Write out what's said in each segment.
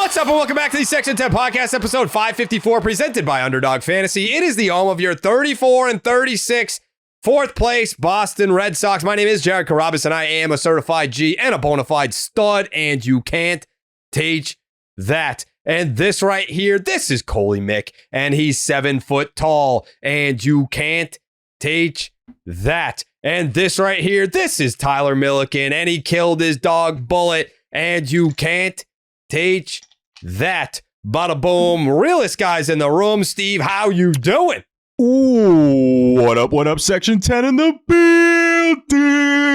What's up, and welcome back to the Section 10 Podcast, episode 554, presented by Underdog Fantasy. It is the home of your 34-36 fourth place Boston Red Sox. My name is Jared Carabas, and I am a certified G and a bona fide stud, and you can't teach that. And this right here, this is Coley Mick, and he's 7 foot tall, and you can't teach that. And this right here, this is Tyler Milliken, and he killed his dog Bullet, and you can't teach that. Bada boom. Realest guys in the room. Steve, how you doing? Ooh, what up, Section 10 in the building.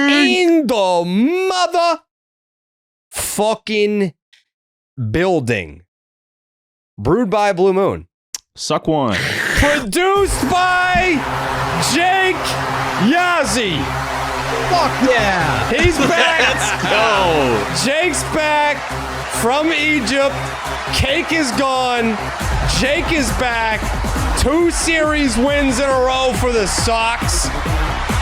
In the mother fucking building. Brewed by Blue Moon. Suck one. Produced by Jake Yazzie. Fuck yeah. He's back. Let's go. Jake's back from Egypt. Cake is gone. Jake is back. 2 series wins in a row for the Sox.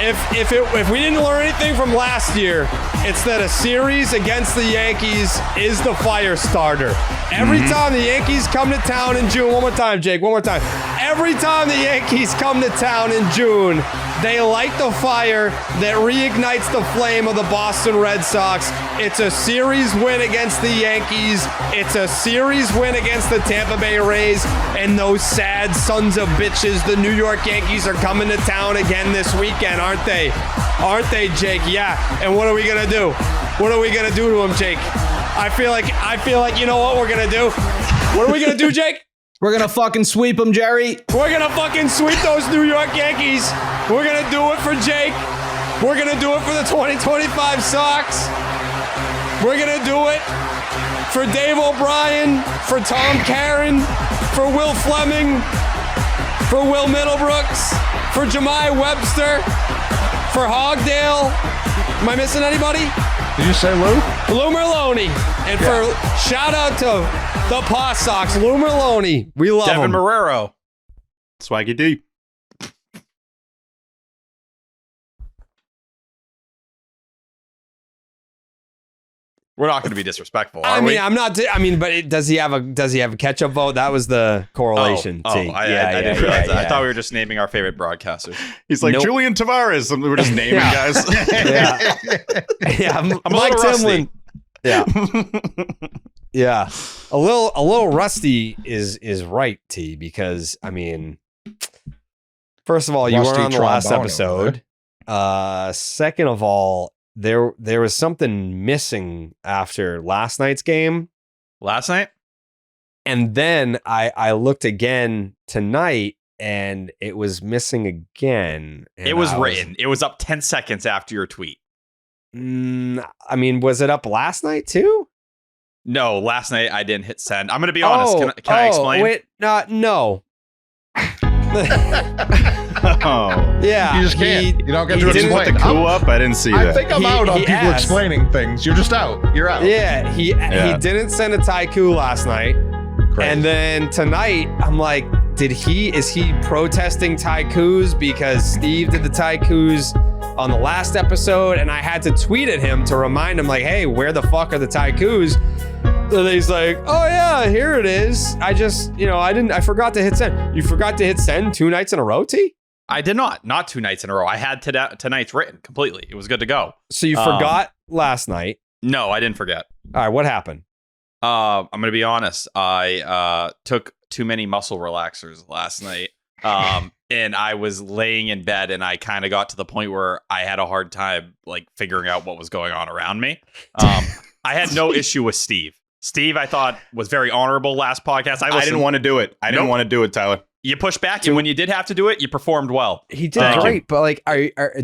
If we didn't learn anything from last year, it's that a series against the Yankees is the fire starter. Every time the Yankees come to town in June, one more time, Jake, one more time. Every time the Yankees come to town in June, they light the fire that reignites the flame of the Boston Red Sox. It's a series win against the Yankees. It's a series win against the Tampa Bay Rays. And those sad sons of bitches, the New York Yankees, are coming to town again this weekend, aren't they? Aren't they, Jake? Yeah. And what are we going to do? What are we going to do to them, Jake? I feel like you know what we're going to do? What are we going to do, Jake? We're gonna fucking sweep them, Jerry. We're gonna fucking sweep those New York Yankees. We're gonna do it for Jake. We're gonna do it for the 2025 Sox. We're gonna do it for Dave O'Brien, for Tom Caron, for Will Fleming, for Will Middlebrooks, for Jemai Webster, for Hogdale. Am I missing anybody? Did you say Lou? Lou Merlone. And for shout out to the Paw Sox, Lou Merlone. We love Devin him. Marrero. Swaggy D. We're not going to be disrespectful, are we? I'm not. But does he have a catch-up vote? That was the correlation. I didn't realize that. I thought we were just naming our favorite broadcasters. He's like, nope. Julian Tavares. And we were just naming guys. Yeah. I'm Mike Timlin. Yeah. Yeah. A little rusty is right, T, because first of all, you weren't on the last episode. Second of all, there was something missing after last night's game. Last night? And then I looked again tonight and it was missing again. It was written. It was up 10 seconds after your tweet. Was it up last night too? No, last night I didn't hit send. I'm going to be honest. Can I explain? Wait, no. Yeah. You just can't. You don't get to explain. Put the coup up. I didn't see that. I think I'm out on people explaining things. You're just out. You're out. Yeah, he didn't send a Taikus last night. Crazy. And then tonight, I'm like, is he protesting Taikus because Steve did the Taikus on the last episode, and I had to tweet at him to remind him, like, hey, where the fuck are the Taikus? And he's like, oh yeah, here it is. I forgot to hit send. You forgot to hit send 2 nights in a row, T? I did not 2 nights in a row. I had tonight's written completely. It was good to go. So you forgot last night? No, I didn't forget. All right, what happened? I'm going to be honest. I took too many muscle relaxers last night. And I was laying in bed and I kind of got to the point where I had a hard time like figuring out what was going on around me. I had no issue with Steve. Steve, I thought, was very honorable last podcast. I didn't want to do it. I didn't want to do it, Tyler. You pushed back, and when you did have to do it, you performed well. He did great, but like,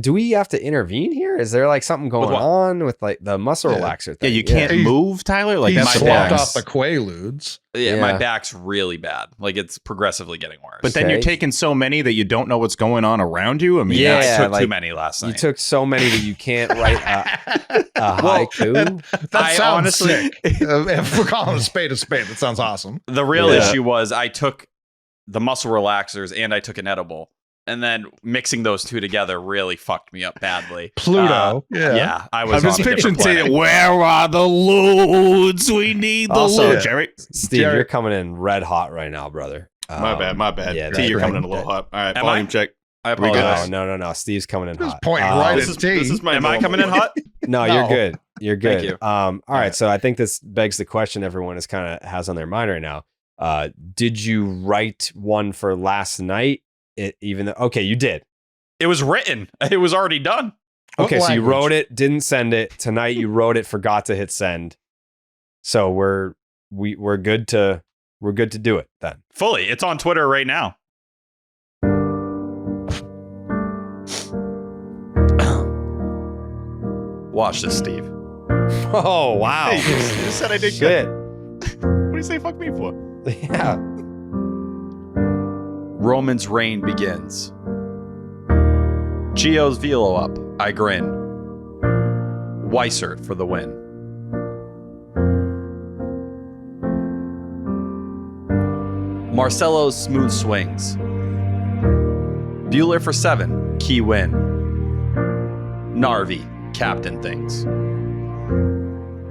do we have to intervene here? Is there like something going on with like the muscle relaxer thing? Yeah, you can't move, Tyler. Like he that's swapped off the Quaaludes. Yeah, my back's really bad. Like it's progressively getting worse. But then you're taking so many that you don't know what's going on around you. I took too many last night. You took so many that you can't write a haiku. That sounds honestly sick. If we're calling a spade, that sounds awesome. The real issue was I took the muscle relaxers and I took an edible. and then mixing those two together really fucked me up badly. Pluto. Yeah, I was I'm just on a picturing different planet. where are the loads? We need the Also, loads. Jerry, Steve, you're coming in red hot right now, brother. my bad. yeah, T, you're that- coming in a little hot. All right, Am volume I? check. I We good? apologize. No. Steve's coming in Just hot. pointing right This at is, T. this is my Am I normal coming in point. hot? No, No. you're good. You're good. Thank you. All right. So I think this begs the question everyone is kind of has on their mind right now. Did you write one for last night? Even though, okay, you did. It was written. It was already done. What Okay, so you language? wrote it, didn't send it. Tonight you wrote it, forgot to hit send. So we're good to do it then. Fully. It's on Twitter right now. Watch this, Steve. Oh wow. Hey, you just said I did Shit. good. What do you say fuck me for? Yeah. Roman's reign begins. Gio's velo up. I grin. Weissert for the win. Marcelo's smooth swings. Buehler for 7. Key win. Narvi, captain things.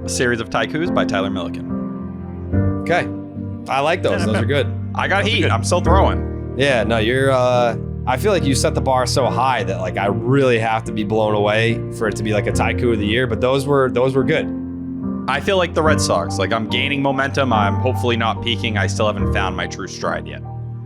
A series of Taikus by Tyler Milliken. Okay. I like those. Those are good. I got heat. I'm still throwing. Yeah, no, you're I feel like you set the bar so high that like I really have to be blown away for it to be like a Taiku of the year, but those were good. I feel like the Red Sox. Like I'm gaining momentum. I'm hopefully not peaking. I still haven't found my true stride yet.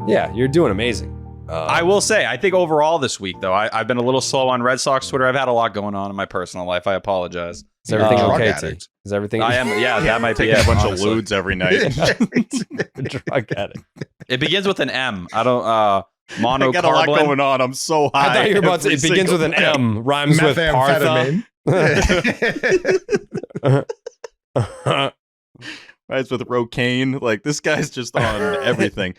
Yeah, you're doing amazing. I will say, I think overall this week, though, I've been a little slow on Red Sox Twitter. I've had a lot going on in my personal life. I apologize. Is everything Drug okay, T? addict. Is everything I am, yeah, that might be Taking it, a bunch honestly. of lewds every night. drug addict? It begins with an M. I don't, I got a lot monocarbon. going on. I'm so high. I thought you were about to. every It begins single with an day. M, rhymes with Partha. Methamphetamine. Rhymes with Rocaine. Like this guy's just on everything.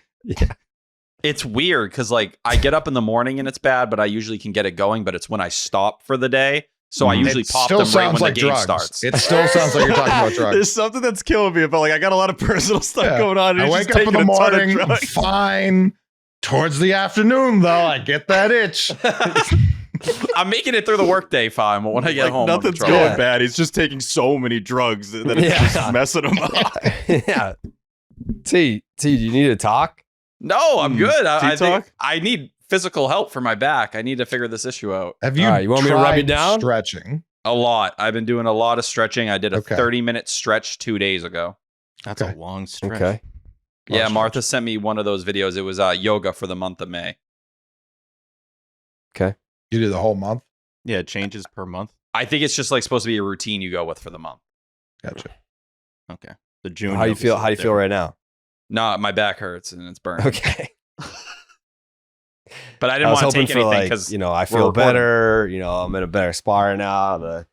It's weird because, like, I get up in the morning and it's bad, but I usually can get it going. But it's when I stop for the day. So I usually It pop still them right when sounds like the game drugs. starts. It still sounds like you're talking about drugs. There's something that's killing me about like I got a lot of personal stuff Yeah. going on. And I he's wake just up in taking the a ton of morning, I'm drugs. fine. Towards the afternoon, though, I get that itch. I'm making it through the workday fine, but when I get Like, home, I'm in nothing's trouble. going Yeah. bad. He's just taking so many drugs that it's just messing him up. Yeah. T, do you need to talk? No, I'm good. I T-talk? think I need physical help for my back. I need to figure this issue out. Have you, All right, you want me to rub you tried down? Stretching. A lot. I've been doing a lot of stretching. I did a Okay. 30-minute stretch 2 days ago. That's Okay. a long stretch. Okay. Yeah, Martha sent me one of those videos. It was yoga for the month of May. You do the whole month? Yeah, it changes per month. I think it's just like supposed to be a routine you go with for the month. Gotcha. Okay. The June. How you feel? How you feel right now? No, my back hurts and it's burning. Okay. But I I didn't was want to hoping take for anything like, because I we're feel recording. better. I'm in a better spot right now.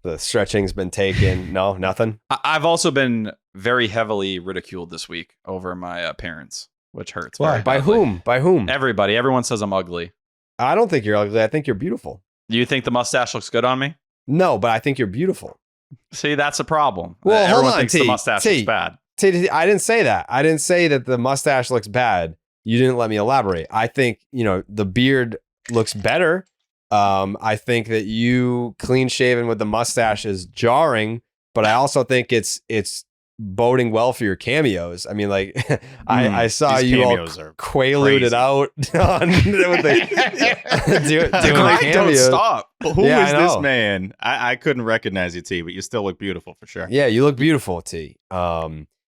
The stretching's been taken. No, nothing. I've also been very heavily ridiculed this week over my appearance, which hurts. Why? very By badly. whom? By whom? Everybody. Everyone says I'm ugly. I don't think you're ugly. I think you're beautiful. Do you think the mustache looks good on me? No, but I think you're beautiful. See, that's a problem. Well, hold Everyone on, thinks T. the mustache T. looks bad. I didn't say that. I didn't say that the mustache looks bad. You didn't let me elaborate. I think, the beard looks better. I think that you clean shaven with the mustache is jarring, but I also think it's boding well for your cameos. I mean, like I saw These you all cameos are quaaluded crazy. out on with the doing The the grind don't cameos. stop. Who Yeah, is I this know. man? I couldn't recognize you, T, but you still look beautiful for sure. Yeah, you look beautiful, T.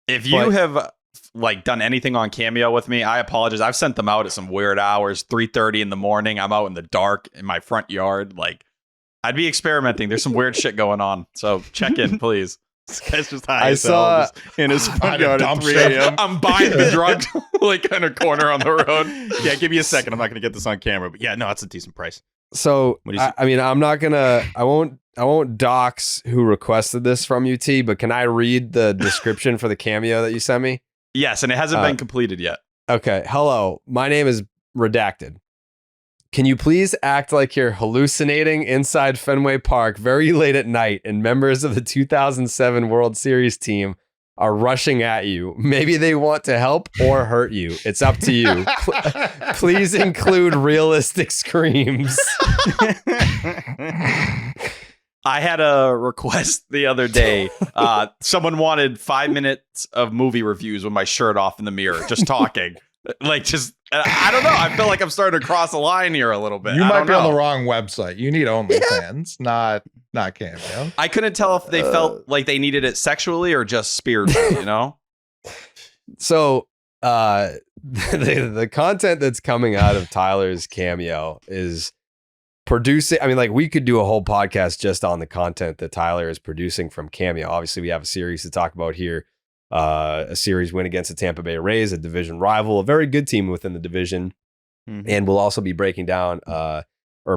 If you But- have like done anything on Cameo with me, I apologize. I've sent them out at some weird hours, 3:30 in the morning. I'm out in the dark in my front yard. Like I'd be experimenting. There's some weird shit going on. So check in, please. This guy's just high I as hell, saw- just in his front Behind a yard at 3 dumpster. a.m. I'm buying the drug like in a corner on the road. Yeah, give me a second. I'm not going to get this on camera, but yeah, no, it's a decent price. So What do you I mean, I'm not gonna. I won't dox who requested this from you, T. But can I read the description for the cameo that you sent me? Yes, and it hasn't been completed yet. Okay. Hello, my name is Redacted. Can you please act like you're hallucinating inside Fenway Park very late at night and members of the 2007 World Series team are rushing at you. Maybe they want to help or hurt you. It's up to you. Please include realistic screams. I had a request the other day. Someone wanted 5 minutes of movie reviews with my shirt off in the mirror, just talking. I don't know. I feel like I'm starting to cross a line here a little bit. You might be on the wrong website. You need OnlyFans, not Cameo. I couldn't tell if they felt like they needed it sexually or just spiritually, you know? So the content that's coming out of Tyler's Cameo is producing. I mean, like, we could do a whole podcast just on the content that Tyler is producing from Cameo. Obviously, we have a series to talk about here. A series win against the Tampa Bay Rays, a division rival, a very good team within the division. Mm-hmm. And we'll also be breaking down or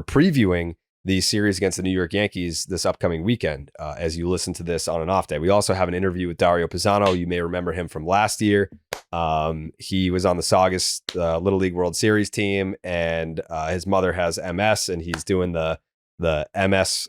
previewing the series against the New York Yankees this upcoming weekend as you listen to this on an off day. We also have an interview with Dario Pizzano. You may remember him from last year. He was on the Saugus Little League World Series team, and his mother has MS, and he's doing the MS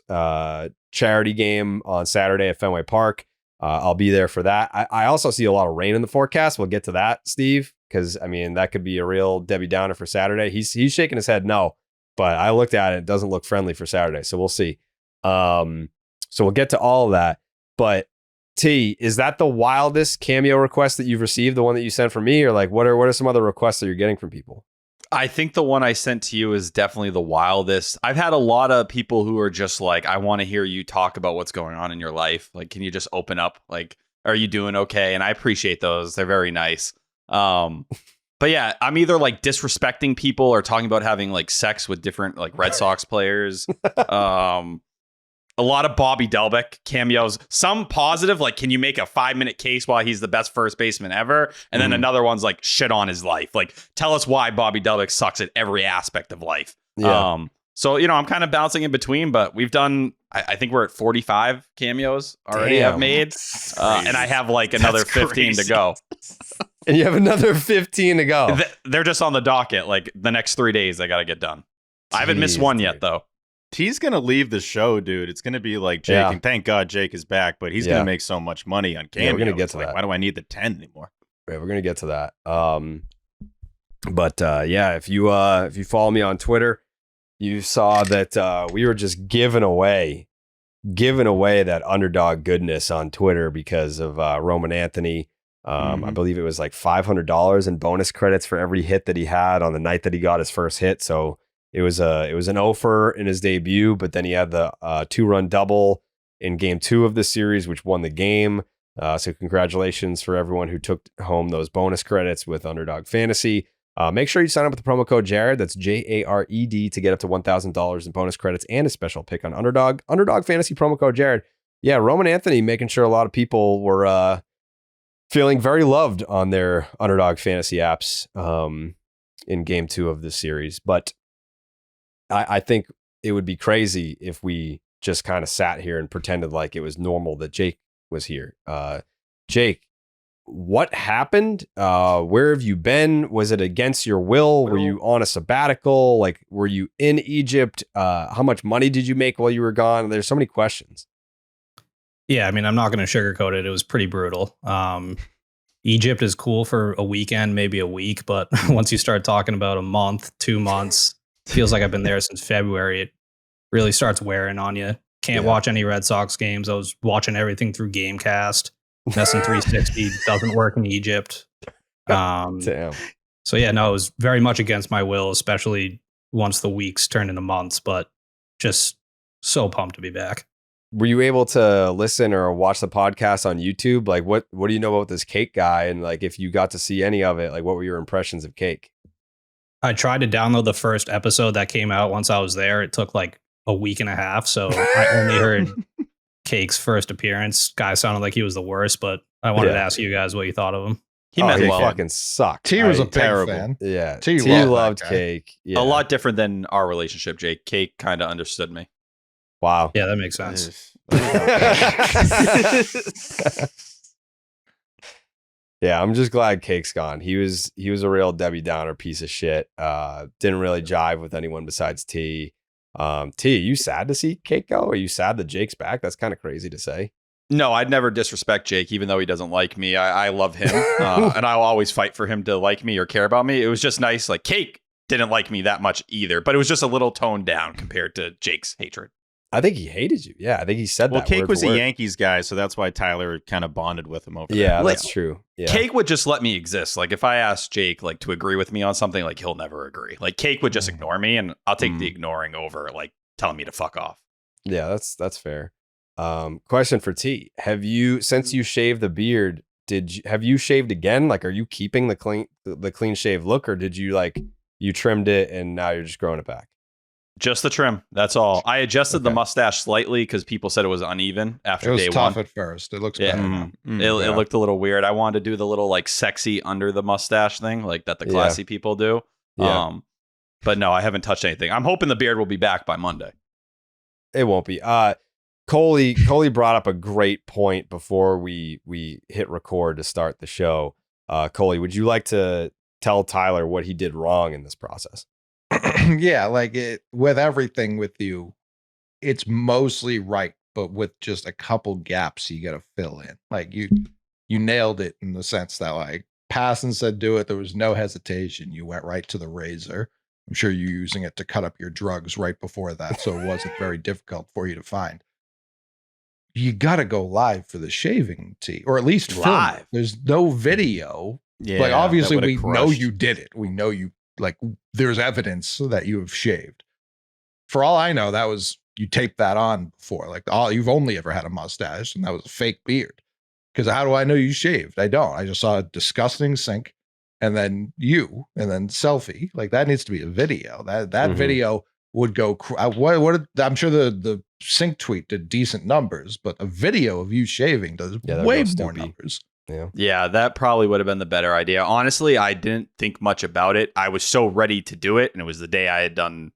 charity game on Saturday at Fenway Park. I'll be there for that. I also see a lot of rain in the forecast. We'll get to that, Steve, because I mean that could be a real Debbie Downer for Saturday. He's shaking his head no, but I looked at it. It doesn't look friendly for Saturday, so we'll see. So we'll get to all of that. But T, is that the wildest Cameo request that you've received? The one that you sent from me, or like what are some other requests that you're getting from people? I think the one I sent to you is definitely the wildest. I've had a lot of people who are just like, I want to hear you talk about what's going on in your life. Like, can you just open up? Like, are you doing okay? And I appreciate those. They're very nice. But yeah, I'm either like disrespecting people or talking about having like sex with different like Red Sox players. A lot of Bobby Delbeck cameos, some positive, like, can you make a 5-minute case why he's the best first baseman ever? And then another one's like, shit on his life. Like, tell us why Bobby Delbeck sucks at every aspect of life. Yeah. So, you know, I'm kind of bouncing in between, but we've done, I think we're at 45 cameos already I've made. And I have like another 15 to go. And you have another 15 to go. They're just on the docket. Like the next 3 days, I got to get done. I haven't missed one yet, though. T's gonna leave the show, dude. It's gonna be like Jake, and thank God Jake is back, but he's gonna make so much money on Cameo. Yeah, we're gonna get to that. Why do I need the 10 anymore? Right, we're gonna get to that. But if you follow me on Twitter, you saw that we were just giving away that underdog goodness on Twitter because of Roman Anthony. I believe it was like $500 in bonus credits for every hit that he had on the night that he got his first hit. So it was an offer in his debut, but then he had the 2-run double in game 2 of the series, which won the game. So congratulations for everyone who took home those bonus credits with Underdog Fantasy. Make sure you sign up with the promo code Jared. That's JARED to get up to $1,000 in bonus credits and a special pick on Underdog. Underdog Fantasy promo code Jared. Yeah, Roman Anthony making sure a lot of people were feeling very loved on their Underdog Fantasy apps in game 2 of this series. But I think it would be crazy if we just kind of sat here and pretended like it was normal that Jake was here. Jake, what happened? Where have you been? Was it against your will? Were you on a sabbatical? Like, were you in Egypt? How much money did you make while you were gone? There's so many questions. Yeah, I mean, I'm not going to sugarcoat it. It was pretty brutal. Egypt is cool for a weekend, maybe a week, but once you start talking about a month, 2 months, feels like I've been there since February. It really starts wearing on you. Can't watch any Red Sox games. I was watching everything through Gamecast. Nesson 360 doesn't work in Egypt. Damn. So yeah, no, it was very much against my will, especially once the weeks turned into months, but just so pumped to be back. Were you able to listen or watch the podcast on YouTube? Like, what do you know about this Cake guy? And like, if you got to see any of it, like, what were your impressions of Cake? I tried to download the first episode that came out once I was there. It took like a week and a half. So I only heard Cake's first appearance. Guy sounded like he was the worst, but I wanted to ask you guys what you thought of him. He fucking sucked. T was a big fan. Yeah. T loved Cake. Yeah. A lot different than our relationship, Jake. Cake kind of understood me. Wow. Yeah, that makes sense. Yeah, I'm just glad Cake's gone. He was a real Debbie Downer piece of shit. Didn't really jive with anyone besides T. T, are you sad to see Cake go? Are you sad that Jake's back? That's kind of crazy to say. No, I'd never disrespect Jake, even though he doesn't like me. I love him, and I'll always fight for him to like me or care about me. It was just nice. Like, Cake didn't like me that much either, but it was just a little toned down compared to Jake's hatred. I think he hated you. Yeah, I think he said Well, that. Cake word was for a word. Yankees guy, so that's why Tyler kind of bonded with him over there. Yeah, Like, that's true. Yeah. Cake would just let me exist. Like, if I asked Jake like to agree with me on something, like he'll never agree. Like, Cake would just ignore me, and I'll take the ignoring over like telling me to fuck off. Yeah, that's fair. Question for T: have you, since you shaved the beard, have you shaved again? Like, are you keeping the clean shave look, or did you like you trimmed it and now you're just growing it back? Just the trim. That's all. I adjusted the mustache slightly because people said it was uneven after day one. It was tough at first. It looks better now. It looked a little weird. I wanted to do the little like sexy under the mustache thing, like that the classy people do. Yeah. But no, I haven't touched anything. I'm hoping the beard will be back by Monday. It won't be. Coley brought up a great point before we hit record to start the show. Coley, would you like to tell Tyler what he did wrong in this process? Yeah, like with everything with you, it's mostly right, but with just a couple gaps you got to fill in. Like you nailed it in the sense that like Passan said do it, there was no hesitation. You went right to the razor. I'm sure you're using it to cut up your drugs right before that, so it wasn't very difficult for you to find. You got to go live for the shaving T, or at least film it. There's no video. Yeah, like obviously we crushed. know you did it. We know you, like there's evidence that you have shaved. For all I know, that was you taped that on before. Like you've only ever had a mustache, and that was a fake beard. Because how do I know you shaved? I don't. I just saw a disgusting sink, and then you, and then selfie. Like that needs to be a video. That video would go. I'm sure the sync tweet did decent numbers, but a video of you shaving does way more numbers. Yeah, that probably would have been the better idea. Honestly, I didn't think much about it. I was so ready to do it, and it was the day I had done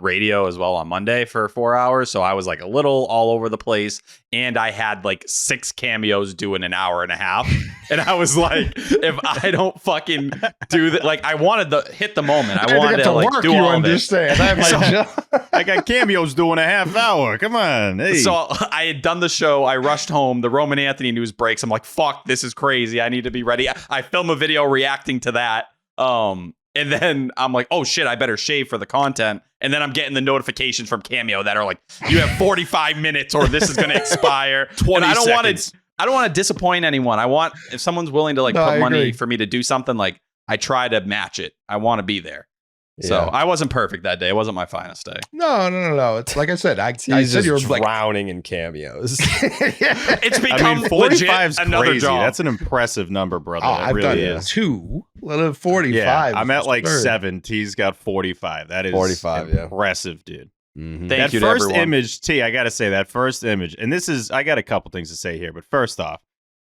radio as well on Monday for 4 hours, so I was like a little all over the place, and I had like 6 cameos doing an hour and a half, and I was like, if I don't fucking do that, like I wanted to hit the moment. I wanted to like do all of it. I got cameos doing a half hour. Come on. Hey. So I had done the show. I rushed home. The Roman Anthony news breaks. I'm like, fuck, this is crazy. I need to be ready. I film a video reacting to that. And then I'm like, oh shit, I better shave for the content. And then I'm getting the notifications from Cameo that are like, you have 45 minutes or this is going to expire. 20 I don't seconds. I don't want to disappoint anyone. I want, if someone's willing to like put money for me to do something, like I try to match it. I want to be there. Yeah. So I wasn't perfect that day. It wasn't my finest day. No. It's like I said. I said you were drowning in cameos. It's become 45's another crazy. job. That's an impressive number, brother. I've really done is. 2. Let it 45. Yeah, I'm at like 7. T's got 45. That is 45. Impressive, dude. Mm-hmm. Thank you that to first everyone. image, T. I gotta say that first image, and this is. I got a couple things to say here, but first off,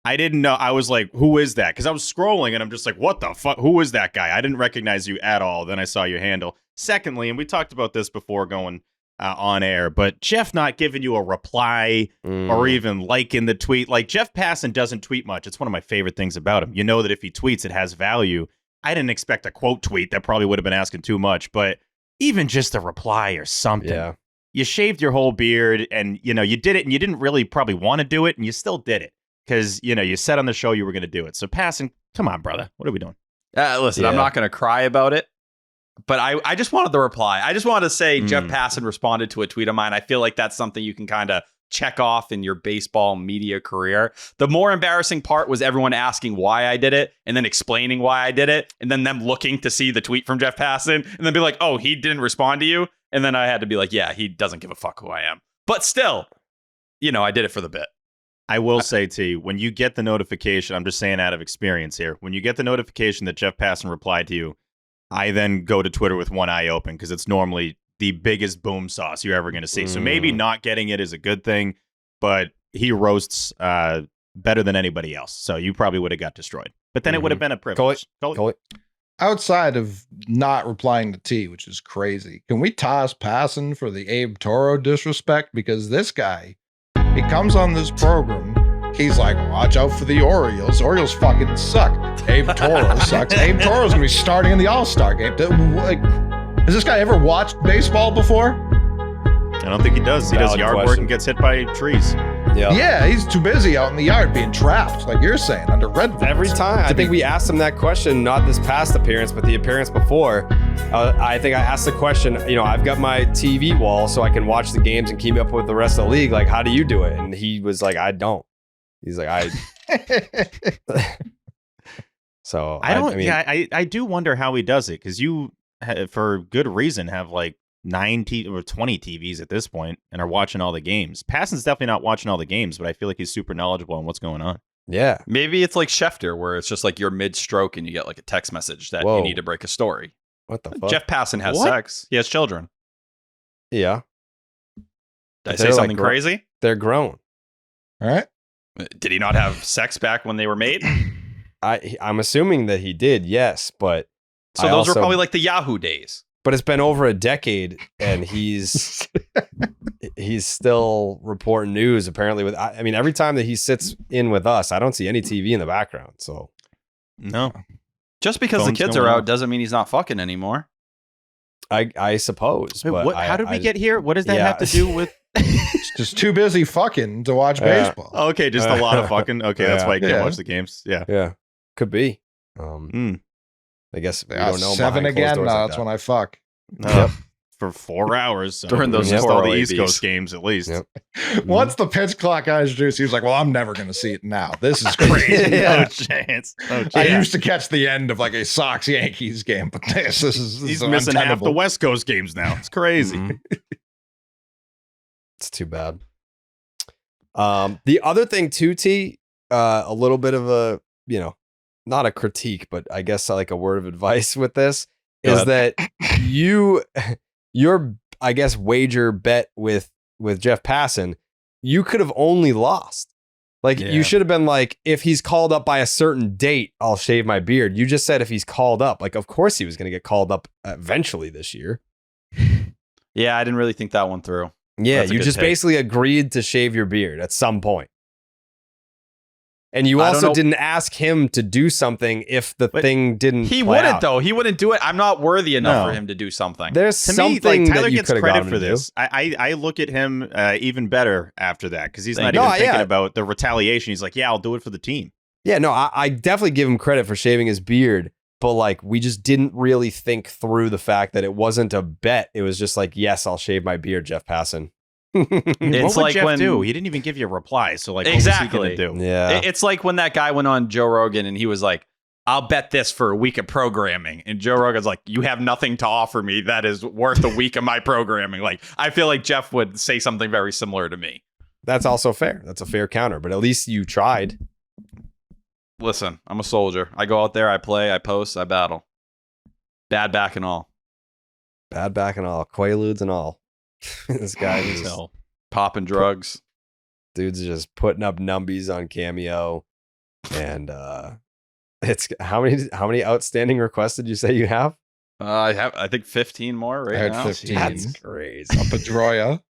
I didn't know. I was like, who is that? Because I was scrolling and I'm just like, what the fuck? Who is that guy? I didn't recognize you at all. Then I saw your handle. Secondly, and we talked about this before going on air, but Jeff not giving you a reply or even liking the tweet. Like Jeff Passan doesn't tweet much. It's one of my favorite things about him. You know that if he tweets, it has value. I didn't expect a quote tweet. That probably would have been asking too much, but even just a reply or something. Yeah. You shaved your whole beard and, you know, you did it and you didn't really probably want to do it and you still did it. Because, you know, you said on the show you were going to do it. So Passan, come on, brother. What are we doing? Listen, I'm not going to cry about it, but I just wanted the reply. I just wanted to say Jeff Passan responded to a tweet of mine. I feel like that's something you can kind of check off in your baseball media career. The more embarrassing part was everyone asking why I did it and then explaining why I did it. And then them looking to see the tweet from Jeff Passan and then be like, oh, he didn't respond to you. And then I had to be like, yeah, he doesn't give a fuck who I am. But still, you know, I did it for the bit. I will say to you, when you get the notification, I'm just saying out of experience here, when you get the notification that Jeff Passan replied to you, I then go to Twitter with one eye open because it's normally the biggest boom sauce you're ever going to see. So maybe not getting it is a good thing, but he roasts better than anybody else. So you probably would have got destroyed. But then it would have been a privilege. Coley. Outside of not replying to T, which is crazy, can we toss Passan for the Abe Toro disrespect? Because this guy, he comes on this program, he's like, watch out for the Orioles. Orioles fucking suck. Abe Toro sucks. Abe Toro's going to be starting in the All-Star game. Like, has this guy ever watched baseball before? I don't think he does. He does yard work and gets hit by trees. Yeah, he's too busy out in the yard being trapped, like you're saying, under red. Every time. I think we asked him that question, not this past appearance, but the appearance before. I think I asked the question, I've got my TV wall so I can watch the games and keep up with the rest of the league. Like, how do you do it? And he was like, I don't. He's like, So I do wonder how he does it, because you, for good reason, have like 20 TVs at this point and are watching all the games. Passan's definitely not watching all the games, but I feel like he's super knowledgeable on what's going on. Yeah. Maybe it's like Schefter, where it's just like you're mid-stroke and you get like a text message that you need to break a story. What the fuck? Jeff Passan has sex. He has children. Yeah. Did I say something crazy? They're grown. All right. Did he not have sex back when they were made? I'm assuming that he did, yes, but so those were probably like the Yahoo days. But it's been over a decade, and he's still reporting news. Apparently, every time that he sits in with us, I don't see any TV in the background. So no, just because the kids are out doesn't mean he's not fucking anymore. I suppose. Wait, but how did we get here? What does that have to do with? Just too busy fucking to watch baseball. Okay, just a lot of fucking. Okay, that's why I can't watch the games. Yeah, could be. I guess we don't know. 7 again. No, that's when I fuck. For 4 hours during those all the East Coast games, at least. Yep. Once the pitch clock got introduced, he was like, "Well, I'm never going to see it now. This is crazy. No chance. I used to catch the end of like a Sox Yankees game, but this is he's missing half the West Coast games now. It's crazy. It's too bad. The other thing too, T, a little bit of a not a critique, but I guess like a word of advice with this is that your I guess wager bet with Jeff Passan, you could have only lost. Like you should have been like, if he's called up by a certain date, I'll shave my beard. You just said if he's called up, like of course he was going to get called up eventually this year. Yeah, I didn't really think that one through. Yeah, you just basically agreed to shave your beard at some point. And you also didn't ask him to do something if the thing didn't. He wouldn't, though. He wouldn't do it. I'm not worthy enough for him to do something. There's something Tyler that you gets could have credit gotten for to this. do. I look at him even better after that, because he's not even thinking about the retaliation. He's like, yeah, I'll do it for the team. Yeah, no, I definitely give him credit for shaving his beard, but like we just didn't really think through the fact that it wasn't a bet. It was just like, yes, I'll shave my beard, Jeff Passan. It's what would like Jeff when do? He didn't even give you a reply. So like, exactly. What was he gonna do? Yeah, it's like when that guy went on Joe Rogan and he was like, "I'll bet this for a week of programming," and Joe Rogan's like, "You have nothing to offer me that is worth a week of my programming." Like, I feel like Jeff would say something very similar to me. That's also fair. That's a fair counter, but at least you tried. Listen, I'm a soldier. I go out there, I play, I post, I battle. Bad back and all. Bad back and all. Quaaludes and all. This guy is popping drugs. Dude's just putting up numbies on Cameo. And it's how many outstanding requests did you say you have? I think 15 more right now. 15. That's crazy. A Pedroia.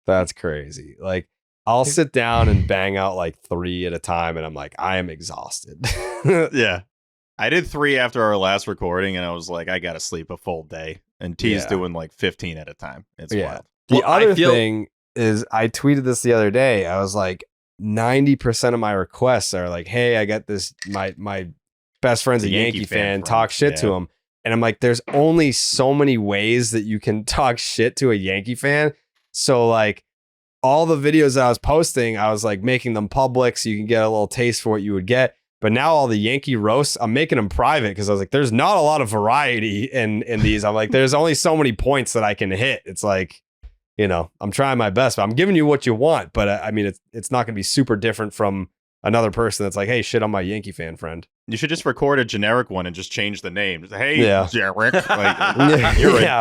That's crazy. Like I'll sit down and bang out like 3 at a time, and I'm like, I am exhausted. Yeah. I did 3 after our last recording, and I was like, I got to sleep a full day. And T's doing like 15 at a time. It's wild. The other thing is, I tweeted this the other day. I was like, 90% of my requests are like, hey, I got this, my best friend's a Yankee fan, talk shit to him. And I'm like, there's only so many ways that you can talk shit to a Yankee fan. So like all the videos that I was posting, I was like making them public so you can get a little taste for what you would get. But now all the Yankee roasts, I'm making them private because I was like, there's not a lot of variety in these. I'm like, there's only so many points that I can hit. It's like, I'm trying my best, but I'm giving you what you want. But I mean, it's not going to be super different from another person that's like, hey, shit on my Yankee fan friend. You should just record a generic one and just change the name. Hey, Jarek,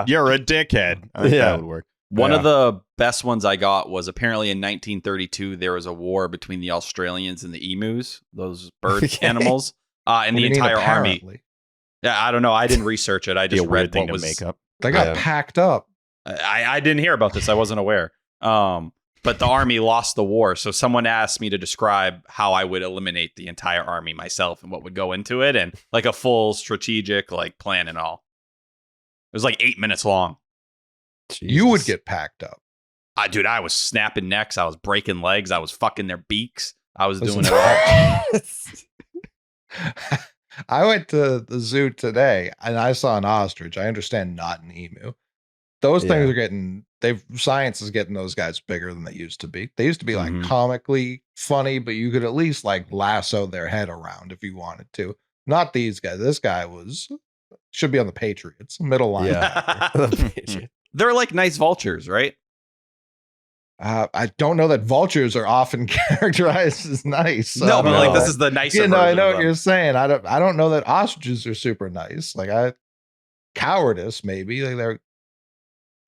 you're a dickhead. I think that would work. One of the best ones I got was apparently in 1932, there was a war between the Australians and the emus, those bird animals, and the entire army. Yeah, I don't know. I didn't research it. I just read what was make up. They got packed up. I didn't hear about this. I wasn't aware. But the army lost the war. So someone asked me to describe how I would eliminate the entire army myself and what would go into it, and like a full strategic like plan and all. It was like 8 minutes long. Jesus. You would get packed up. Dude, I was snapping necks. I was breaking legs. I was fucking their beaks. I was doing it all. I went to the zoo today and I saw an ostrich. I understand not an emu. Those things are getting, science is getting those guys bigger than they used to be. They used to be like comically funny, but you could at least like lasso their head around if you wanted to. Not these guys. This guy should be on the Patriots, middle line. Yeah. They're like nice vultures, right? I don't know that vultures are often characterized as nice. So No, but like this is the nicer. I know version what you're saying. I don't know that ostriches are super nice. Like cowardice, maybe. Like they're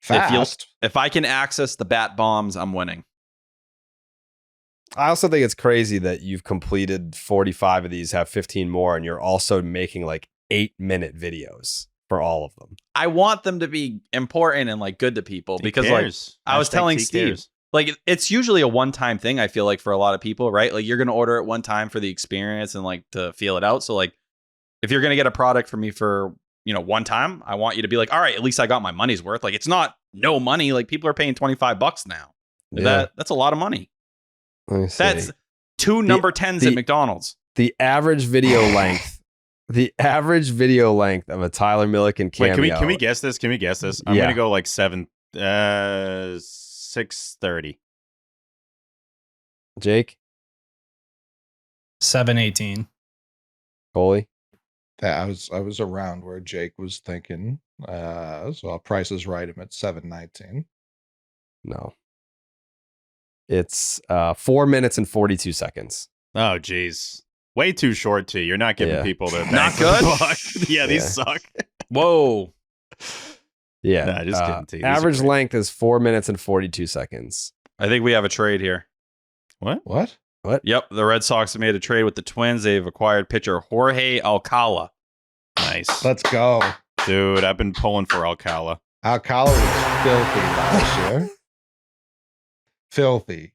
fast. If I can access the bat bombs, I'm winning. I also think it's crazy that you've completed 45 of these, have 15 more, and you're also making like 8-minute videos for all of them. I want them to be important and like good to people because like I was telling Steve, like it's usually a one-time thing. I feel like for a lot of people, right? Like you're going to order it one time for the experience and like to feel it out. So like if you're going to get a product from me for, one time, I want you to be like, all right, at least I got my money's worth. Like it's not no money. Like people are paying $25 now. Yeah. That's a lot of money. That's See. 2 number 10s at McDonald's. The average video length. The average video length of a Tyler Milliken cameo. Wait, can we guess this? I'm gonna go like 6:30. Jake? 7:18. Coley? That I was around where Jake was thinking. So I'll Price is Right him at 7:19. No. It's 4 minutes and 42 seconds. Oh, geez. Way too short, T. You're not giving people the Not bang for the good? buck. Yeah, these suck. Whoa. Yeah. Nah, just kidding, T. These are Average great. length is 4 minutes and 42 seconds. I think we have a trade here. What? Yep, the Red Sox have made a trade with the Twins. They've acquired pitcher Jorge Alcala. Nice. Let's go. Dude, I've been pulling for Alcala. Alcala was filthy last year. Filthy.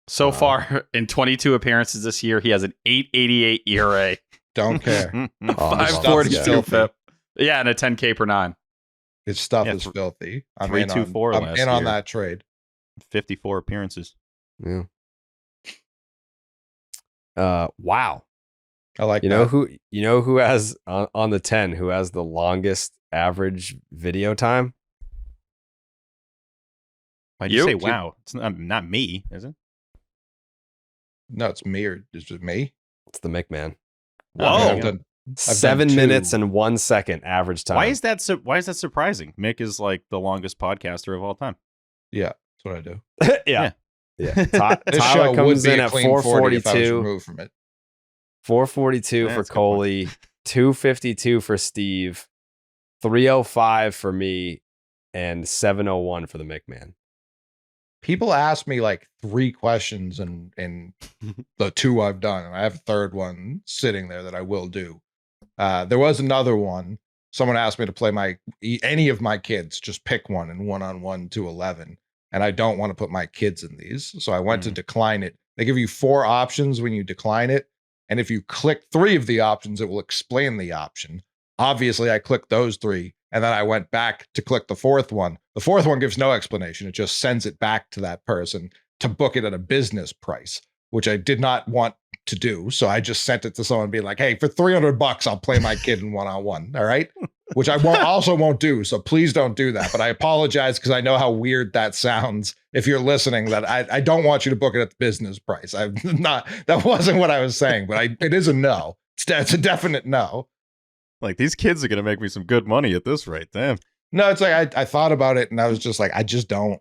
So far, in 22 appearances this year, he has an 8.88 ERA, Don't care. Oh, 5.42 filthy. FIP. Yeah, and a 10K per 9. His stuff Yeah, is filthy. I'm 3.24 I'm last in on year. that trade. 54 appearances. Yeah. Wow. I like You that. know who has on the 10 who has the longest average video time? Why'd you say You? wow? It's not me, is it? No, it's me or is it me? It's the McMahon. Whoa. I've done 7 2. minutes and 1 second average time. Why is that surprising? Mick is like the longest podcaster of all time. Yeah, that's what I do. yeah. This Tyler show would comes be in a at clean 40 if I was 442. removed from it. 442 Yeah, for that's a good one. Coley, 252 for Steve, 305 for me, and 701 for the McMahon. People ask me like 3 questions in the 2 I've done, and I have a third one sitting there that I will do. There was another one. Someone asked me to play any of my kids, just pick one in 1-on-1 to 11. And I don't want to put my kids in these. So I went to decline it. They give you 4 options when you decline it. And if you click 3 of the options, it will explain the option. Obviously, I clicked those 3. And then I went back to click the 4th one. The 4th one gives no explanation. It just sends it back to that person to book it at a business price, which I did not want to do. So I just sent it to someone being like, hey, for $300, I'll play my kid in 1-on-1. All right. Which I won't do. So please don't do that. But I apologize because I know how weird that sounds. If you're listening, that I don't want you to book it at the business price. That wasn't what I was saying, but it is a no. It's a definite no. Like, these kids are gonna make me some good money at this rate. Damn. No, it's like I thought about it and I was just like, I just don't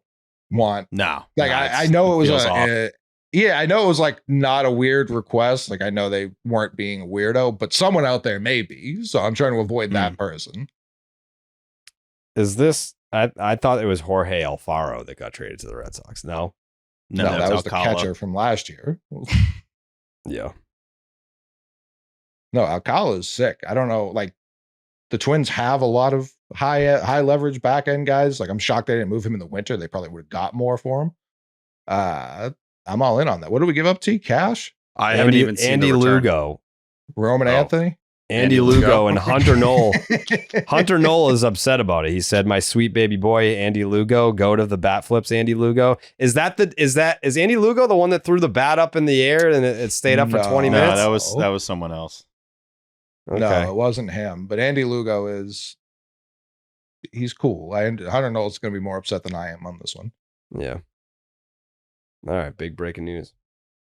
want. No. Like no, I know it was feels off. yeah, I know it was like not a weird request. Like I know they weren't being a weirdo, but someone out there may be. So I'm trying to avoid that person. Is this? I thought it was Jorge Alfaro that got traded to the Red Sox. No. No, that was the Alcala. catcher from last year. Yeah. No, Alcala is sick. I don't know. Like the Twins have a lot of high leverage back end guys. Like I'm shocked they didn't move him in the winter. They probably would have got more for him. I'm all in on that. What do we give up to? Cash? I haven't even seen Andy the return. Lugo. Roman Oh. Anthony? Andy Lugo and Hunter Knoll. Hunter Knoll is upset about it. He said, "My sweet baby boy, Andy Lugo, goat of the bat flips, Andy Lugo." Is Andy Lugo the one that threw the bat up in the air and it stayed up for 20 No, minutes? that was someone else. Okay. No, it wasn't him. But Andy Lugo he's cool. Hunter Knoll's going to be more upset than I am on this one. Yeah. All right. Big breaking news.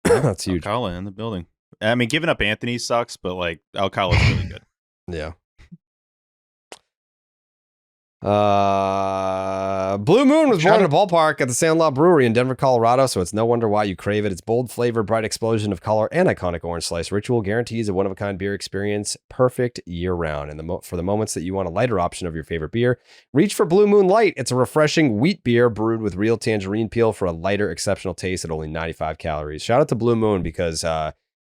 That's huge. Alcala in the building. I mean, giving up Anthony sucks, but like Alcala's really good. Yeah. Blue Moon was born in a ballpark at the Sandlot Brewery in Denver, Colorado, so it's no wonder why you crave it. Its bold flavor, bright explosion of color, and iconic orange slice ritual guarantees a one-of-a-kind beer experience, perfect year-round. And for the moments that you want a lighter option of your favorite beer, reach for Blue Moon Light. It's a refreshing wheat beer brewed with real tangerine peel for a lighter, exceptional taste at only 95 calories. Shout out to Blue Moon because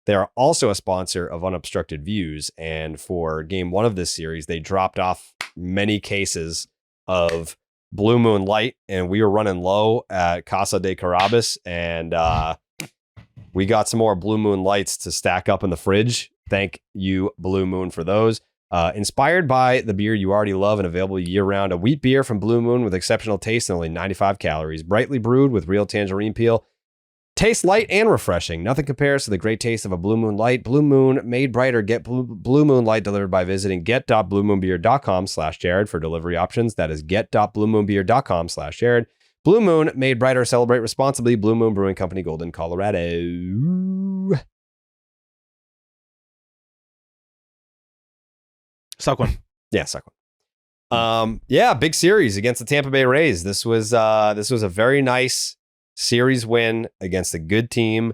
they are also a sponsor of Unobstructed Views, and for game 1 of this series, they dropped off many cases of Blue Moon Light, and we were running low at Casa de Carabas, and we got some more Blue Moon Lights to stack up in the fridge. Thank you, Blue Moon, for those. Inspired by the beer you already love and available year-round, a wheat beer from Blue Moon with exceptional taste and only 95 calories, brightly brewed with real tangerine peel. Tastes light and refreshing. Nothing compares to the great taste of a Blue Moon Light. Blue Moon made brighter. Get Blue Moon Light delivered by visiting get.bluemoonbeer.com/Jared for delivery options. That is get.bluemoonbeer.com/Jared. Blue Moon made brighter. Celebrate responsibly. Blue Moon Brewing Company, Golden, Colorado. Suck one. Yeah, suck one. Yeah, big series against the Tampa Bay Rays. This was a very nice series win against a good team.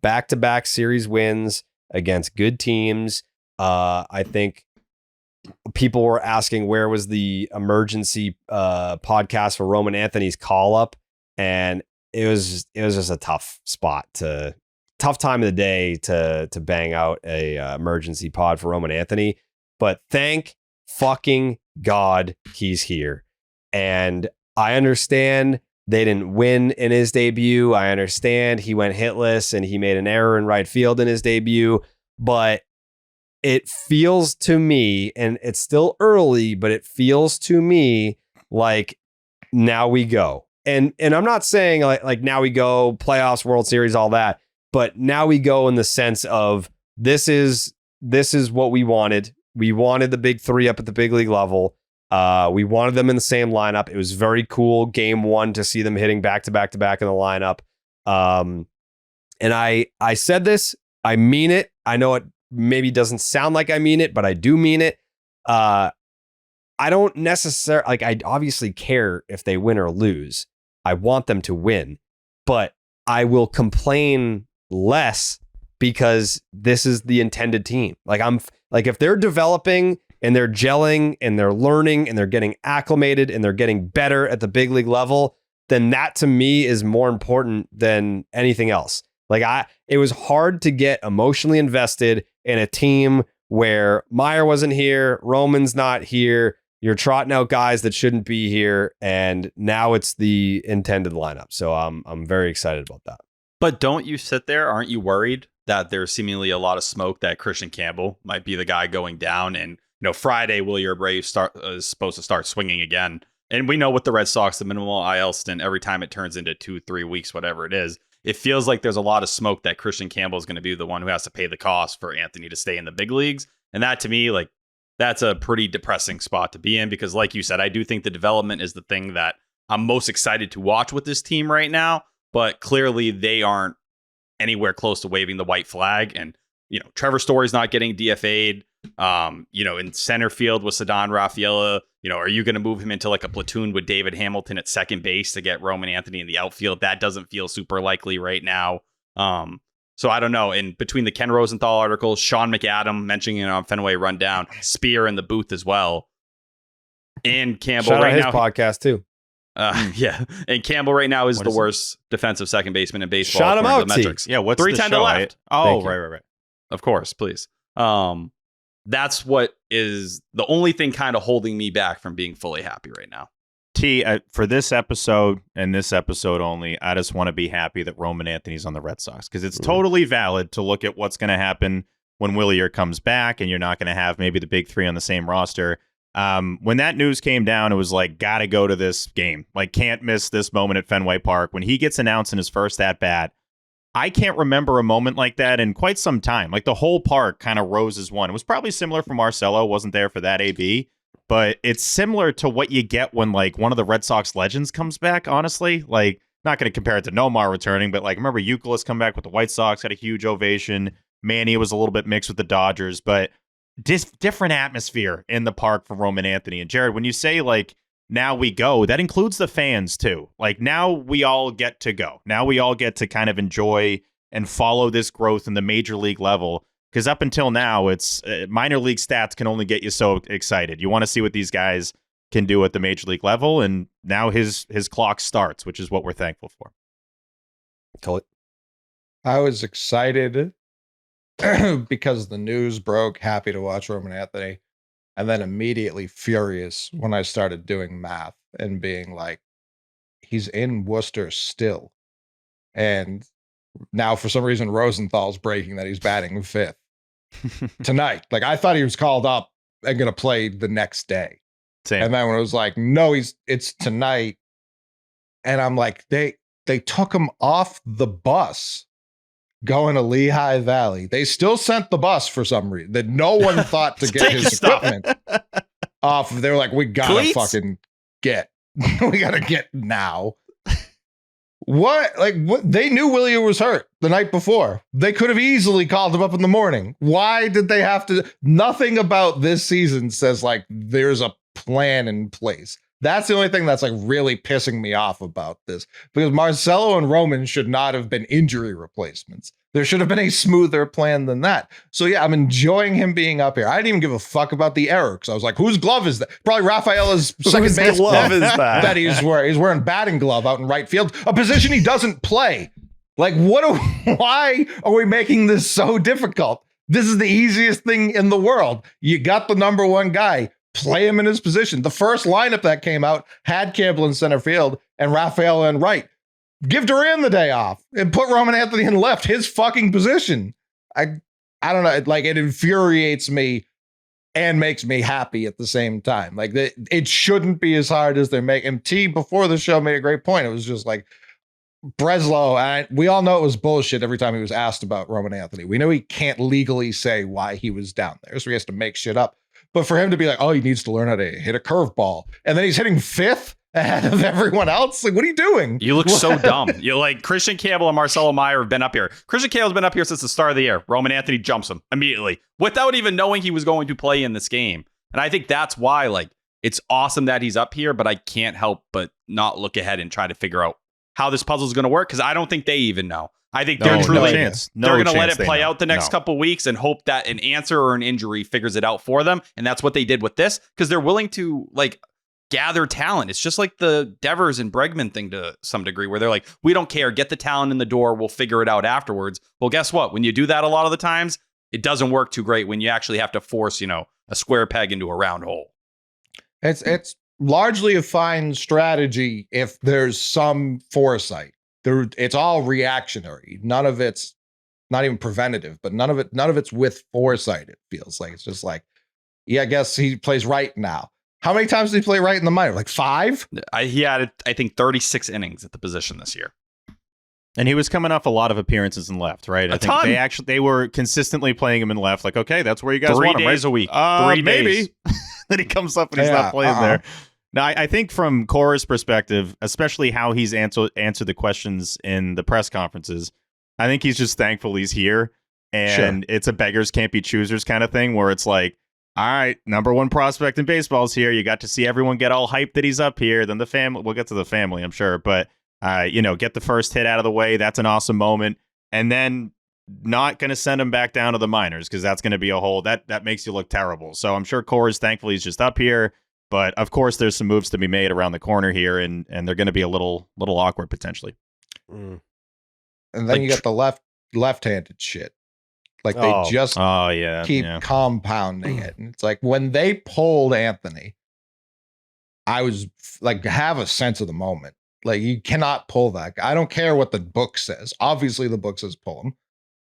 Back-to-back series wins against good teams. I think people were asking where was the emergency podcast for Roman Anthony's call-up, and it was just a tough time of the day to bang out a emergency pod for Roman Anthony. But thank fucking God he's here. And I understand they didn't win in his debut. I understand he went hitless and he made an error in right field in his debut. But it feels to me, and it's still early, but it feels to me like now we go. And I'm not saying like now we go, playoffs, World Series, all that. But now we go in the sense of this is what we wanted. We wanted the big three up at the big league level. We wanted them in the same lineup. It was very cool game 1 to see them hitting back to back in the lineup. And I said this, I mean it. I know it maybe doesn't sound like I mean it, but I do mean it. I don't necessarily I obviously care if they win or lose. I want them to win, but I will complain less because this is the intended team. If they're developing and they're gelling and they're learning and they're getting acclimated and they're getting better at the big league level, then that to me is more important than anything else. It was hard to get emotionally invested in a team where Meyer wasn't here, Roman's not here, you're trotting out guys that shouldn't be here, and now it's the intended lineup. So I'm very excited about that. But don't you sit there? Aren't you worried that there's seemingly a lot of smoke that Christian Campbell might be the guy going down? And Friday, Will Your Brave is supposed to start swinging again. And we know with the Red Sox, the minimal IL stint, every time it turns into 2-3 weeks, whatever it is, it feels like there's a lot of smoke that Christian Campbell is going to be the one who has to pay the cost for Anthony to stay in the big leagues. And that to me, that's a pretty depressing spot to be in because like you said, I do think the development is the thing that I'm most excited to watch with this team right now. But clearly they aren't anywhere close to waving the white flag. And, Trevor Story's not getting DFA'd. In center field with Ceddanne Rafaela, are you going to move him into a platoon with David Hamilton at second base to get Roman Anthony in the outfield? That doesn't feel super likely right now. So I don't know. And between the Ken Rosenthal article, Sean McAdam mentioning it on Fenway Rundown, Spear in the booth as well, and Campbell Shout right out his now. podcast too. Yeah, and Campbell right now is the worst defensive second baseman in baseball. Shout him out, the metrics. Yeah, what's 310 the show? to left. Oh, right. Of course, please. That's what is the only thing kind of holding me back from being fully happy right now. T, for this episode and this episode only, I just want to be happy that Roman Anthony's on the Red Sox because it's totally valid to look at what's going to happen when Willier comes back and you're not going to have maybe the big three on the same roster. When that news came down, it was like, gotta go to this game. Like, can't miss this moment at Fenway Park. When he gets announced in his first at-bat, I can't remember a moment like that in quite some time. Like, the whole park kind of rose as one. It was probably similar for Marcelo, wasn't there for that AB, but it's similar to what you get when, like, one of the Red Sox legends comes back, honestly. Like, not going to compare it to Nomar returning, but, like, remember Euclid come back with the White Sox, had a huge ovation. Manny was a little bit mixed with the Dodgers, but different atmosphere in the park for Roman Anthony. And Jared, when you say, like, now we go, that includes the fans too. Like, now we all get to go. Now we all get to kind of enjoy and follow this growth in the major league level. Because up until now, it's minor league stats can only get you so excited. You want to see what these guys can do at the major league level. And now his clock starts, which is what we're thankful for. Call I was excited because the news broke, happy to watch Roman Anthony. And then immediately furious when I started doing math and being like, he's in Worcester still. And now for some reason, Rosenthal's breaking that he's batting fifth tonight. Like, I thought he was called up and going to play the next day. Same. And then when it was like, no, it's tonight. And I'm like, they took him off the bus going to Lehigh Valley. They still sent the bus for some reason that no one thought to get his equipment off. They were like, we gotta fucking get. We gotta get now. What? Like, what? They knew Willier was hurt the night before. They could have easily called him up in the morning. Why did they have to? Nothing about this season says, like, there's a plan in place. That's the only thing that's, like, really pissing me off about this, because Marcelo and Roman should not have been injury replacements. There should have been a smoother plan than that. So yeah, I'm enjoying him being up here. I didn't even give a fuck about the error, because I was like, whose glove is that? Probably Rafaela's second base glove is that he's wearing. He's wearing batting glove out in right field, a position he doesn't play. Like, why are we making this so difficult? This is the easiest thing in the world. You got the number one guy. Play him in his position. The first lineup that came out had Campbell in center field and Rafaela in right. Give Duran the day off and put Roman Anthony in left, his fucking position. I don't know. Like, it infuriates me and makes me happy at the same time. Like, it shouldn't be as hard as they're making. T before the show made a great point. It was just like, Breslow, we all know it was bullshit every time he was asked about Roman Anthony. We know he can't legally say why he was down there, so he has to make shit up. But for him to be like, oh, he needs to learn how to hit a curveball, and then he's hitting fifth ahead of everyone else. Like, what are you doing? You look so dumb. You're like, Christian Campbell and Marcelo Meyer have been up here. Christian Campbell's been up here since the start of the year. Roman Anthony jumps him immediately without even knowing he was going to play in this game. And I think that's why, like, it's awesome that he's up here, but I can't help but not look ahead and try to figure out how this puzzle is going to work, because I don't think they even know. I think they're truly they're going to let it play out the next couple weeks and hope that an answer or an injury figures it out for them. And that's what they did with this, because they're willing to, like, gather talent. It's just like the Devers and Bregman thing to some degree, where they're like, we don't care, get the talent in the door, we'll figure it out afterwards. Well, guess what? When you do that a lot of the times, it doesn't work too great when you actually have to force, a square peg into a round hole. It's largely a fine strategy if there's some foresight. It's all reactionary. None of it's not even preventative, but none of it's with foresight. It feels like it's just like, yeah, I guess he plays right now. How many times did he play right in the minor? Like 5? He had, I think, 36 innings at the position this year. And he was coming off a lot of appearances in left, right? I think they were consistently playing him in left. Like, okay, that's where you guys want him, 3 days a week. 3 days. Then he comes up and he's not playing there. Now, I think from Cora's perspective, especially how he's answered the questions in the press conferences, I think he's just thankful he's here. And It's a beggars can't be choosers kind of thing, where it's like, all right, number one prospect in baseball is here. You got to see everyone get all hyped that he's up here. Then the family, we'll get to the family, I'm sure. But, get the first hit out of the way. That's an awesome moment. And then not going to send him back down to the minors, because that's going to be a whole, that makes you look terrible. So I'm sure Cora's thankful he's just up here. But of course, there's some moves to be made around the corner here, and they're going to be a little awkward potentially. And then you got the left-handed shit. Like, they just keep compounding it. And it's like, when they pulled Anthony, I was like, have a sense of the moment. Like, you cannot pull that guy. I don't care what the book says. Obviously, the book says pull him.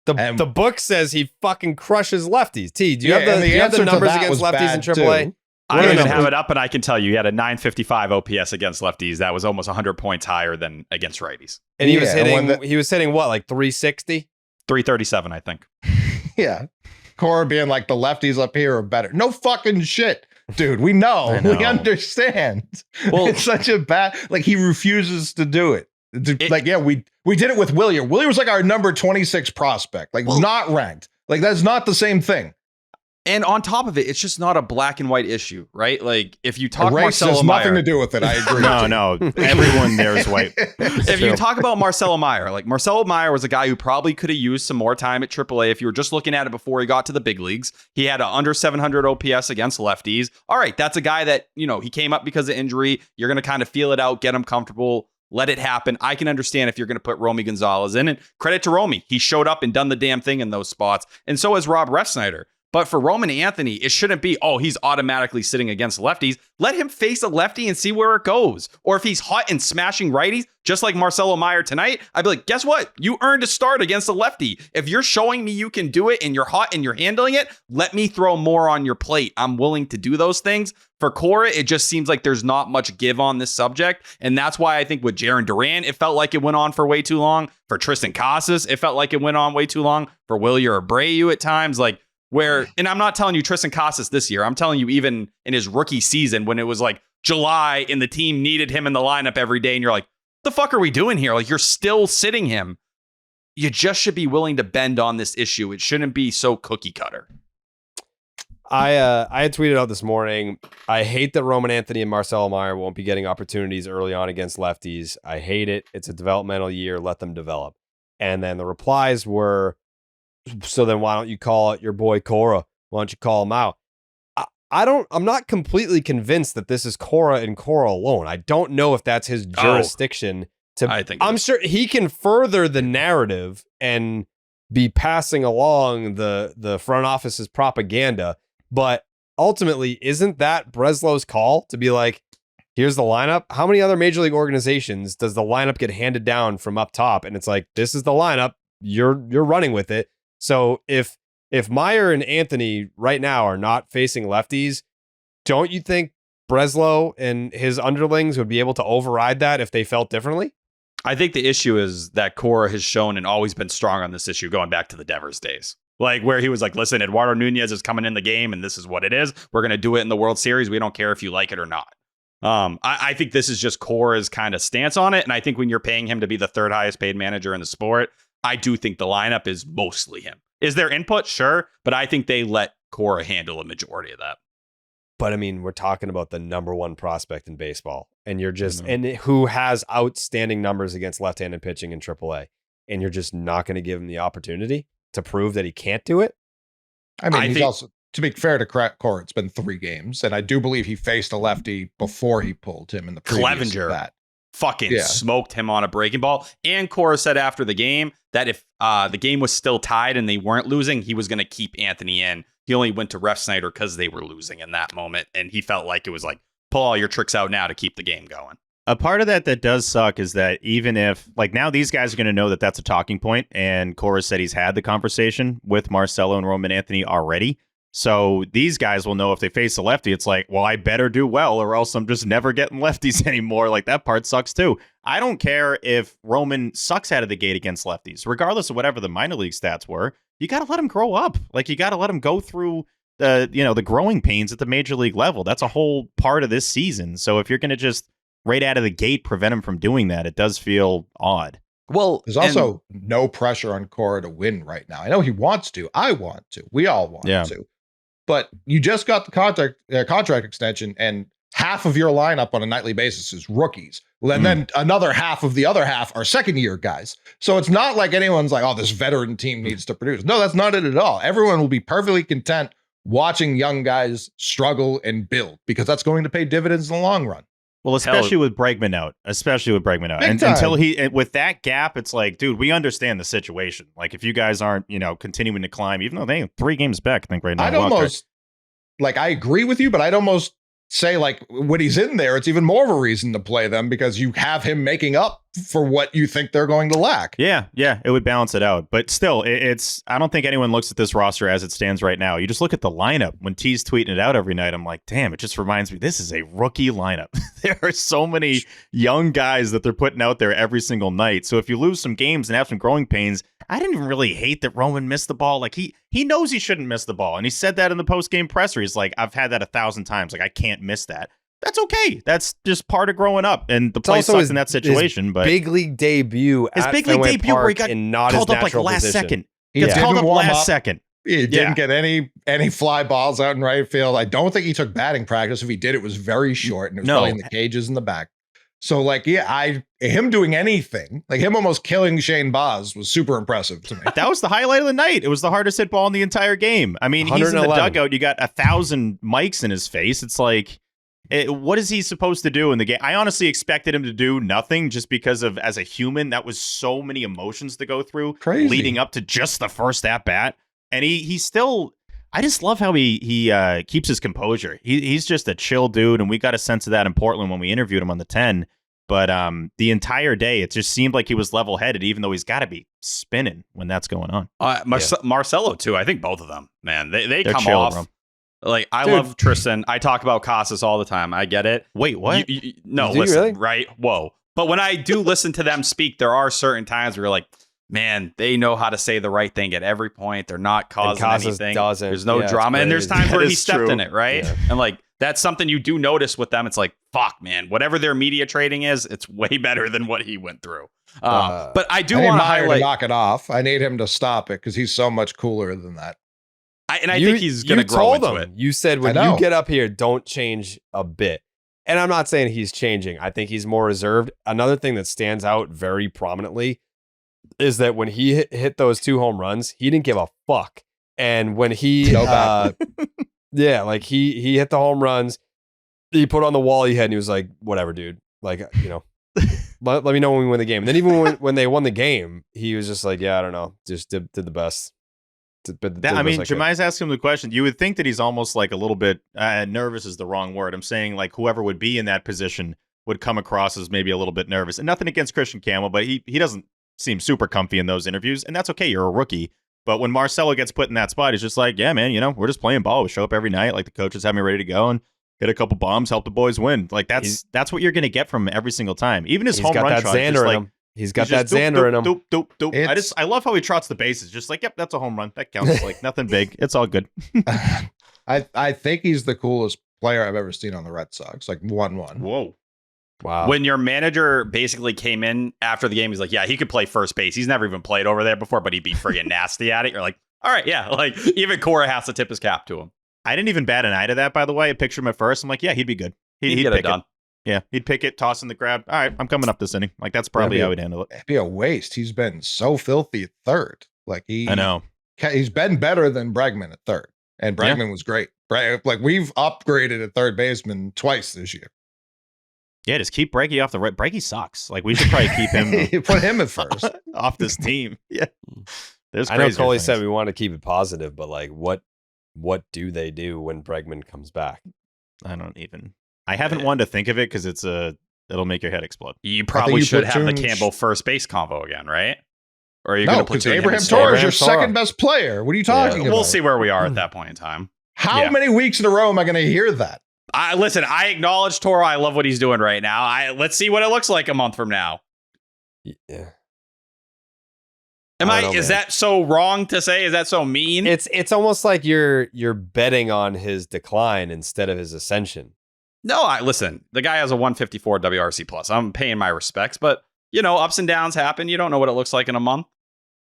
The book says he fucking crushes lefties. T, do you Yeah, have and the, do you have the answer to numbers that against was lefties in bad, AAA? too. I What don't are the even have numbers? it up, and I can tell you he had a 955 OPS against lefties. That was almost 100 points higher than against righties. And he was Yeah, and hitting. He was hitting what, like 360? 337, I think. Yeah. Cora being like, the lefties up here are better. No fucking shit. Dude, we know. I know. We understand. Well- it's such a bad, like, he refuses to do it. Like, yeah, we did it with Willier. Willier was like our number 26 prospect, like not ranked. Like, that's not the same thing. And on top of it, it's just not a black and white issue, right? Like, if you talk Race Marcelo has nothing Meyer, to do with it. I agree. No, everyone there is white. if you talk about Marcelo Meyer, like Marcelo Meyer was a guy who probably could have used some more time at AAA if you were just looking at it before he got to the big leagues. He had an under 700 OPS against lefties. All right, that's a guy that, you know, he came up because of injury. You're going to kind of feel it out, get him comfortable, let it happen. I can understand if you're going to put Romy Gonzalez in, and credit to Romy. He showed up and done the damn thing in those spots. And so has Rob Refsnyder. But for Roman Anthony, it shouldn't be, oh, he's automatically sitting against lefties. Let him face a lefty and see where it goes. Or if he's hot and smashing righties, just like Marcelo Meyer tonight, I'd be like, guess what? You earned a start against a lefty. If you're showing me you can do it and you're hot and you're handling it, let me throw more on your plate. I'm willing to do those things. For Cora, it just seems like there's not much give on this subject. And that's why I think with Jarren Duran, it felt like it went on for way too long. For Tristan Casas, it felt like it went on way too long. For Willier Abreu at times, like, where, and I'm not telling you Tristan Casas this year. I'm telling you even in his rookie season when it was like July and the team needed him in the lineup every day. And you're like, the fuck are we doing here? Like, you're still sitting him. You just should be willing to bend on this issue. It shouldn't be so cookie cutter. I had tweeted out this morning, I hate that Roman Anthony and Marcelo Meyer won't be getting opportunities early on against lefties. I hate it. It's a developmental year. Let them develop. And then the replies were, so then why don't you call it your boy Cora? Why don't you call him out? I'm not completely convinced that this is Cora and Cora alone. I don't know if that's his jurisdiction I'm sure he can further the narrative and be passing along the front office's propaganda. But ultimately, isn't that Breslow's call to be like, here's the lineup? How many other major league organizations does the lineup get handed down from up top? And it's like, this is the lineup. You're running with it. So if Meyer and Anthony right now are not facing lefties, don't you think Breslow and his underlings would be able to override that if they felt differently? I think the issue is that Cora has shown and always been strong on this issue going back to the Devers days. Like where he was like, listen, Eduardo Nunez is coming in the game and this is what it is. We're going to do it in the World Series. We don't care if you like it or not. I think this is just Cora's kind of stance on it. And I think when you're paying him to be the third highest paid manager in the sport, I do think the lineup is mostly him. Is there input? Sure. But I think they let Cora handle a majority of that. But I mean, we're talking about the number one prospect in baseball, and you're just, and who has outstanding numbers against left-handed pitching in AAA, and you're just not going to give him the opportunity to prove that he can't do it. I mean, he's also, to be fair to Cora, it's been 3 games, and I do believe he faced a lefty before he pulled him in the previous Clevenger that. Fucking smoked him on a breaking ball. And Cora said after the game that if the game was still tied and they weren't losing, he was going to keep Anthony in. He only went to Refsnyder because they were losing in that moment. And he felt like it was like, pull all your tricks out now to keep the game going. A part of that does suck is that even if, like, now these guys are going to know that that's a talking point, and Cora said he's had the conversation with Marcelo and Roman Anthony already. So these guys will know if they face a lefty, it's like, well, I better do well or else I'm just never getting lefties anymore. Like, that part sucks too. I don't care if Roman sucks out of the gate against lefties, regardless of whatever the minor league stats were. You got to let him grow up. Like, you got to let him go through the growing pains at the major league level. That's a whole part of this season. So if you're going to just right out of the gate prevent him from doing that, it does feel odd. Well, there's also no pressure on Cora to win right now. I know he wants to. I want to. We all want to. But you just got the contract extension, and half of your lineup on a nightly basis is rookies. Well, and then another half of the other half are second-year guys. So it's not like anyone's like, oh, this veteran team needs to produce. No, that's not it at all. Everyone will be perfectly content watching young guys struggle and build, because that's going to pay dividends in the long run. Well, especially with Bregman out. And until with that gap, it's like, dude, we understand the situation. Like, if you guys aren't, continuing to climb, even though they have 3 games back, I think right now. I'd almost, I agree with you, but I'd almost say, like, when he's in there, it's even more of a reason to play them, because you have him making up for what you think they're going to lack. Yeah, it would balance it out. But still, it's I don't think anyone looks at this roster as it stands right now. You just look at the lineup. When T's tweeting it out every night, I'm like, damn, it just reminds me, this is a rookie lineup. There are so many young guys that they're putting out there every single night. So if you lose some games and have some growing pains, I didn't even really hate that Roman missed the ball. Like he knows he shouldn't miss the ball. And he said that in the post-game presser. He's like, I've had that 1,000 times. Like, I can't miss that. That's okay. That's just part of growing up. And the play sucks in that situation. But big league debut his at big league Fenway debut where he Park got in not called his up like natural last position. second. He Gets called up didn't warm last up. second. He didn't get any fly balls out in right field. I don't think he took batting practice. If he did, it was very short, and it was probably in the cages in the back. So, like, yeah, him doing anything, like him almost killing Shane Baz, was super impressive to me. That was the highlight of the night. It was the hardest hit ball in the entire game. I mean, he's in the dugout. You got 1,000 mics in his face. It's like, what is he supposed to do in the game? I honestly expected him to do nothing just because of, as a human, that was so many emotions to go through. Crazy. Leading up to just the first at bat. And he still, I just love how he keeps his composure. He's just a chill dude. And we got a sense of that in Portland when we interviewed him on the 10. But the entire day, it just seemed like he was level-headed, even though he's got to be spinning when that's going on. Marcelo, too. I think both of them, man. They're come chill, off. bro. Like, I love Tristan. I talk about Casas all the time. I get it. Wait, what? No, Do you listen, really? right? Whoa. But when I do listen to them speak, there are certain times where you're like, man, they know how to say the right thing at every point. They're not causing anything. There's no drama. And there's times where he stepped in it, right? Yeah. And like, that's something you do notice with them. It's like, fuck, man, whatever their media trading is, it's way better than what he went through. But I do want to highlight. Knock it off. I need him to stop it because he's so much cooler than that. I think he's going to grow into it. You said when you get up here, don't change a bit. And I'm not saying he's changing. I think he's more reserved. Another thing that stands out very prominently is that when he hit those 2 home runs, he didn't give a fuck. And when he, yeah, like he hit the home runs, he put on the wall he had, and he was like, whatever, dude. Like, you know, let me know when we win the game. And then even when they won the game, he was just like, yeah, I don't know, just did the best. Jemai's asking him the question. You would think that he's almost like a little bit nervous is the wrong word. I'm saying like whoever would be in that position would come across as maybe a little bit nervous. And nothing against Christian Campbell, but he doesn't seem super comfy in those interviews. And that's okay. You're a rookie. But when Marcelo gets put in that spot, he's just like, yeah, man, you know, we're just playing ball. We show up every night. Like the coaches have me ready to go and hit a couple bombs, help the boys win. Like that's what you're going to get from him every single time. Even his home run shot. He's got that Xander in him. Doop, doop, doop. I love how he trots the bases. Just like, yep, that's a home run. That counts. Like nothing big. It's all good. I think he's the coolest player I've ever seen on the Red Sox. Like 1-1. Whoa. Wow. When your manager basically came in after the game, he's like, yeah, he could play first base. He's never even played over there before, but he'd be friggin' nasty at it. You're like, all right, yeah. Like even Cora has to tip his cap to him. I didn't even bat an eye to that, by the way. I pictured him at first. I'm like, yeah, he'd be good. He'd get pick it done. Yeah, he'd pick it, toss in the grab. All right, I'm coming up this inning. Like that's probably how he'd handle it. It'd be a waste. He's been so filthy at third. Like I know. He's been better than Bregman at third, and Bregman was great. Like we've upgraded at third baseman twice this year. Yeah, just keep Breggy off the right. Breggy sucks. Like we should probably keep him. Put him at first off this team. Yeah, I know Coley said we want to keep it positive, but like, what do they do when Bregman comes back? I haven't wanted to think of it because it'll make your head explode. You probably should have the Campbell first base combo again, right? Or are you going to platoon Abraham Torres is your second best player. What are you talking about? We'll see where we are at that point in time. How many weeks in a row am I going to hear that? Listen, I acknowledge Toro. I love what he's doing right now. Let's see what it looks like a month from now. Yeah. Is that so wrong to say? Is that so mean? It's almost like you're betting on his decline instead of his ascension. No, listen, the guy has a 154 WRC plus. I'm paying my respects, but you know, ups and downs happen. You don't know what it looks like in a month.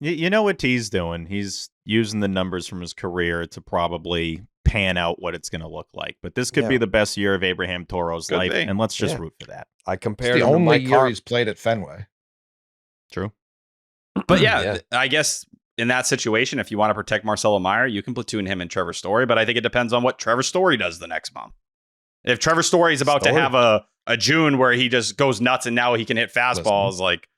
You know what T's doing? He's using the numbers from his career to probably pan out what it's going to look like. But this could be the best year of Abraham Toro's life, and let's just root for that. I compared the only year he's played at Fenway. True. But yeah, I guess in that situation, if you want to protect Marcelo Meyer, you can platoon him and Trevor Story. But I think it depends on what Trevor Story does the next month. If Trevor Story is about to have a June where he just goes nuts and now he can hit fastballs, like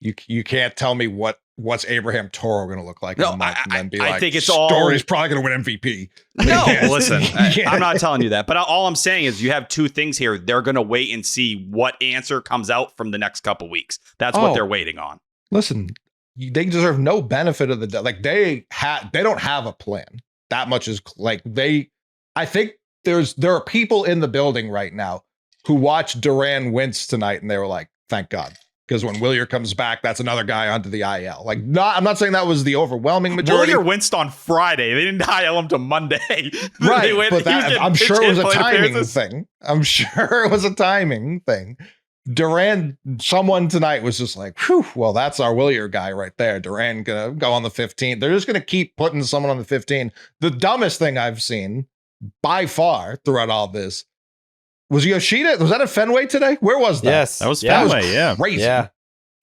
You can't tell me what's Abraham Toro going to look like in a month and then be I like, think it's Story's probably going to win MVP. No, Yeah. listen, Yeah. I'm not telling you that, but all I'm saying is you have two things here. They're going to wait and see what answer comes out from the next couple weeks. That's what they're waiting on. Listen, they deserve no benefit of the doubt. Like they don't have a plan. That much is like I think there are people in the building right now who watched Duran wince tonight and they were like, thank God. Because when Willier comes back, that's another guy onto the IL. Like, I'm not saying that was the overwhelming majority. Willier winced on Friday. They didn't IL him to Monday. Right, but I'm sure it was a timing thing. I'm sure it was a timing thing. Duran, someone tonight was just like, whew, well, that's our Willier guy right there. Duran gonna go on the 15. They're just gonna keep putting someone on the 15. The dumbest thing I've seen by far throughout all this was Yoshida. Was that at Fenway today? Where was that? Yes. That was Fenway, yeah. Crazy.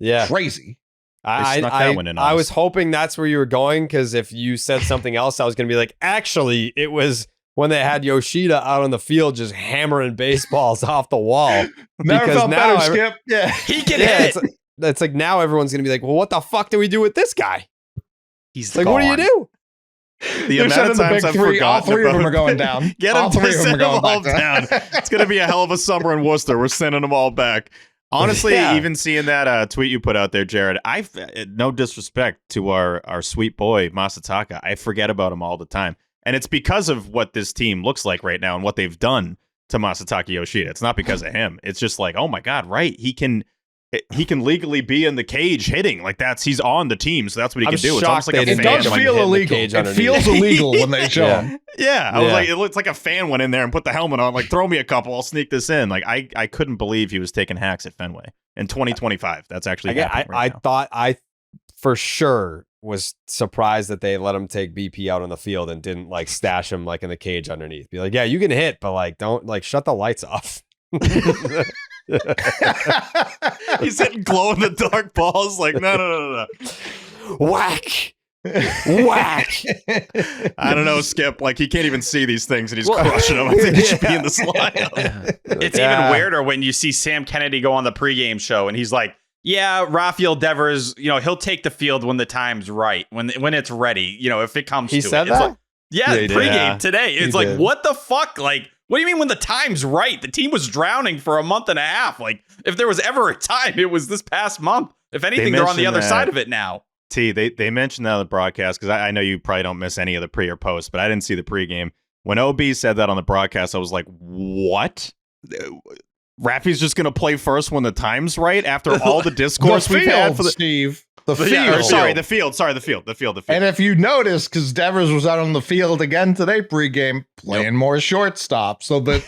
Yeah. Crazy. I was hoping that's where you were going, because if you said something else, I was going to be like, actually, it was when they had Yoshida out on the field just hammering baseballs off the wall. Never felt better, Skip. Yeah. He can hit. It's like now everyone's going to be like, well, what the fuck do we do with this guy? He's like, gone. what do you do? The amount of times I've forgotten all three about of them are going down. Get them to send them all down. It's going to be a hell of a summer in Worcester. We're sending them all back. Honestly, even seeing that tweet you put out there, Jared, no disrespect to our sweet boy, Masataka. I forget about him all the time. And it's because of what this team looks like right now and what they've done to Masataka Yoshida. It's not because of him. It's just like, oh my God, right. He can legally be in the cage hitting. Like he's on the team, so that's what he can do. It's almost like it does feel illegal. It feels illegal when they show him. Yeah, I was like, it looks like a fan went in there and put the helmet on. Like, throw me a couple, I'll sneak this in. Like, I couldn't believe he was taking hacks at Fenway in 2025. That's actually happening right now. Thought I for sure was surprised that they let him take BP out on the field and didn't like stash him like in the cage underneath. Be like, yeah, you can hit, but like don't like shut the lights off. He's hitting glow in the dark balls. Like, no. Whack. Whack. I don't know, Skip. Like, he can't even see these things and he's crushing them. I think he should be in this lineup. It's even weirder when you see Sam Kennedy go on the pregame show and he's like, yeah, Rafael Devers, he'll take the field when the time's right, when it's ready, if it comes to it. He said that? Like, pregame today. It's like, what the fuck? Like, what do you mean when the time's right? The team was drowning for a month and a half. Like, if there was ever a time, it was this past month. If anything, they're on the other side of it now. T, they mentioned that on the broadcast, because I know you probably don't miss any of the pre or post, but I didn't see the pregame. When OB said that on the broadcast, I was like, what? Rafi's just going to play first when the time's right after all the discourse we've had for the Steve. The field. The field. And if you notice, because Devers was out on the field again today pregame, playing more shortstop, so that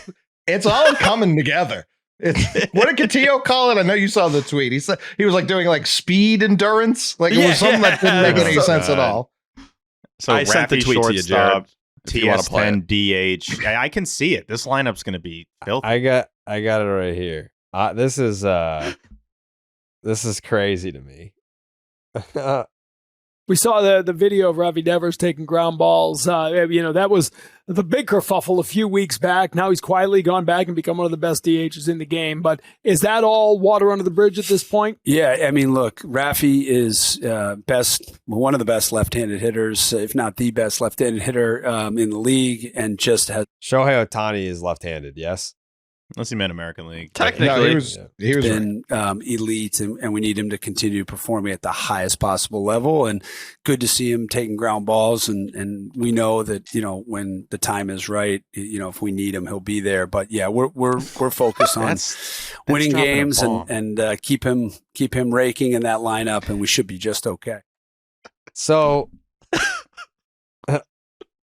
it's all coming together. What did Catillo call it? I know you saw the tweet. He said he was like doing like speed endurance. Like it was something that didn't make any sense at all. So I sent the tweet to you, Jared. TS10 DH. I can see it. This lineup's going to be filthy. I got it right here. This is crazy to me. We saw the video of Rafi Devers taking ground balls. That was the big kerfuffle a few weeks back. Now he's quietly gone back and become one of the best DHs in the game. But is that all water under the bridge at this point? Yeah, I mean, look, Rafi is one of the best left-handed hitters, if not the best left-handed hitter in the league, and just has Shohei Ohtani is left-handed. Yes. Unless he meant American League. Technically, he was been elite, and we need him to continue performing at the highest possible level. And good to see him taking ground balls. And we know that when the time is right, if we need him, he'll be there. But yeah, we're focused on winning games and keep him raking in that lineup, and we should be just okay. So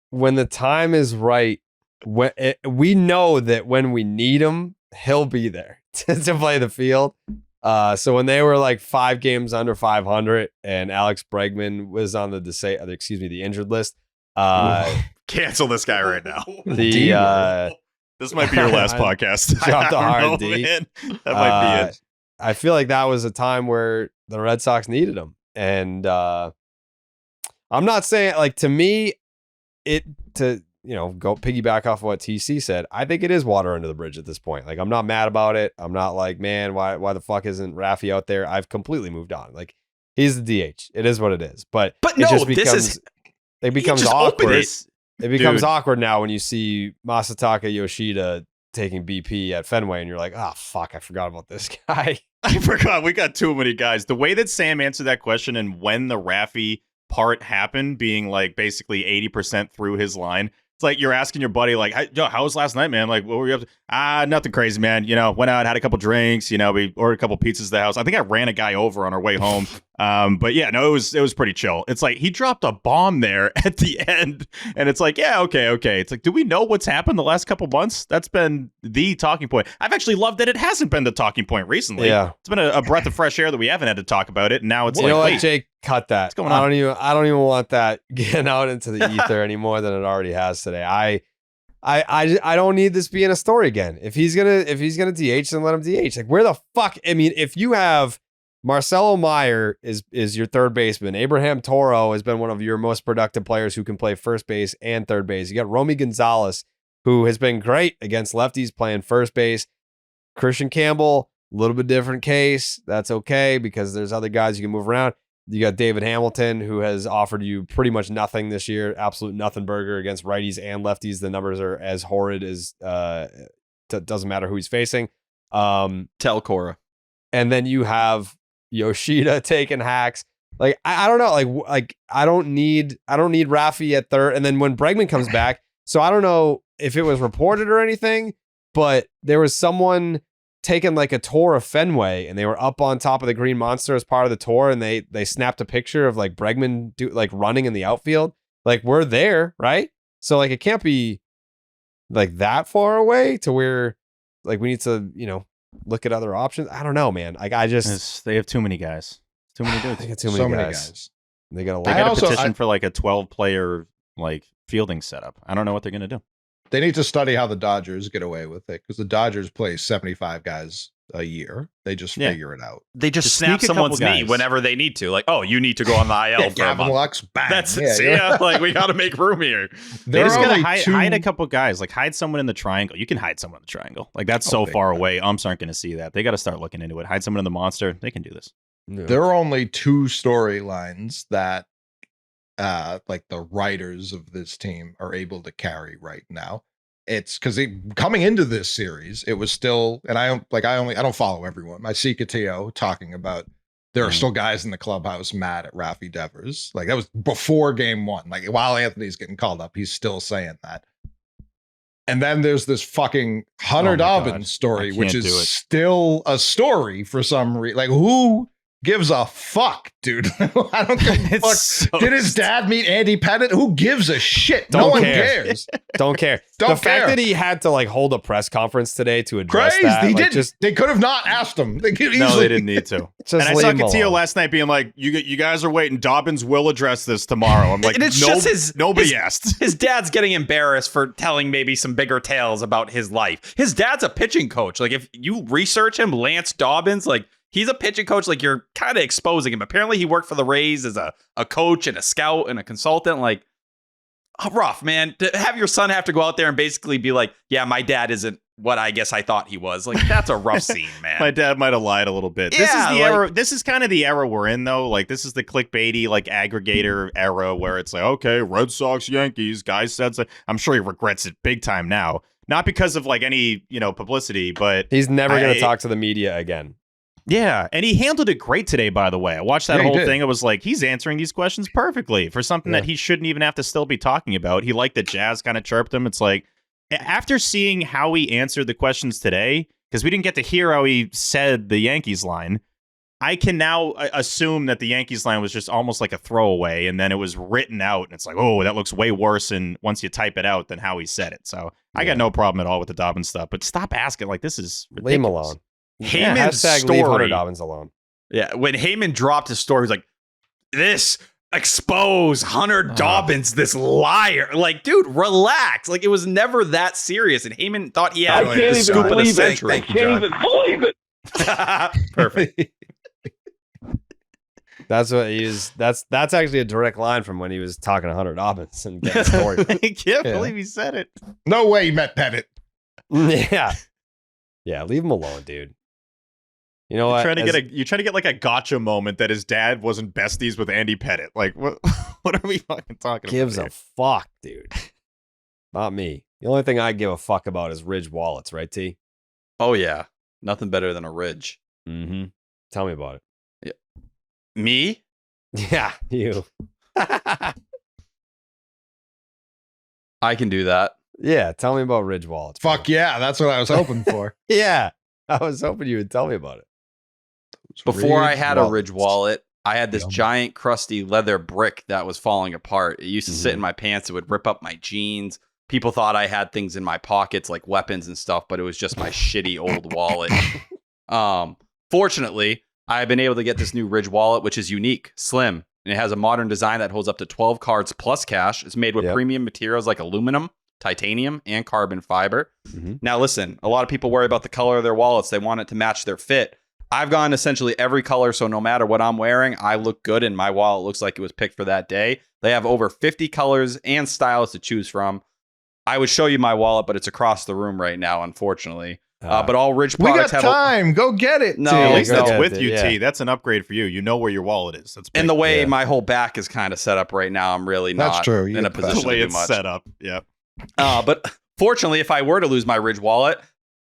when the time is right. We know that when we need him, he'll be there to play the field. So when they were like 5 games under 500 and Alex Bregman was on the injured list. Cancel this guy right now. This might be your last podcast. Dropped the R&D. That might be it. I feel like that was a time where the Red Sox needed him. And I'm not saying, like, to me, go piggyback off what TC said. I think it is water under the bridge at this point. Like, I'm not mad about it. I'm not like, man, why the fuck isn't Raffy out there? I've completely moved on. Like, he's the DH. It is what it is. But it no, just becomes, it becomes awkward. It becomes Dude. awkward now when you see Masataka Yoshida taking BP at Fenway, and you're like, oh, fuck, I forgot about this guy. I forgot. We got too many guys. The way that Sam answered that question and when the Raffy part happened, being like basically 80% through his line, it's like you're asking your buddy, like, how was last night, man? Like, what were you up to? Nothing crazy, man. Went out, had a couple drinks. We ordered a couple pizzas at the house. I think I ran a guy over on our way home. But yeah, no, it was pretty chill. It's like he dropped a bomb there at the end, and it's like, yeah, okay. It's like, do we know what's happened the last couple months? That's been the talking point. I've actually loved that it hasn't been the talking point recently. Yeah, it's been a breath of fresh air that we haven't had to talk about it, and now it's what, Jake, cut that. What's going on? I don't even want that getting out into the ether any more than it already has today. I don't need this being a story again. If he's gonna DH, then let him DH. Like, where the fuck? I mean, if you have Marcelo Meyer is your third baseman, Abraham Toro has been one of your most productive players who can play first base and third base. You got Romy Gonzalez, who has been great against lefties playing first base. Christian Campbell, a little bit different case. That's okay because there's other guys you can move around. You got David Hamilton, who has offered you pretty much nothing this year. Absolute nothing burger against righties and lefties. The numbers are as horrid as doesn't matter who he's facing. Tell Cora. And then you have Yoshida taking hacks. Like, I don't know. Like I don't need Raffy at third. And then when Bregman comes back, so I don't know if it was reported or anything, but there was someone taken like a tour of Fenway, and they were up on top of the Green Monster as part of the tour, and they snapped a picture of like Bregman running in the outfield. Like, we're there, right? So like, it can't be like that far away to where like we need to look at other options. I don't know, man. Like, they have too many guys. Too many dudes. They got too many guys. They got a petition for like a 12-player like fielding setup. I don't know what they're gonna do. They need to study how the Dodgers get away with it, because the Dodgers play 75 guys a year. They just figure it out. They just snap someone's knee whenever they need to. Like, oh, you need to go on the IL for a month. Lux, bang. That's it. Like, we got to make room here. They just got to hide a couple guys. Like, hide someone in the triangle. You can hide someone in the triangle. Like, that's so far away. Umps aren't going to see that. They got to start looking into it. Hide someone in the monster. They can do this. Yeah. There are only two storylines that like the writers of this team are able to carry right now. It's because coming into this series, it was still, and I don't follow everyone. I see Catillo talking about there are still guys in the clubhouse mad at Raffy Devers. Like, that was before game one. Like, while Anthony's getting called up, he's still saying that. And then there's this fucking Hunter Dobbins story, which is still a story for some reason. Like, who gives a fuck, dude? I don't give a fuck. So Did his dad meet Andy Pettit? Who gives a shit? Don't No one care. cares. Don't care. Don't the fact care. that he had to like hold a press conference today to address Crazy. that. They like, didn't. They could have not asked him. They could No, easily. they didn't need to. Just And I leave saw him Catillo alone. last night being like, you guys are waiting. Dobbins will address this tomorrow. I'm like, And it's just nobody asked. His dad's getting embarrassed for telling maybe some bigger tales about his life. His dad's a pitching coach. Like, if you research him, Lance Dobbins, like, he's a pitching coach. Like, you're kind of exposing him. Apparently, he worked for the Rays as a coach and a scout and a consultant. Like, rough, man. To have your son have to go out there and basically be like, yeah, my dad isn't what I guess I thought he was. Like, that's a rough scene, man. My dad might have lied a little bit. This is the era. This is kind of the era we're in, though. Like, this is the clickbaity, like, aggregator era where it's like, okay, Red Sox, Yankees, guys said so. I'm sure he regrets it big time now. Not because of like any, publicity, but He's never going to talk to the media again. yeah. And he handled it great today, by the way. I watched that Yeah, he whole did. thing. It was like, he's answering these questions perfectly for something that he shouldn't even have to still be talking about. He liked that Jazz kind of chirped him. It's like, after seeing how he answered the questions today, because we didn't get to hear how he said the Yankees line, I can now assume that the Yankees line was just almost like a throwaway, and then it was written out, and it's like, oh, that looks way worse, and once you type it out than how he said it. So I got no problem at all with the Dobbins stuff, but stop asking. Like, this is ridiculous. Leave him alone. Heyman's Hashtag leave Hunter story. Dobbins alone. Yeah, when Heyman dropped his story, he's like, this expose Hunter Dobbins, this liar. Like, dude, relax. Like, it was never that serious. And Heyman thought he had the scoop of the century. I can't even believe it. Perfect. That's what he was. That's actually a direct line from when he was talking to Hunter Dobbins and getting story. I can't Yeah. believe he said it. No way he met Pettit. Yeah. Yeah, leave him alone, dude. You know You're what? trying to get like a gotcha moment that his dad wasn't besties with Andy Pettit. Like what? What are we fucking talking gives about? a fuck, dude. Not me. The only thing I give a fuck about is Ridge wallets, right, T? Oh yeah, nothing better than a Ridge. Mm-hmm. Tell me about it. Me? Yeah, you. I can do that. Yeah, tell me about Ridge wallets. bro. Fuck yeah, that's what I was hoping for. Yeah, I was hoping you would tell me about it. Before I had a wallets. Ridge wallet, I had this Yum. giant crusty leather brick that was falling apart. It used to sit Mhm. in my pants. It would rip up my jeans. People thought I had things in my pockets like weapons and stuff, but it was just my shitty old wallet. Fortunately, I've been able to get this new Ridge wallet, which is unique, slim, and it has a modern design that holds up to 12 cards plus cash. It's made with Yep. premium materials like aluminum, titanium, and carbon fiber. Mhm. Now, listen, a lot of people worry about the color of their wallets. They want it to match their fit. I've gone essentially every color, so no matter what I'm wearing, I look good, and my wallet looks like it was picked for that day. They have over 50 colors and styles to choose from. I would show you my wallet, but it's across the room right now, unfortunately. But all Ridge We products got have time. Go get it. No, T. At Yeah, least go that's get with it, you, yeah. T. That's an upgrade for you. You know where your wallet is. That's big. and the way Yeah. my whole back is kind of set up right now. I'm really That's not true. You in a get the the position way to do it's much. set up. Yeah. But fortunately, if I were to lose my Ridge wallet,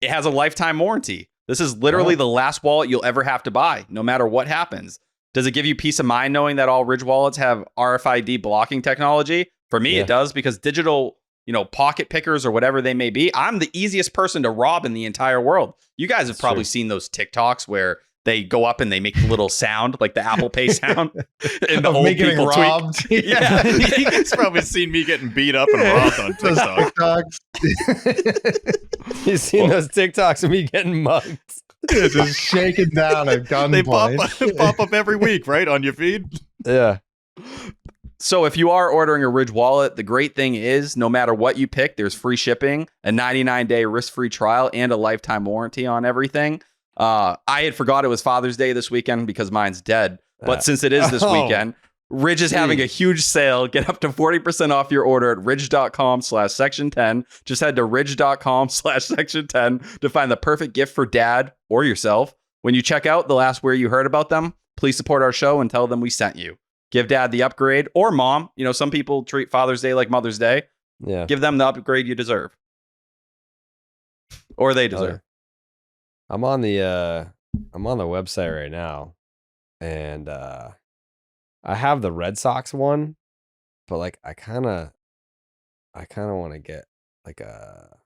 it has a lifetime warranty. This is literally the last wallet you'll ever have to buy, no matter what happens. Does it give you peace of mind knowing that all Ridge wallets have RFID blocking technology? For me, Yeah. it does, because digital, pocket pickers or whatever they may be, I'm the easiest person to rob in the entire world. You guys have That's probably true. seen those TikToks where they go up and they make the little sound, like the Apple Pay sound. And the Of old me getting people tweet. robbed. Yeah. He's probably seen me getting beat up and robbed on Those TikTok. TikToks. You seen those TikToks of me getting mugged? Just shaken down at They gunpoint. pop up every week, right, on your feed? Yeah. So if you are ordering a Ridge wallet, the great thing is no matter what you pick, there's free shipping, a 99-day risk-free trial, and a lifetime warranty on everything. I had forgot it was Father's Day this weekend because mine's dead. But since it is this Oh. weekend, Ridge is having a huge sale. Get up to 40% off your order at ridge.com/section10. Just head to ridge.com/section10 to find the perfect gift for dad or yourself. When you check out, they'll ask where you heard about them. Please support our show and tell them we sent you. Give dad the upgrade, or mom. Some people treat Father's Day like Mother's Day. Yeah. Give them the upgrade you deserve. Or they deserve. I'm on the website right now, and I have the Red Sox one, but like I kind of want to get like a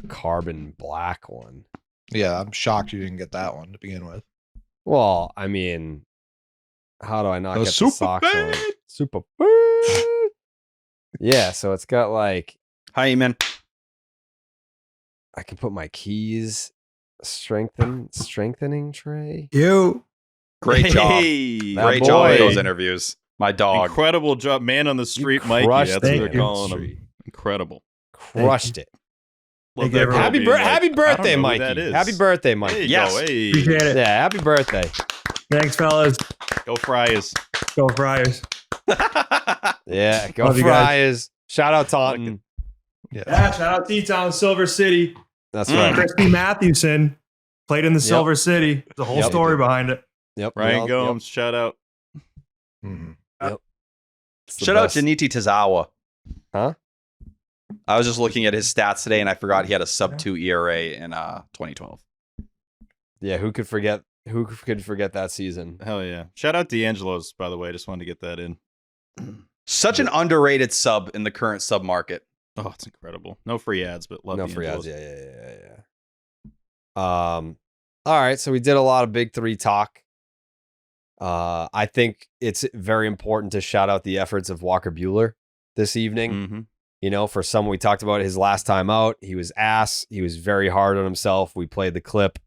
carbon black one. Yeah, I'm shocked you didn't get that one to begin with. Well, I mean, how do I not The get the super Sox one? fan. Super fan. Yeah, so it's got like Hi, man. I can put my keys strengthening tray. Great job. Hey, That Great job with boy. those interviews. My dog. incredible job, man on the street, You Mikey. crushed That's what it. they're Thank you. calling him. Incredible. Crushed it. Love Thank you, that everyone. girl Happy, being like, happy "I don't birthday, know who Mikey. that is." Happy birthday, Mikey. There you Yes. go. Hey, Appreciate it. Yeah, happy birthday. Thanks, fellas. go Friars. Go Friars. Yeah, go Love you guys. Friars. Shout out Taunton. Yeah, shout out T-Town, Silver City. That's Mm. right. Christy Mathewson played in the Silver City. There's a whole Yep. story behind it. Yep. Ryan yep, Gomes, shout out. Mhm. It's the Shout out best. Junichi Tazawa. Huh? I was just looking at his stats today, and I forgot he had a sub-2 ERA in 2012. Yeah, who could forget that season? Hell yeah. Shout out D'Angelo's, by the way. Just wanted to get that in. Such an underrated sub in the current sub market. Oh, it's incredible. No free ads, but love No free ads. D'Angelo's. Yeah. All right, so we did a lot of big three talk. I think it's very important to shout out the efforts of Walker Buehler this evening. Mhm. For someone we talked about his last time out, he was ass. He was very hard on himself. We played the clip.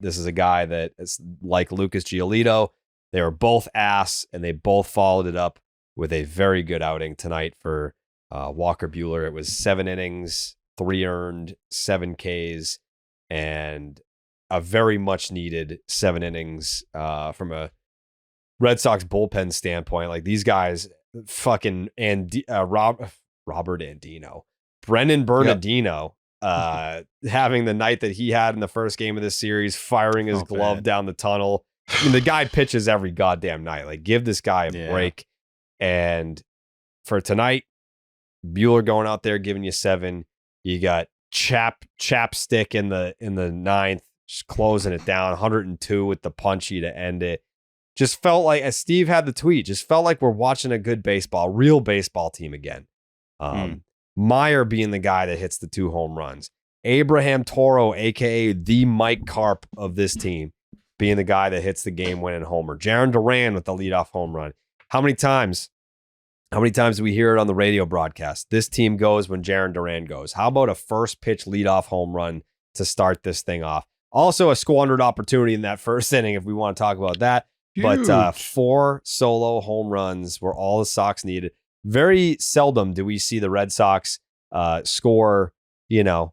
This is a guy that is like Lucas Giolito. They were both ass, and they both followed it up with a very good outing tonight for Walker Buehler. It was 7 innings, 3 earned, 7 Ks, and a very much needed 7 innings from a Red Sox bullpen standpoint, like these guys, fucking Robert Andino, Brendan Bernardino, having the night that he had in the first game of this series, firing his glove down the tunnel. I mean, the guy pitches every goddamn night. Like, give this guy a break. And for tonight, Buehler going out there giving you 7. You got Chapstick in the 9th, just closing it down. 102 with the punchy to end it. Just felt like, as Steve had the tweet, just felt like we're watching a good real baseball team again. Meyer being the guy that hits the 2 home runs. Abraham Toro, aka the Mike Carp of this team, being the guy that hits the game-winning homer. Jarren Duran with the leadoff home run. How many times do we hear it on the radio broadcast? This team goes when Jarren Duran goes. How about a first pitch leadoff home run to start this thing off? Also a squandered opportunity in that first inning if we want to talk about that. Huge. But 4 solo home runs were all the Sox needed. Very seldom do we see the Red Sox score, 4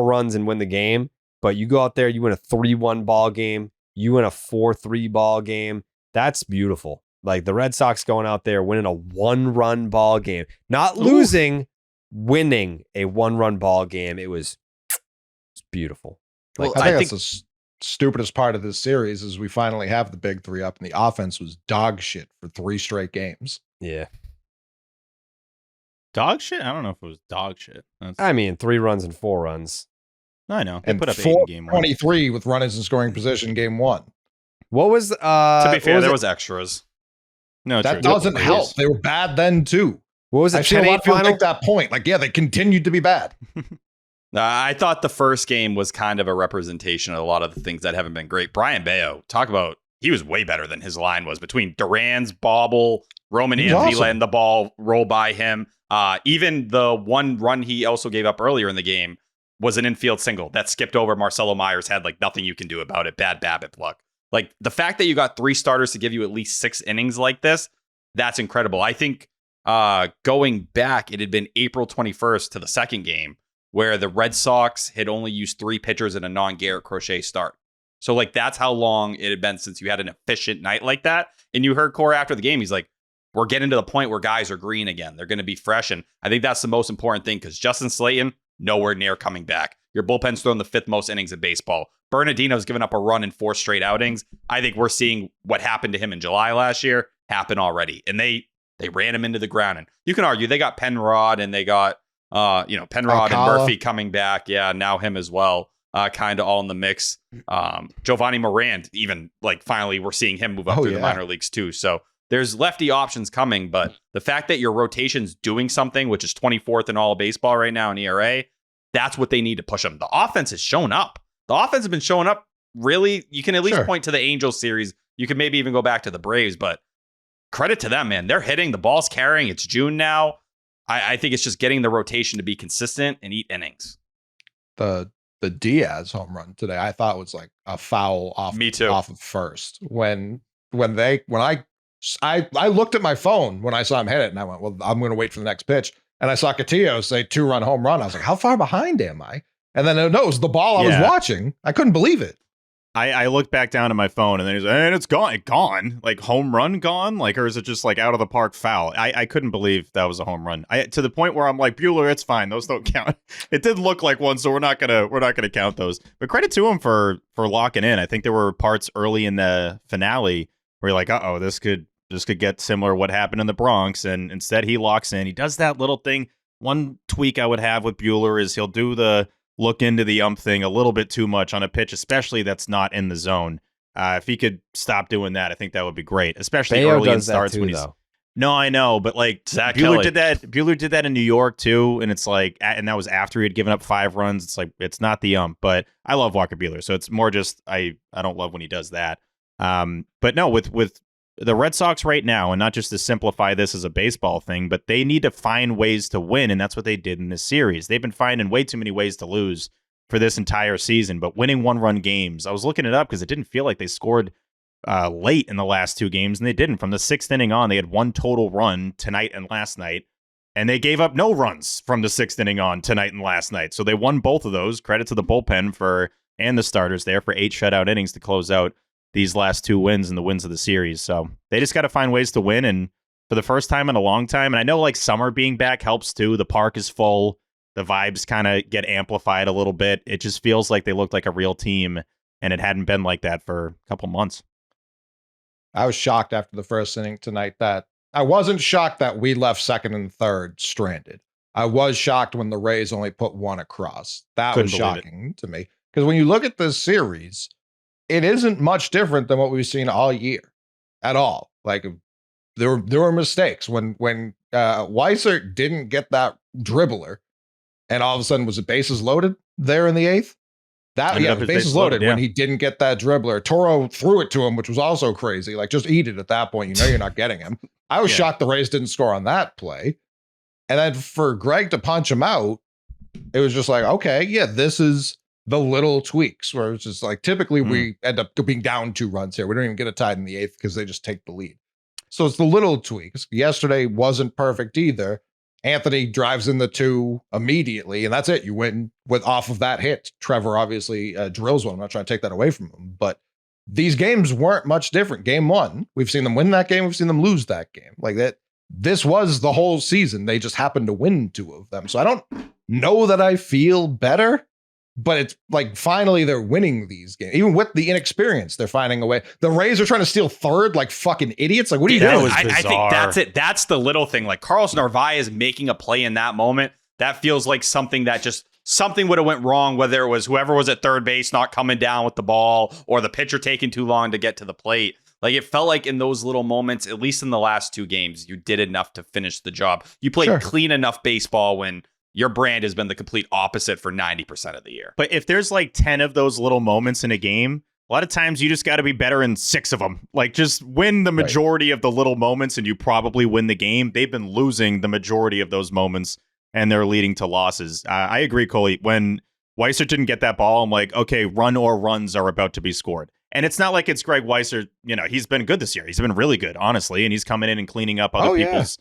runs and win the game. But you go out there, you win a 3-1 ball game, you win a 4-3 ball game. That's beautiful. Like the Red Sox going out there, winning a 1-run ball game, not losing, winning a 1-run ball game. It's beautiful. Like, I think that's the stupidest part of this series is we finally have the big 3 up, and the offense was dog shit for 3 straight games. Yeah. Dog shit? I don't know if it was dog shit. 3 runs and 4 runs. I know. They And put up 8 in game 1. 23 with runners in scoring position game 1. What was to be fair, there was extras. No, that doesn't help. They were bad then too. What was it? I've seen a lot of people make that point. Like, yeah, they continued to be bad. I thought the first game was kind of a representation of a lot of the things that haven't been great. Brian Bayo, he was way better than his line was between Duran's bobble, Roman Anthony letting the ball roll by him. Even the 1 run he also gave up earlier in the game was an infield single that skipped over Marcelo Myers, had like nothing you can do about it. Bad BABIP luck. Like the fact that you got 3 starters to give you at least 6 innings like this, that's incredible. I think going back, it had been April 21st to the second game where the Red Sox had only used 3 pitchers in a non-Garrett Crochet start. So like that's how long it had been since you had an efficient night like that. And you heard Corey after the game, he's like, we're getting to the point where guys are green again. They're going to be fresh. And I think that's the most important thing because Justin Slayton, nowhere near coming back. Your bullpen's thrown the 5th most innings in baseball. Bernardino's given up a run in 4 straight outings. I think we're seeing what happened to him in July last year happen already. And they ran him into the ground. And you can argue they got Penrod and they got, Penrod and Murphy coming back. Yeah, now him as well. Kind of all in the mix. Giovanni Morant, even like finally we're seeing him move up through the minor leagues too. So there's lefty options coming, but the fact that your rotation's doing something, which is 24th in all of baseball right now in ERA, that's what they need to push them. The offense has shown up. The offense has been showing up. Really, you can at least point to the Angels series. You can maybe even go back to the Braves, but credit to them, man. They're hitting. The ball's carrying. It's June now. I think it's just getting the rotation to be consistent and eat innings. The Diaz home run today, I thought was like a foul off. Me too. Off of first. When I looked at my phone when I saw him hit it, and I went, well, I'm going to wait for the next pitch. And I saw Castillo say 2-run home run. I was like, how far behind am I? And then it was the ball I was watching. I couldn't believe it. I looked back down at my phone and then he's like, and it's gone. Like home run gone? Like, or is it just like out of the park foul? I couldn't believe that was a home run. To the point where I'm like, Buehler, it's fine. Those don't count. It did look like one, so we're not gonna count those. But credit to him for locking in. I think there were parts early in the finale where you're like, this could get similar to what happened in the Bronx, and instead he locks in. He does that little thing. One tweak I would have with Buehler is he'll do the look into the ump thing a little bit too much on a pitch, especially that's not in the zone. If he could stop doing that, I think that would be great, especially Bayo early in does starts that too, when he's. though. No, I know, but like Buehler did that. Buehler did that in New York too, and it's like, and that was after he had given up 5 runs. It's like it's not the ump, but I love Walker Buehler, so it's more just I don't love when he does that. But no, with the Red Sox right now, and not just to simplify this as a baseball thing, but they need to find ways to win, and that's what they did in this series. They've been finding way too many ways to lose for this entire season, but winning 1-run games. I was looking it up because it didn't feel like they scored late in the last 2 games, and they didn't. From the 6th inning on, they had 1 total run tonight and last night, and they gave up no runs from the 6th inning on tonight and last night. So they won both of those. Credit to the bullpen and the starters there for 8 shutout innings to close out these last 2 wins and the wins of the series. So they just got to find ways to win. And for the first time in a long time, and I know like summer being back helps too. The park is full. The vibes kind of get amplified a little bit. It just feels like they look like a real team, and it hadn't been like that for a couple months. I was shocked after the first inning tonight that I wasn't shocked that we left second and third stranded. I was shocked when the Rays only put 1 across. That Couldn't was believe shocking to me. Because when you look at this series, it isn't much different than what we've seen all year at all. Like there were mistakes when Weissert didn't get that dribbler, and all of a sudden was it bases loaded there in the 8th? Bases loaded when he didn't get that dribbler. Toro threw it to him, which was also crazy. Like, just eat it at that point. You know you're not getting him. I was shocked the Rays didn't score on that play. And then for Greg to punch him out, it was just like, okay, yeah, this is the little tweaks where it's just like, typically we end up being down 2 runs here. We don't even get a tied in the 8th because they just take the lead. So it's the little tweaks. Yesterday wasn't perfect either. Anthony drives in the 2 immediately, and that's it. You win with off of that hit. Trevor obviously drills one. I'm not trying to take that away from him, but these games weren't much different. Game 1, we've seen them win that game. We've seen them lose that game. Like that. This was the whole season. They just happened to win 2 of them. So I don't know that I feel better, but it's like finally they're winning these games. Even with the inexperience, they're finding a way. The Rays are trying to steal third like fucking idiots. Like, what are you doing? I think that's it. That's the little thing. Like Carlos Narvaez making a play in that moment. That feels like something that just something would have went wrong, whether it was whoever was at third base not coming down with the ball or the pitcher taking too long to get to the plate. Like it felt like in those little moments, at least in the last 2 games, you did enough to finish the job. You played clean enough baseball when your brand has been the complete opposite for 90% of the year. But if there's like 10 of those little moments in a game, a lot of times you just got to be better in 6 of them. Like just win the majority of the little moments and you probably win the game. They've been losing the majority of those moments and they're leading to losses. I agree, Coley. When Weissert didn't get that ball, I'm like, okay, run or runs are about to be scored. And it's not like it's Greg Weissert. You know, he's been good this year. He's been really good, honestly. And he's coming in and cleaning up other people's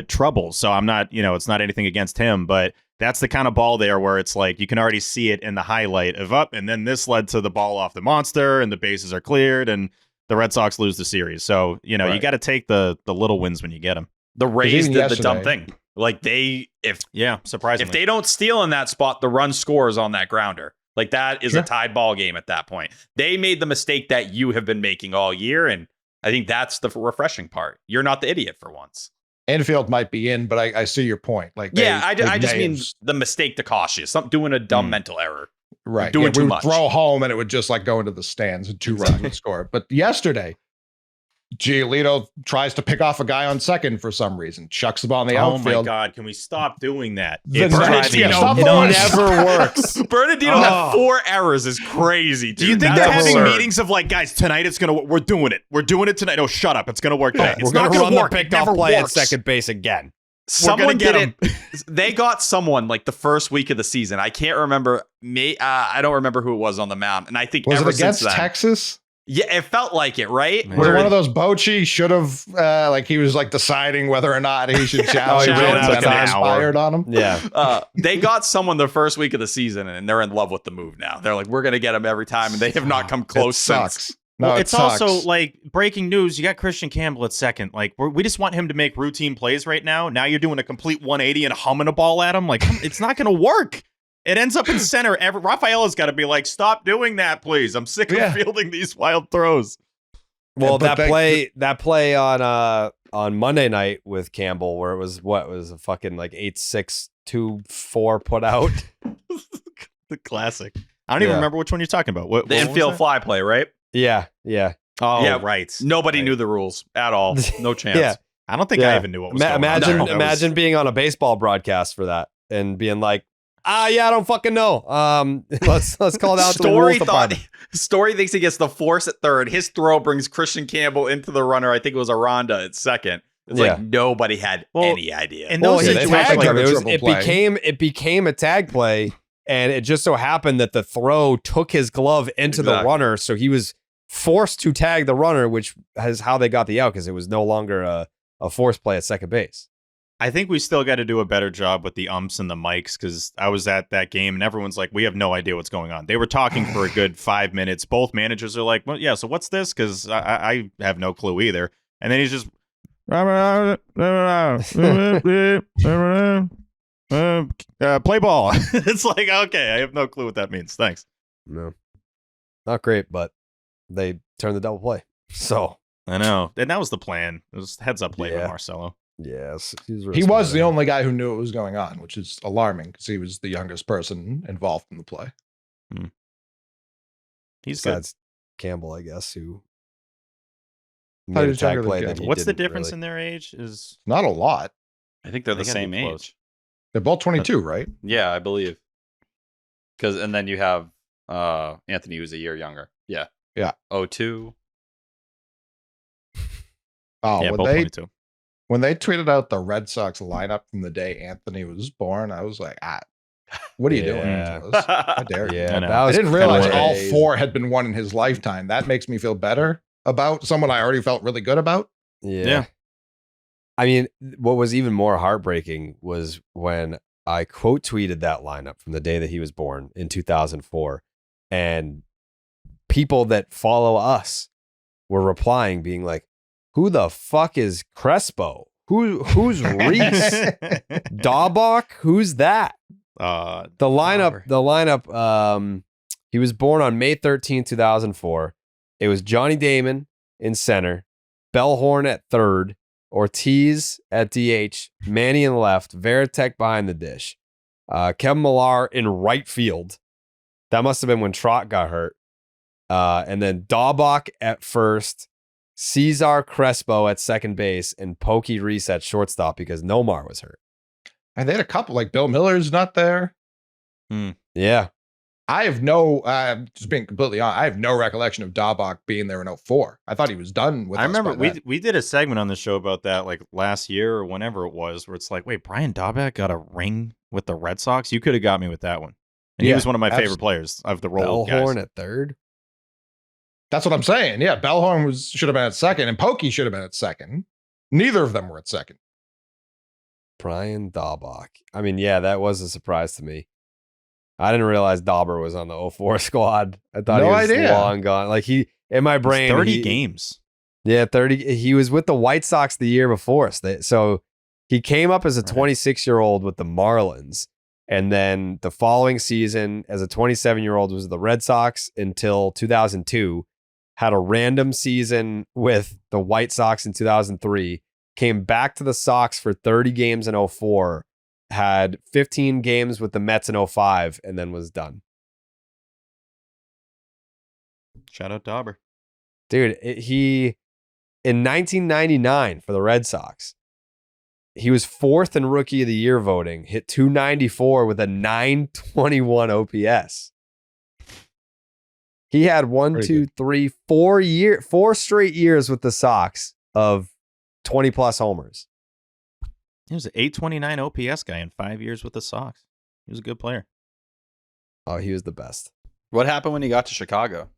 troubles. So I'm not, it's not anything against him, but that's the kind of ball there where it's like you can already see it in the highlight of up. And then this led to the ball off the monster and the bases are cleared and the Red Sox lose the series. So, you got to take the little wins when you get them. The Rays did the dumb thing. Like surprisingly. If they don't steal in that spot, the run scores on that grounder. Like that is a tied ball game at that point. They made the mistake that you have been making all year. And I think that's the refreshing part. You're not the idiot for once. Infield might be in, but I see your point. Like, I just mean the mistake to cost you. Doing a dumb mental error. Right. Doing too much. Throw home and it would just like go into the stands and 2 runs would score. But yesterday, Giolito tries to pick off a guy on second for some reason. Chucks the ball in the outfield. Oh my God, can we stop doing that? It never works. Bernardino had 4 errors is crazy, dude. Do you think they're having meetings of like, guys, tonight it's going to, we're doing it. We're doing it tonight. No, shut up. It's going to work tonight. We're going to run the pickoff play at second base again. Someone did it. They got someone like the first week of the season. I can't remember. I don't remember who it was on the mound. And I think was ever it against since then, Texas? Yeah, it felt like it, right? Was it one of those Bochy should have like he was like deciding whether or not he should challenge it and inspired on him? Yeah. They got someone the first week of the season and they're in love with the move now. They're like, we're going to get him every time. And they have not come close since. No, well, it's also like breaking news. You got Christian Campbell at second. Like we just want him to make routine plays right now. Now you're doing a complete 180 and humming a ball at him. Like it's not going to work. It ends up in center. Rafaela's got to be like, stop doing that, please. I'm sick of fielding these wild throws. Well, that play on Monday night with Campbell, where it was a fucking like 8-6-2-4 put out. The classic. I don't even remember which one you're talking about. The infield fly play, right? Yeah. Oh, yeah, right. Nobody knew the rules at all. No chance. Yeah. I don't think I even knew what was going on. Imagine being on a baseball broadcast for that and being like, I don't fucking know. Let's call it out to the rules department. Story thinks he gets the force at third. His throw brings Christian Campbell into the runner. I think it was Aranda at second. It's like nobody had any idea. And those it became a tag play, and it just so happened that the throw took his glove into the runner, so he was forced to tag the runner, which is how they got the out because it was no longer a force play at second base. I think we still got to do a better job with the umps and the mics, because I was at that game and everyone's like, we have no idea what's going on. They were talking for a good 5 minutes. Both managers are like, well, yeah, so what's this? Because I have no clue either. And then he's just play ball. It's like, okay, I have no clue what that means. Thanks. No, not great, but they turned the double play. So I know. And that was the plan. It was heads up play Yeah. with Marcelo. yes, he He smart was the at it. only guy who knew what was going on, which is alarming because he was the youngest person involved in the play. He's good. Besides Campbell, I guess, who Thought made he a was tag younger than play that Campbell. he What's the didn't difference really. in their age? Is Not a lot. I think they're They the gotta same be close. age. They're both 22, right? Yeah, I believe. Because and then you have Anthony, who's a year younger. Yeah. Yeah. 02. Oh, yeah, when both they 22. when they tweeted out the Red Sox lineup from the day Anthony was born, I was like, what are you Yeah. doing? How dare you? Yeah, I know. that I was didn't realize kinda all crazy. 4 had been won in his lifetime. That makes me feel better about someone I already felt really good about. Yeah. I mean, what was even more heartbreaking was when I quote tweeted that lineup from the day that he was born in 2004, and people that follow us were replying, being like, "Who the fuck is Crespo? Who's Reese? Daubach? Who's that?" The lineup. He was born on May 13th, 2004. It was Johnny Damon in center, Bellhorn at third, Ortiz at DH, Manny in left, Veritek behind the dish, Kevin Millar in right field. That must have been when Trot got hurt. And then Daubach at first, Cesar Crespo at second base, and Pokey Reese at shortstop because Nomar was hurt. And they had a couple, like Bill Miller's not there. Yeah. I have no, just being completely honest, I have no recollection of Daubach being there in 04. I thought he was done with I us remember by then. we did a segment on the show about that like last year or whenever it was, where it's like, wait, Brian Daubach got a ring with the Red Sox? You could have got me with that one. And he Yeah, was one of my favorite absolutely. players of the role Bellhorn guys. at third. That's what I'm saying. Yeah, Bellhorn should have been at second, and Pokey should have been at second. Neither of them were at second. Brian Daubach. I mean, yeah, that was a surprise to me. I didn't realize Dauber was on the 04 squad. I thought No he was idea. long gone. Like in my brain, 30 games. Yeah, 30. He was with the White Sox the year before. So he came up as a 26-year-old with the Marlins. And then the following season, as a 27-year-old, was the Red Sox until 2002. Had a random season with the White Sox in 2003. Came back to the Sox for 30 games in 04. Had 15 games with the Mets in 05, and then was done. Shout out Dauber. Dude, he in 1999 for the Red Sox, he was 4th in Rookie of the Year voting, hit 294 with a 921 OPS. He had Pretty good. 4 straight years with the Sox of 20 plus homers. He was an 829 OPS guy in 5 years with the Sox. He was a good player. Oh, he was the best. What happened when he got to Chicago?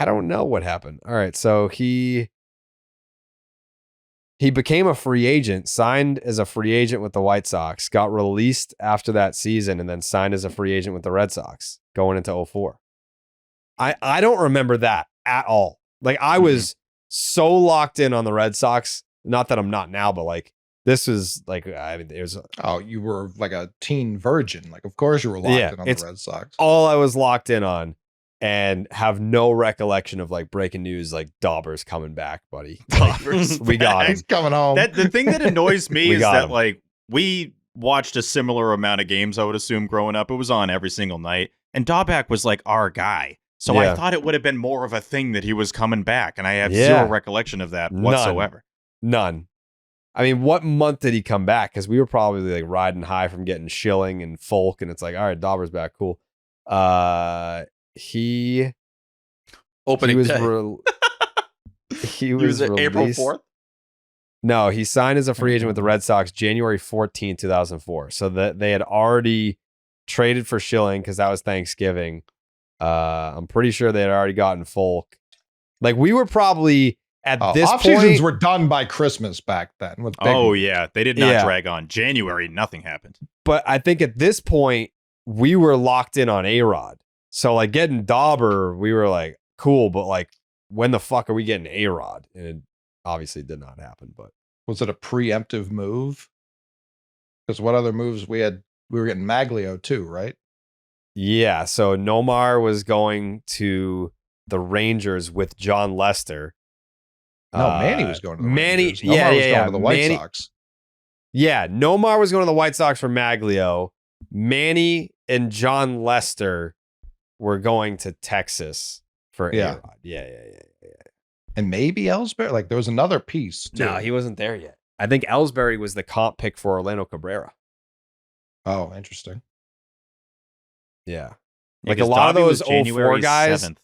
I don't know what happened. All right, so he became a free agent, signed as a free agent with the White Sox, got released after that season, and then signed as a free agent with the Red Sox going into 04. I don't remember that at all. Like, I was so locked in on the Red Sox. Not that I'm not now, but like, this was like, I mean, it was Oh, you were like a teen virgin. Like, of course you were locked Yeah, in on it's the Red Sox. all I was locked in on, and have no recollection of like breaking news like Dauber's coming back, buddy. Dauber's We got him. He's coming home. The thing that annoys me We is got that him. like we watched a similar amount of games, I would assume, growing up. It was on every single night. And Daubach was like our guy. So Yeah. I thought it would have been more of a thing that he was coming back. And I have Yeah. zero recollection of that None. whatsoever. None. I mean, what month did he come back? Because we were probably like riding high from getting Schilling and Folk, and it's like, all right, Dauber's back, cool. He Opening was day. he He was was at April released- 4th? No, he signed as a free agent with the Red Sox January 14, 2004. So that they had already traded for Schilling because that was Thanksgiving. I'm pretty sure they had already gotten Folk. Like, we were probably at Oh, this off point, seasons were done by Christmas back then. With big Oh league. yeah, they did not Yeah. drag on. January, nothing happened. but I think at this point we were locked in on A-Rod. So like getting Dauber, we were like, cool, but like when the fuck are we getting A-Rod? And it obviously did not happen, but Was it a preemptive move? Because what other moves we had? We were getting Maglio too, right? yeah, so Nomar was going to the Rangers with John Lester. No, Manny was going to the Manny, Rangers. yeah, Nomar was yeah, going to the White Manny, Sox. Yeah, Nomar was going to the White Sox for Maglio. Manny and John Lester were going to Texas for Yeah. A-Rod. Yeah. And maybe Ellsbury. Like there was another piece. Too. No, he wasn't there yet. I think Ellsbury was the comp pick for Orlando Cabrera. Oh, interesting. Yeah. Yeah, Like a 'cause lot of Dobby those was 04 January guys, 7th.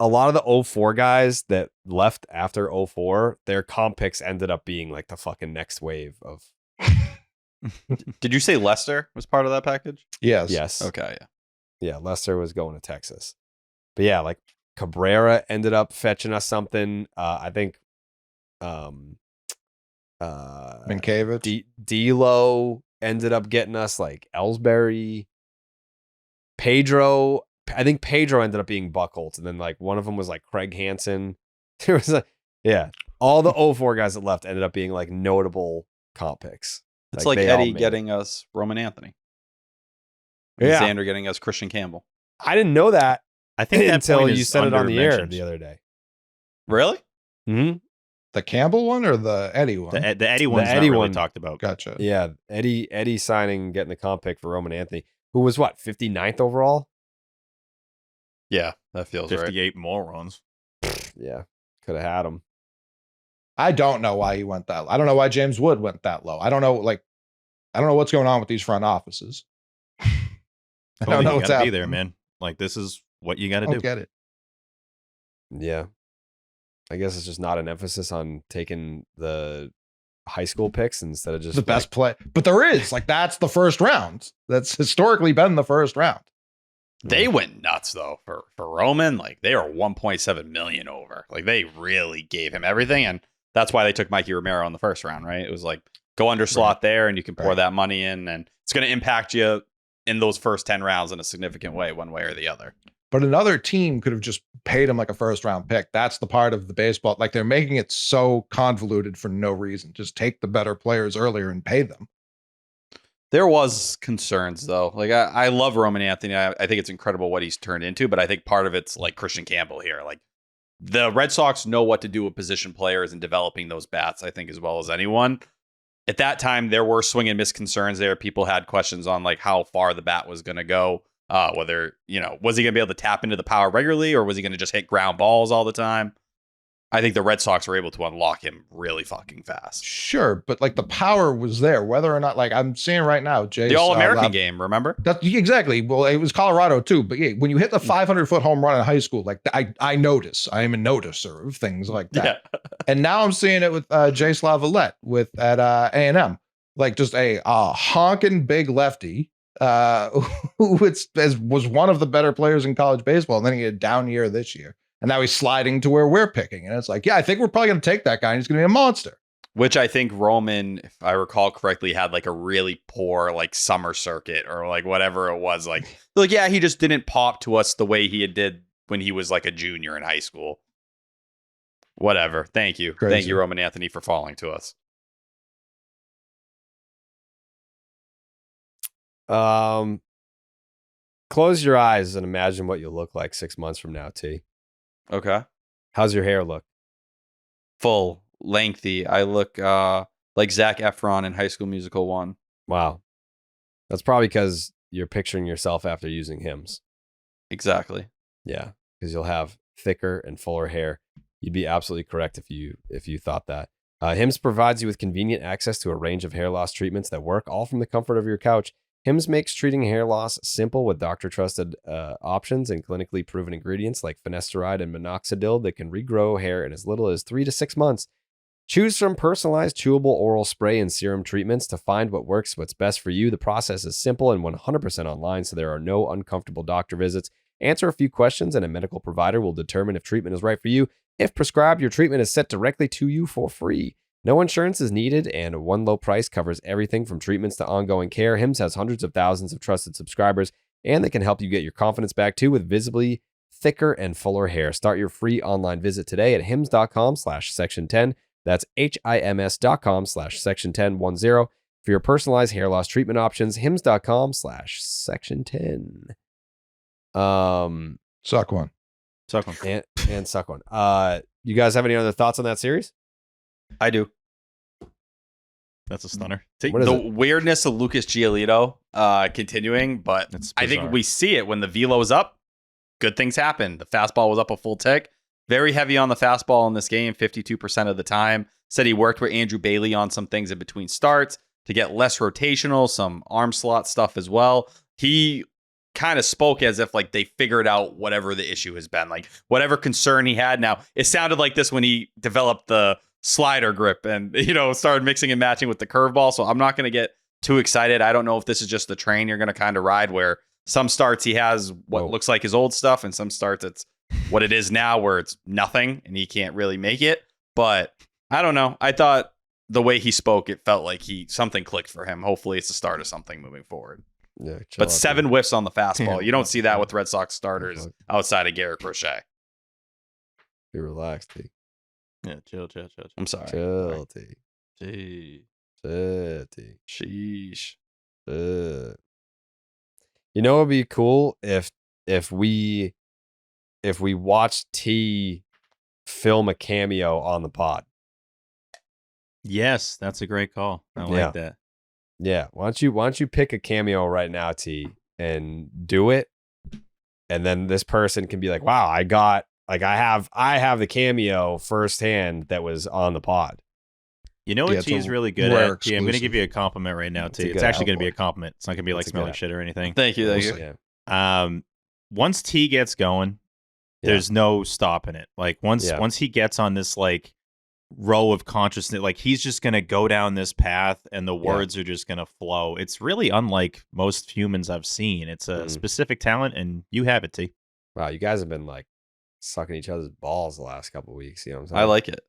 a lot of the 04 guys that left after 04, their comp picks ended up being like the fucking next wave of. Did you say Lester was part of that package? Yes. Yes. Okay, yeah. Yeah, Lester was going to Texas. But yeah, like Cabrera ended up fetching us something. I think Minkiewicz. D'Lo ended up getting us like Ellsbury. Pedro, I think Pedro ended up being Buchholz, and then like one of them was like Craig Hansen. There was all the 04 guys that left ended up being like notable comp picks. It's like they all Eddie made it. getting us Roman Anthony. And Yeah. Xander getting us Christian Campbell. I didn't know that I think that until point you is said it on the air under-mentioned. the other day. Really? Mm-hmm. The Campbell one or the Eddie one? The Eddie one's Eddie not really one. talked about. Gotcha. Yeah, Eddie signing, getting the comp pick for Roman Anthony, who was what, 59th overall? Yeah, that feels right. 58 morons. Yeah, could have had him. I don't know why he went that low. I don't know why James Wood went that low. I don't know what's going on with these front offices. I don't know you what's gotta be happening. there, man. Like this is what you got to I don't do. get it. Yeah, I guess it's just not an emphasis on taking the high school picks instead of just The best play, but there is like that's the first round. That's historically been the first round. They went nuts though for Roman. Like they are 1.7 million over. Like they really gave him everything, and that's why they took Mikey Romero in the first round. Right? It was like go under slot there, and you can pour that money in, and it's going to impact you in those first 10 rounds in a significant way, one way or the other. But another team could have just paid him like a first round pick. That's the part of the baseball. Like they're making it so convoluted for no reason. Just take the better players earlier and pay them. There was concerns though. Like I love Roman Anthony. I think it's incredible what he's turned into, but I think part of it's like Christian Campbell here. Like the Red Sox know what to do with position players and developing those bats, I think, as well as anyone. At that time, there were swing and miss concerns there. People had questions on like how far the bat was going to go. Whether, was he going to be able to tap into the power regularly or was he going to just hit ground balls all the time? I think the Red Sox were able to unlock him really fucking fast. Sure, but like the power was there, whether or not, like I'm seeing right now, Jay. The All-American game, remember? That's exactly. Well, it was Colorado too, but yeah, when you hit the 500-foot home run in high school, like I notice. I am a noticer of things like that. Yeah. And now I'm seeing it with Jay Slavalette at A&M, like just a honking big lefty who was one of the better players in college baseball, and then he had a down year this year. And now he's sliding to where we're picking. And it's like, yeah, I think we're probably going to take that guy and he's going to be a monster. Which I think Roman, if I recall correctly, had like a really poor like summer circuit or like whatever it was. Like yeah, he just didn't pop to us the way he did when he was like a junior in high school. Whatever. Thank you. Crazy. Thank you, Roman Anthony, for falling to us. Close your eyes and imagine what you'll look like 6 months from now, T. Okay. How's your hair look? Full, lengthy. I look like Zac Efron in High School Musical 1. Wow. That's probably because you're picturing yourself after using Hims. Exactly. Yeah, because you'll have thicker and fuller hair. You'd be absolutely correct if you thought that. Hims provides you with convenient access to a range of hair loss treatments that work all from the comfort of your couch. Hims makes treating hair loss simple with doctor-trusted options and clinically proven ingredients like finasteride and minoxidil that can regrow hair in as little as 3 to 6 months. Choose from personalized chewable oral spray and serum treatments to find what's best for you. The process is simple and 100% online, so there are no uncomfortable doctor visits. Answer a few questions and a medical provider will determine if treatment is right for you. If prescribed, your treatment is sent directly to you for free. No insurance is needed, and one low price covers everything from treatments to ongoing care. Hims has hundreds of thousands of trusted subscribers, and they can help you get your confidence back too with visibly thicker and fuller hair. Start your free online visit today at hims.com/section10. That's HIMS.com/section1010 for your personalized hair loss treatment options. hims.com/section10. Suck one. Suck one. And suck one. You guys have any other thoughts on that series? I do. That's a stunner. What is The it? weirdness of Lucas Giolito continuing, but That's I think bizarre. we see it when the velo's up. Good things happen. The fastball was up a full tick. Very heavy on the fastball in this game, 52% of the time. Said he worked with Andrew Bailey on some things in between starts to get less rotational, some arm slot stuff as well. He kind of spoke as if like they figured out whatever the issue has been, like whatever concern he had. Now, it sounded like this when he developed the slider grip and, started mixing and matching with the curveball. So I'm not going to get too excited. I don't know if this is just the train you're going to kind of ride where some starts he has what looks like his old stuff and some starts it's what it is now where it's nothing and he can't really make it. But I don't know. I thought the way he spoke, it felt like something clicked for him. Hopefully it's the start of something moving forward. Yeah, chill But out, 7 dude. whiffs on the fastball. Yeah. You don't see that with Red Sox starters outside of Garrett Crochet. Be relaxed, T. Yeah, chill. I'm sorry. Chill, T. Gee. Chill, T. Sheesh. You know, it'd be cool if we watched T film a cameo on the pod. Yes, that's a great call. I like Yeah. that. Yeah, why don't you pick a cameo right now, T, and do it, and then this person can be like, "Wow, I have the cameo firsthand that was on the pod." You know Yeah, what it's T is a really good rare at? T, I'm going to exclusive. give you a compliment right now, It's T. a It's good actually going to be a output. compliment. It's not going to be like It's a good smelling out- shit or anything. Thank you. Thank you. Yeah. Once T gets going, Yeah. there's no stopping it. Like once he gets on this like row of consciousness, like he's just gonna go down this path and the words are just gonna flow. It's really unlike most humans I've seen. It's a specific talent and you have it, T. Wow, you guys have been like sucking each other's balls the last couple of weeks. You know what I'm saying? I like it.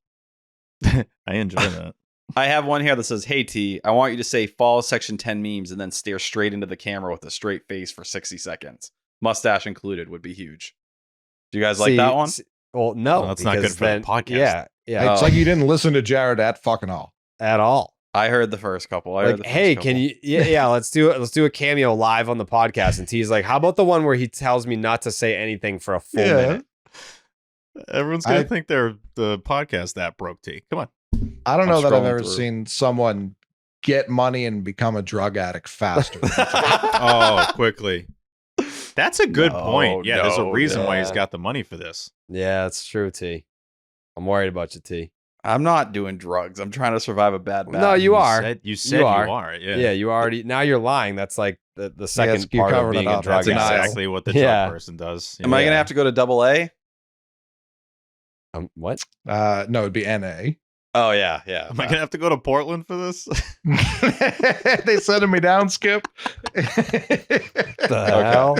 I enjoy that. I have one here that says, "Hey T, I want you to say fall section 10 memes and then stare straight into the camera with a straight face for 60 seconds. Mustache included would be huge." Do you guys like that one? Well, no, Well, that's not good because for the then- podcast. Yeah, It's like you didn't listen to Jared at fucking all. at all. I heard the first couple. I heard Like, the first hey, couple. can you? Yeah, let's do it. Let's do a cameo live on the podcast. And T's like, how about the one where he tells me not to say anything for a full minute? Everyone's gonna think they're the podcast app broke, T. Come on. I don't know I'm that I've scrolling ever through. seen someone get money and become a drug addict faster. Oh, quickly. That's a good No, point. Yeah, there's a no, reason why he's yeah. got the money for this. Yeah, that's true, T. I'm worried about you, T. I'm not doing drugs. I'm trying to survive a bad batch. No, you are. You said you are. are. Yeah. Yeah, you already. Now you're lying. That's like the second you part of covered it being a up. drug That's Denial. addict. exactly what the Yeah. drug person does. Am I Yeah. going to have to go to double A? What? No, it'd be NA. Oh, yeah. Yeah. Am I gonna have to go to Portland for this? They sending me down, Skip. The hell?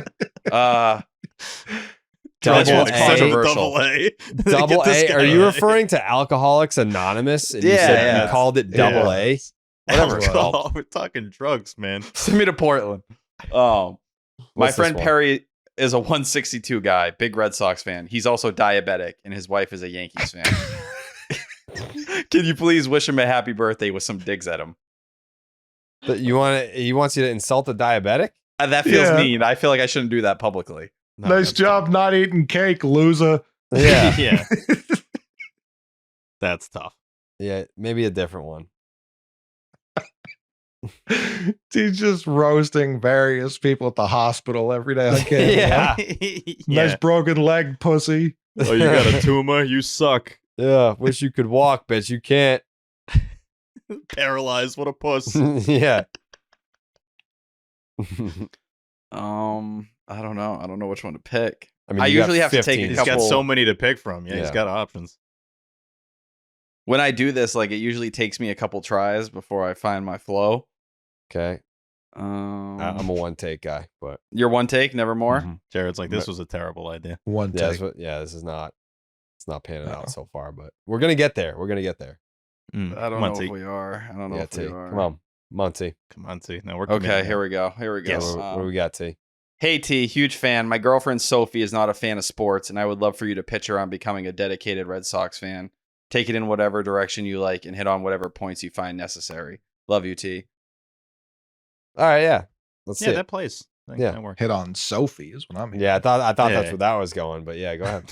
This Double one's A. controversial. Double A. Double Get this A. Are guy you A. referring to Alcoholics Anonymous? And you Yeah, said yeah. you called it Double A. Whatever it's Alcohol. called. We're talking drugs, man. Send me to Portland. My What's friend this one? Perry is a 162 guy, big Red Sox fan. He's also diabetic, and his wife is a Yankees fan. Can you please wish him a happy birthday with some digs at him? That you want? He wants you to insult a diabetic? That feels Yeah. mean. I feel like I shouldn't do that publicly. No, Nice that's job not eating cake, loser. Yeah, tough. Yeah. That's tough. yeah. Maybe a different one. He's just roasting various people at the hospital every day on camera. Yeah. Nice broken leg, pussy. Oh, you got a tumor? You suck. Yeah. Wish you could walk, but you can't. Paralyzed. What a puss. Yeah. I don't know. I don't know which one to pick. I I you got usually have to take 15. a He's couple. got so many to pick from. Yeah, he's Yeah. got options. When I do this, like it usually takes me a couple tries before I find my flow. Okay. Um, I'm a one take guy, but your one take, never more. Mhm. Jared's like, this was a terrible idea. One yeah, take. this is not. It's not panning No. out so far, but we're gonna get there. We're gonna get there. I don't Come know on, T. if we are. I don't know Yeah, if T. we are. Come on, Monty. Come on, T. No, we're Okay, committed here now. we go. Here we go. Yes. What do we got, T? Hey T, huge fan. My girlfriend Sophie is not a fan of sports, and I would love for you to pitch her on becoming a dedicated Red Sox fan. Take it in whatever direction you like and hit on whatever points you find necessary. Love you, T. All right, yeah. Let's see. Yeah, it. that plays. Yeah. That works. Hit on Sophie is what I'm hearing. Yeah, I thought that's Yeah. where that was going, but yeah, go ahead.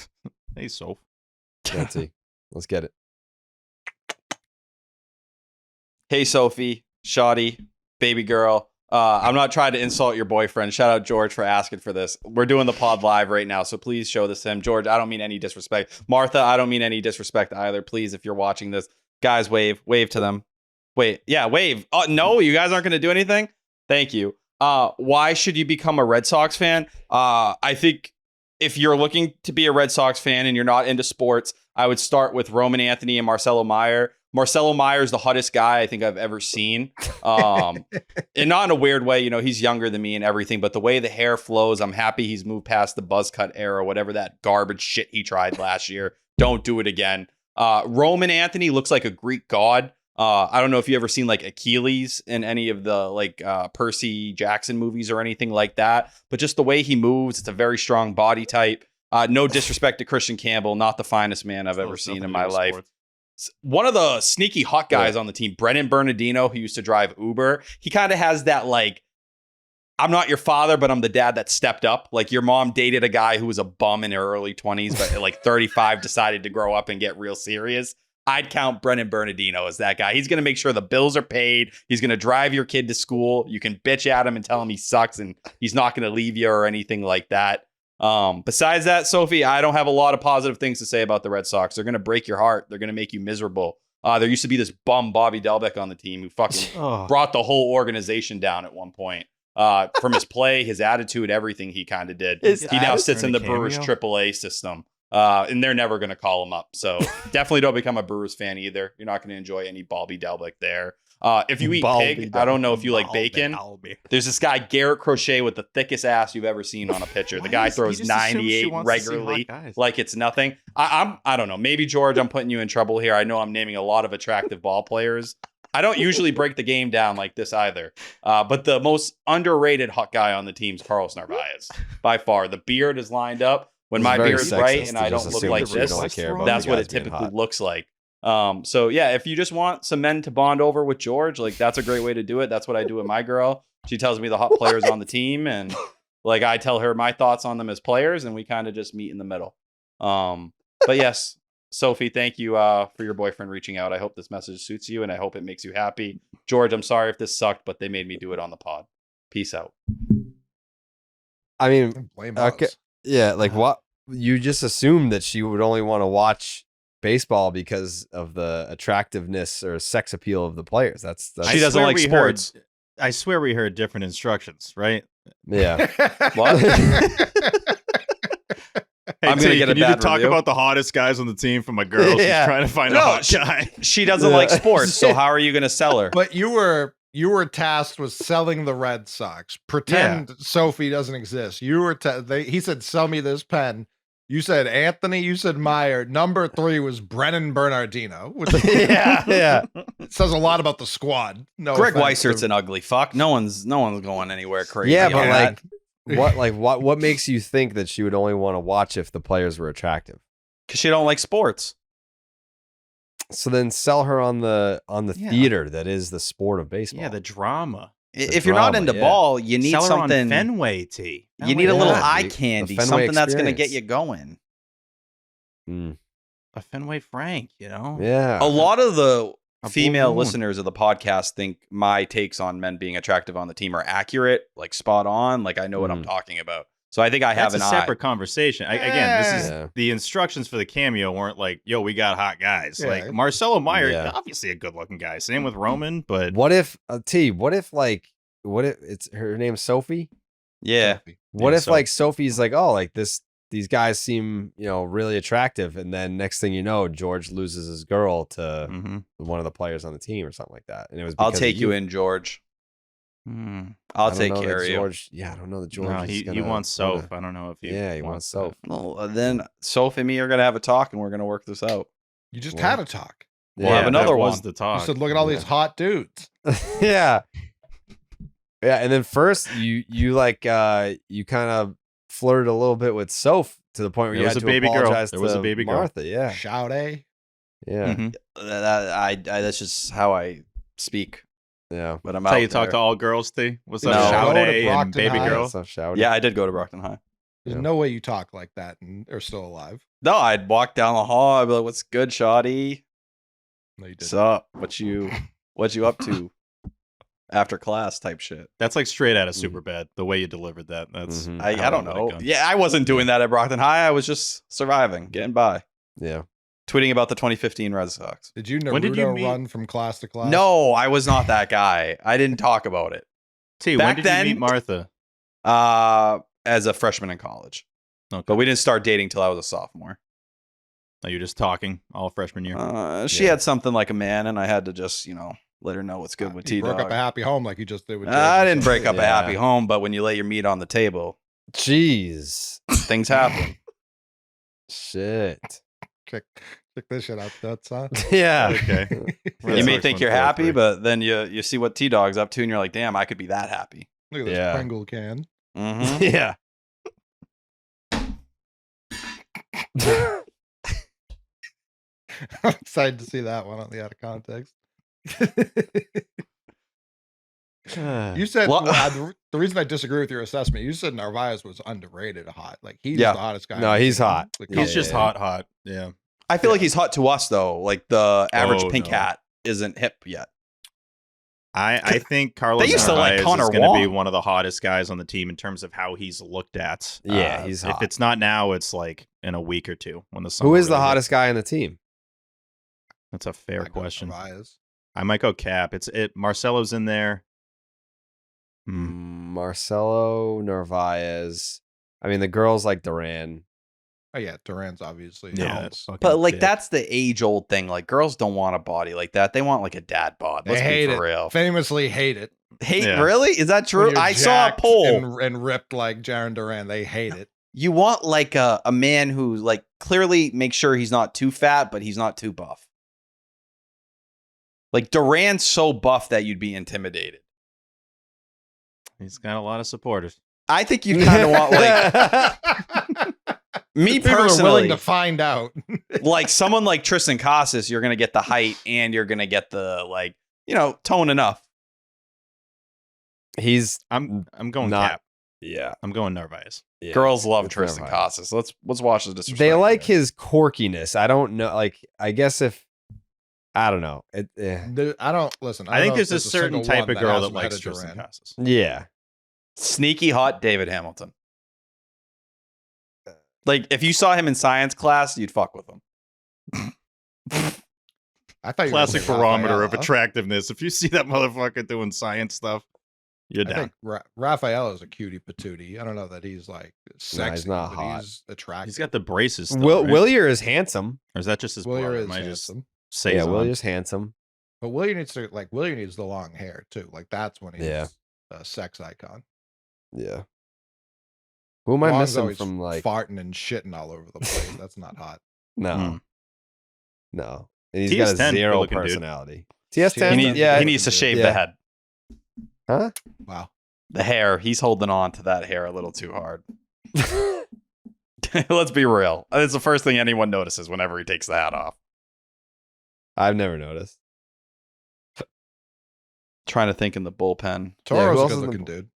Hey, Soph. Yeah, T. Let's get it. Hey Sophie, Shoddy, baby girl. I'm not trying to insult your boyfriend. Shout out George for asking for this. We're doing the pod live right now, so please show this to him. George, I don't mean any disrespect. Martha, I don't mean any disrespect either. Please, if you're watching this, guys, wave to them. Wait, yeah, wave. Oh, no, you guys aren't going to do anything? Thank you. Why should you become a Red Sox fan? I think if you're looking to be a Red Sox fan and you're not into sports, I would start with Roman Anthony and Marcelo Meyer. Marcelo Meyer is the hottest guy I think I've ever seen. And not in a weird way, he's younger than me and everything, but the way the hair flows, I'm happy he's moved past the buzz cut era, whatever that garbage shit he tried last year. Don't do it again. Roman Anthony looks like a Greek god. I don't know if you ever seen like Achilles in any of the Percy Jackson movies or anything like that, but just the way he moves, it's a very strong body type. No disrespect to Christian Campbell, not the finest man I've ever seen in my life. One of the sneaky hot guys on the team, Brennan Bernardino, who used to drive Uber, he kind of has that I'm not your father, but I'm the dad that stepped up. Like your mom dated a guy who was a bum in her early 20s, but at 35 decided to grow up and get real serious. I'd count Brennan Bernardino as that guy. He's going to make sure the bills are paid. He's going to drive your kid to school. You can bitch at him and tell him he sucks and he's not going to leave you or anything like that. Besides that, Sophie, I don't have a lot of positive things to say about the Red Sox. They're going to break your heart. They're going to make you miserable. There used to be this bum Bobby Delbeck on the team who fucking brought the whole organization down at one point. From his play, his attitude, everything he kind of did. He now sits in the Brewers AAA system. And they're never going to call him up. So definitely don't become a Brewers fan either. You're not going to enjoy any Bobby Delbeck there. If you eat pig, I don't know if you like bacon. There's this guy, Garrett Crochet, with the thickest ass you've ever seen on a pitcher. The guy throws 98 regularly like it's nothing. I don't know. Maybe, George, I'm putting you in trouble here. I know I'm naming a lot of attractive ball players. I don't usually break the game down like this either. But the most underrated hot guy on the team is Carlos Narvaez. By far. The beard is lined up. When my beard's right and I don't look like this, that's what it typically looks like. So yeah, if you just want some men to bond over with George, that's a great way to do it. That's what I do with my girl. She tells me the hot players on the team, and I tell her my thoughts on them as players, and we kind of just meet in the middle. But yes, Sophie, thank you for your boyfriend reaching out. I hope this message suits you, and I hope it makes you happy. George, I'm sorry if this sucked, but they made me do it on the pod. Peace out. I mean, Blame okay. us. Yeah, what you just assumed that she would only want to watch baseball because of the attractiveness or sex appeal of the players. That's She doesn't like sports. I swear we heard different instructions, right? Yeah. What? Hey, I'm gonna get a can you bad just talk review? about the hottest guys on the team for my girl? Yeah. She's trying to find a hot guy. She doesn't like sports, so how are you going to sell her? But you were tasked with selling the Red Sox. Pretend Sophie doesn't exist. You were he said, "Sell me this pen." You said Anthony. You said Meyer. Number 3 was Brennan Bernardino. Which yeah. it says a lot about the squad. No, Greg offense Weisert's to- an ugly fuck. No one's going anywhere crazy. Yeah, on that. but what makes you think that she would only want to watch if the players were attractive? Because she don't like sports. So then sell her on the theater that is the sport of baseball. Yeah, the drama. If you're not drama, into yeah. ball, you need Sell her something. on Fenway, T. You need a little Yeah, eye the candy, Fenway something that's going to get experience. you going. Mm. A Fenway Frank, Yeah. A lot of the A female balloon. listeners of the podcast think my takes on men being attractive on the team are accurate, spot on. I know what I'm talking about. So I think I have That's an a separate conversation. Again, this is Yeah. the instructions for the cameo weren't yo, we got hot guys. Yeah. Marcelo Meyer, Yeah. obviously a good-looking guy. Same with Roman, but What if what if it's her name's Sophie? Yeah. What Yeah, if Sophie's these guys seem, really attractive, and then next thing you know, George loses his girl to Mhm. one of the players on the team or something like that. And it was I'll because take of you in, George. I'll I don't take know that Carey. George. Yeah, I don't know that George. No, is he gonna wants wanna- Soph. I don't know if he. Yeah, he wants that. Soph. Well, then Soph and me are gonna have a talk, and we're gonna work this out. You just Well, had a talk. We'll have that another was one. the You talk. said, look at all these hot dudes. Yeah. Yeah, and then first you like you kind of flirted a little bit with Soph to the point where There you was had a to baby girl. apologize There was to a baby girl. Martha. Yeah, Shout yeah, Mhm. That's just how I speak. yeah. But I'm That's how out you talk there. to all girls, T? What's No. up, Shout Go to and Brockton baby High. girl? That's not shouting. Yeah, I did go to Brockton High. There's Yeah. no way you talk like that and are still alive. No, I'd walk down the hall. I'd be like, "What's good, Shoddy? No, you didn't. What's up? What you up to after class?" Type shit. That's like straight out of Superbad. The way you delivered that. That's. Mhm. I how don't would've know. gone. Yeah, I wasn't doing that at Brockton High. I was just surviving, getting by, Yeah. tweeting about the 2015 Red Sox. Did you When did you Naruto meet- run from class to class? No, I was not that guy. I didn't talk about it. T, Back when did then- you meet Martha? As a freshman in college, Okay. but we didn't start dating till I was a sophomore. Are you just talking all freshman year? She had something like a man, and I had to just, let her know what's good with You T broke up Dog. a happy home like you just did with I Jordan. didn't break up a Yeah. happy home, but when you lay your meat on the table, Jeez. things happen. Shit. Check this shit out. That's Yeah. Okay. You may think you're happy, but then you see what T Dog's up to, and you're like, damn, I could be that happy. Look at this Yeah. Pringle can. Mm-hmm. Yeah. I'm excited to see that one on the out of context. You said Well- the reason I disagree with your assessment. You said Narvaez was underrated hot. Like he's Yeah. the hottest guy. No, on the he's team. hot. Like, He's Yeah, just yeah. hot. Yeah. I feel like he's hot to us, though. Like the average Oh, pink no. hat isn't hip yet. I think Carlos used to like Narvaez Connor is going to be Wong. one of the hottest guys on the team in terms of how he's looked at. Yeah, he's If hot. it's not now, it's like in a week or two when the sun. Who is the hottest guy on the team? That's a fair I go question. Narvaez. I might go Cap. Marcelo's in there. Marcelo, Narvaez. I mean, the girls like Duran. Oh yeah, Duran's obviously. Yeah, helps. that's fucking But like thick. that's the age old thing. Like girls don't want a body like that. They want like a dad bod. They Let's hate be it. for real. Famously hate it. Hate Yeah. really? Is that When true? you're I saw a jacked poll. and ripped like Jaron Duran. They hate it. You want like a man who like clearly makes sure he's not too fat, but he's not too buff. Like Duran's so buff that you'd be intimidated. He's got a lot of supporters. I think you kind of want like me People are willing personally, to find out. like someone like Tristan Casas. You're gonna get the height and you're gonna get the like tone enough. He's I'm going Not- Cap. yeah. I'm going Narvaez. Yeah. Girls love It's Tristan Narvaez. Casas. Let's watch the disrespect. They like here. his quirkiness. I don't know. Like, I guess if I don't know. I don't listen. I don't think know if there's a certain single type one of girl that hasn't had likes a Tristan Duran. Casas. Yeah. Sneaky hot David Hamilton. Like if you saw him in science class, you'd fuck with him. I thought you were Classic gonna say barometer of Rafaela. attractiveness. If you see that motherfucker doing science stuff, you're I down. think Rafael is a cutie patootie. I don't know that he's like sexy, not but hot. he's attractive. He's got the braces. Still, Will right? Willier is handsome. Or is that just his Willier brother? is Am I just handsome, say Yeah, Willier's handsome. but Willier needs the long hair too. Like that's when he's Yeah. a sex icon. Yeah. Who am I Wong's missing always from like farting and shitting all over the place. That's not hot. no. Hmm. No. And he's got a TS10, zero good-looking dude. personality. TS10, He needs, yeah. he needs to shave Yeah. the head. Huh? Wow. The hair. He's holding on to that hair a little too hard. Let's be real. It's the first thing anyone notices whenever he takes the hat off. I've never noticed. Trying to think in the bullpen. who Toro's else a is in the good looking bo- dude.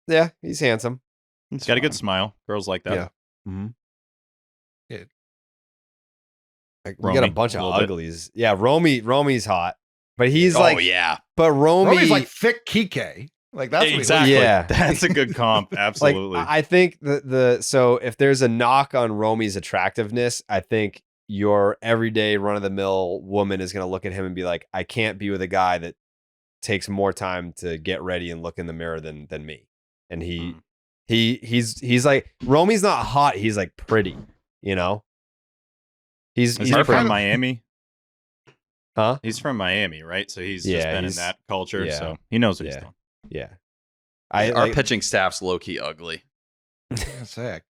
Yeah, he's handsome. He's got a good fine. smile. Girls like that. Yeah. Mm-hmm. Yeah. Like, we got a Romy, bunch a of little bit. uglies. Yeah, Romy's hot. But he's like yeah. but Romy Romy's like thick Kike. Like that's Exactly. Yeah. That's a good comp. like Absolutely. I think so if there's a knock on Romy's attractiveness, I think your everyday run of the mill woman is going to look at him and be like, I can't be with a guy that takes more time to get ready and look in the mirror than me. And he's like Romy's not hot, he's like pretty, you know? He's Is he from pretty. Miami? Huh? He's from Miami, right? So he's Yeah, just been in he's- that culture, yeah. so he knows what he's Yeah. doing. Yeah. Our pitching staff's low key ugly. Sick.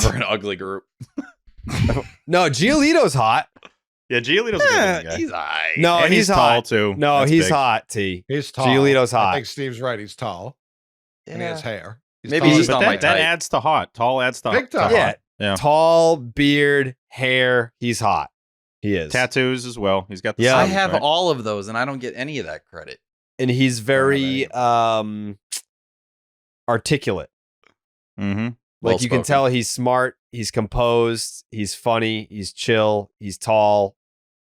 We're an ugly group. No, Giolito's hot. Yeah, Giolito's a good guy. He's high. No, And he's tall hot too. No, That's he's big. hot. T. He's tall. Giolito's hot. I think Steve's right. He's tall. And he has hair. Maybe he's just But not my that type. adds to hot. Tall adds to Big time. Yeah. Yeah. Tall, beard, hair. He's hot. He is. Tattoos as well. He's got the Yeah. I sons, have right? all of those, and I don't get any of that credit. And he's very articulate. Mm-hmm. Like you can Well-spoken. tell he's smart, he's composed, he's funny, he's chill, he's tall,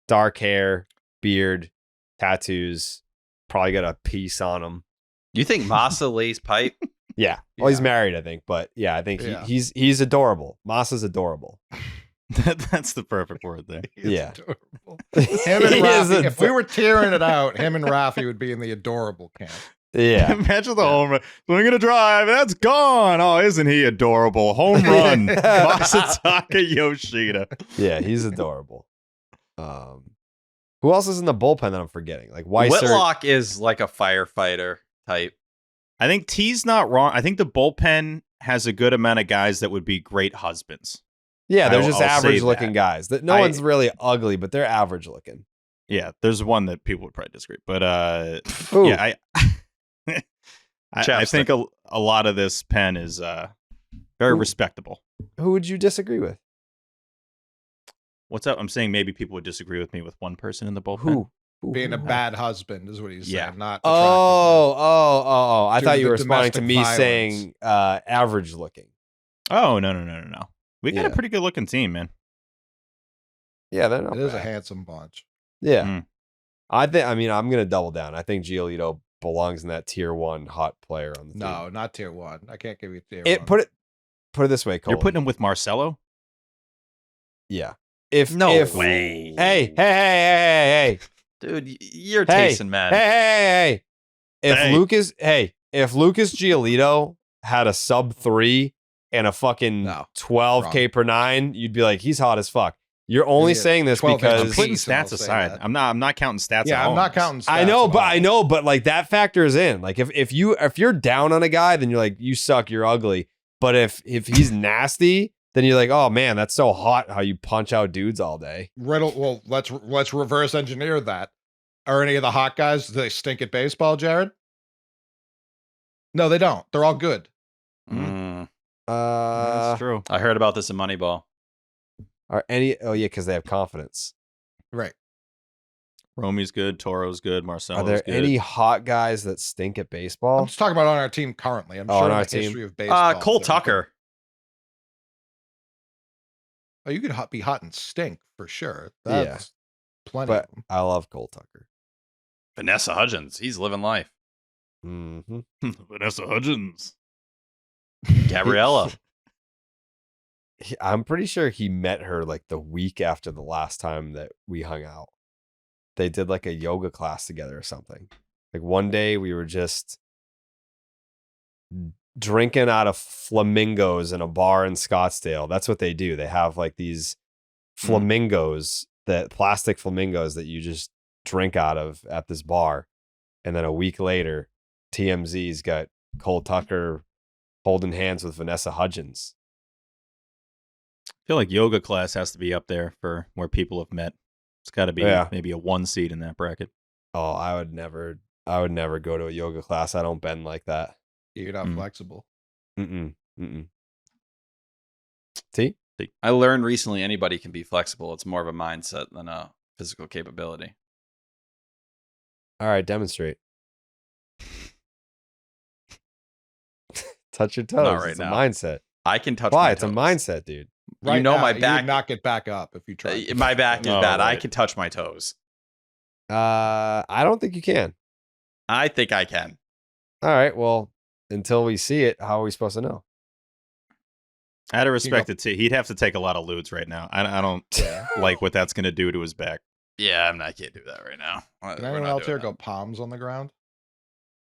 dark hair, beard, tattoos, probably got a piece on him. You think Massa lays pipe? Yeah. Well, he's Yeah. married, I think, but yeah, I think Yeah. he's adorable. Masa's adorable. That's the perfect word there. He's Yeah. adorable. Him and He is Rafi, if we ador- were tearing it out, him and Rafi would be in the adorable camp. Yeah. Imagine the home run. Swinging a drive. That's gone. Oh, isn't he adorable? Home run. Masataka Yoshida. Yeah, he's adorable. Who else is in the bullpen that I'm forgetting? Like Weiser. Whitlock is like a firefighter type. I think T's not wrong. I think the bullpen has a good amount of guys that would be great husbands. Yeah, they're just I'll say average looking that. guys. That no one's really ugly, but they're average looking. Yeah, there's one that people would probably disagree. But Who? yeah, I think a lot of this pen is very Who? respectable. Who would you disagree with? What's up? I'm saying maybe people would disagree with me with one person in the bullpen. Who? Being a bad husband is what he's saying. Yeah. Not Oh! I Due thought to you the were responding to domestic me violence. saying average looking. Oh no. We got a Yeah. pretty good looking team, man. Yeah, they're not It is a bad. handsome bunch. Yeah, Mm. I mean, I'm gonna double down. I think Giolito belongs in that tier 1 hot player on the team. No, not tier 1. I can't give you tier 1. Put it this way, Cole. You're putting him with Marcelo? Yeah. If No way. Hey. Dude, you're Hey, tasting man. Hey. If Hey. Lucas Giolito had a sub 3 and a fucking No. 12K per 9, you'd be like, he's hot as fuck. You're only Yeah, saying this 12 because inches. Putting Please, I'll stats say aside. that. I'm not counting stats. Yeah, at I'm not home. counting stats. I know, at all. but like that factors in. Like if you're down on a guy, then you're like, you suck, you're ugly. But if he's nasty, then you're like, oh man, that's so hot how you punch out dudes all day. Riddle. Well, let's reverse engineer that. Are any of the hot guys? Do they stink at baseball, Jared? No, they don't. They're all good. Mm, That's true. I heard about this in Moneyball. Are any? Oh yeah, because they have confidence. Right. Romy's good. Toro's good. Marcelo's Are there good. any hot guys that stink at I'm baseball? just talking about on our team currently. I'm Oh, sure on in our the team? history of baseball. Cole they're Tucker. good. Oh, you could be hot and stink for sure. Yeah. That's plenty But of them. I love Cole Tucker. Vanessa Hudgens. He's living life. Mm-hmm. Vanessa Hudgens. Gabriella. I'm pretty sure he met her like the week after the last time that we hung out. They did like a yoga class together or something. Like one day we were just drinking out of flamingos in a bar in Scottsdale. That's what they do. They have like these flamingos, plastic flamingos that you just drink out of at this bar. And then a week later, TMZ's got Cole Tucker holding hands with Vanessa Hudgens. I feel like yoga class has to be up there for where people have met. It's got to be maybe a 1 seed in that bracket. Oh, I would never go to a yoga class. I don't bend like that. You're not flexible. Mm-mm. T? I learned recently anybody can be flexible. It's more of a mindset than a physical capability. All right, demonstrate. Touch your toes. Not right It's now. a mindset. I can touch Why? my It's a toes. mindset, dude. Right you know now, my you back. would not get back up if you tried. My back is Oh, bad. I right. can touch my toes. I don't think you can. I think I can. All right, well, until we see it, how are we supposed to know? Out of respect to T, he'd have to take a lot of ludes right now. I don't like what that's going to do to his back. Yeah, I can't do that right now. Can We're anyone not else here doing go palms on the ground?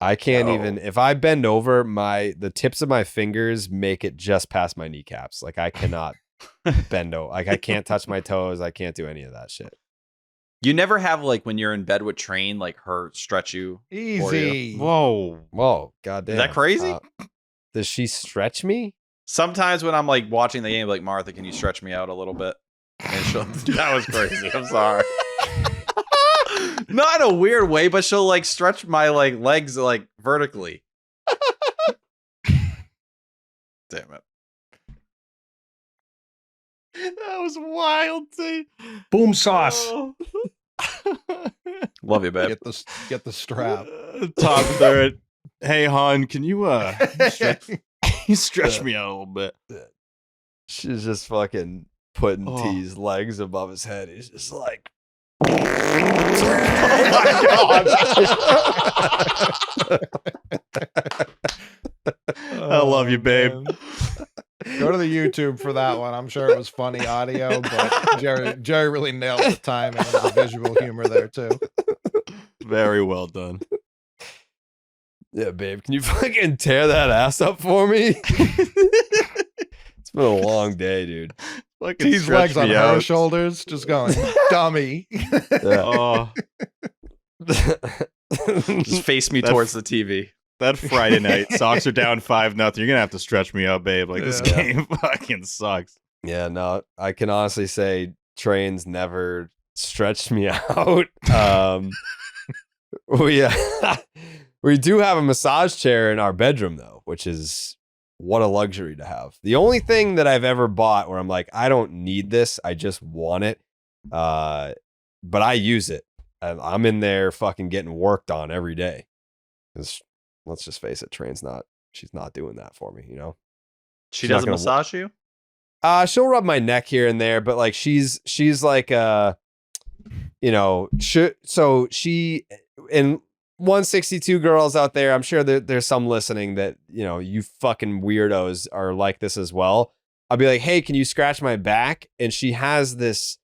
I can't No. even, if I bend over, the tips of my fingers make it just past my kneecaps. Like I cannot bend over. Like I can't touch my toes. I can't do any of that shit. You never have like when you're in bed with Train, like her stretch you. For you? Easy. Whoa, goddamn. Is that crazy? Does she stretch me? Sometimes when I'm like watching the game, like Martha, can you stretch me out a little bit? And that was crazy. I'm sorry. Not in a weird way, but she'll like stretch my like legs like vertically. Damn it. That was wild, too. Boom sauce. Love you, babe. Get the strap. Top third. Hey, hon, can you stretch me out a little bit? She's just fucking putting T's legs above his head. He's just like, oh my god. I love you, babe. Go to the YouTube for that one. I'm sure it was funny audio, but Jerry really nailed the timing and the visual humor there too. Very well done. yeah, babe, can you fucking tear that ass up for me? It's been a long day, dude. Fucking T's stretch legs on me her out. shoulders, just going, dummy. Oh, Just face me towards the TV. that Friday night, Sox are down 5-0. You're gonna have to stretch me out, babe. Like this Yeah. game fucking sucks. Yeah, no, I can honestly say Train's never stretched me out. We do have a massage chair in our bedroom though, which is what a luxury to have. The only thing that I've ever bought where I'm like, I don't need this, I just want it. But I use it. And I'm in there fucking getting worked on every day. 'Cause let's just face it, she's not doing that for me, you know? She She's not doesn't gonna massage you? She'll rub my neck here and there, but like she's like so she and 162 girls out there, I'm sure that there's some listening that, you fucking weirdos are like this as well. I'll be like, hey, can you scratch my back? And she has this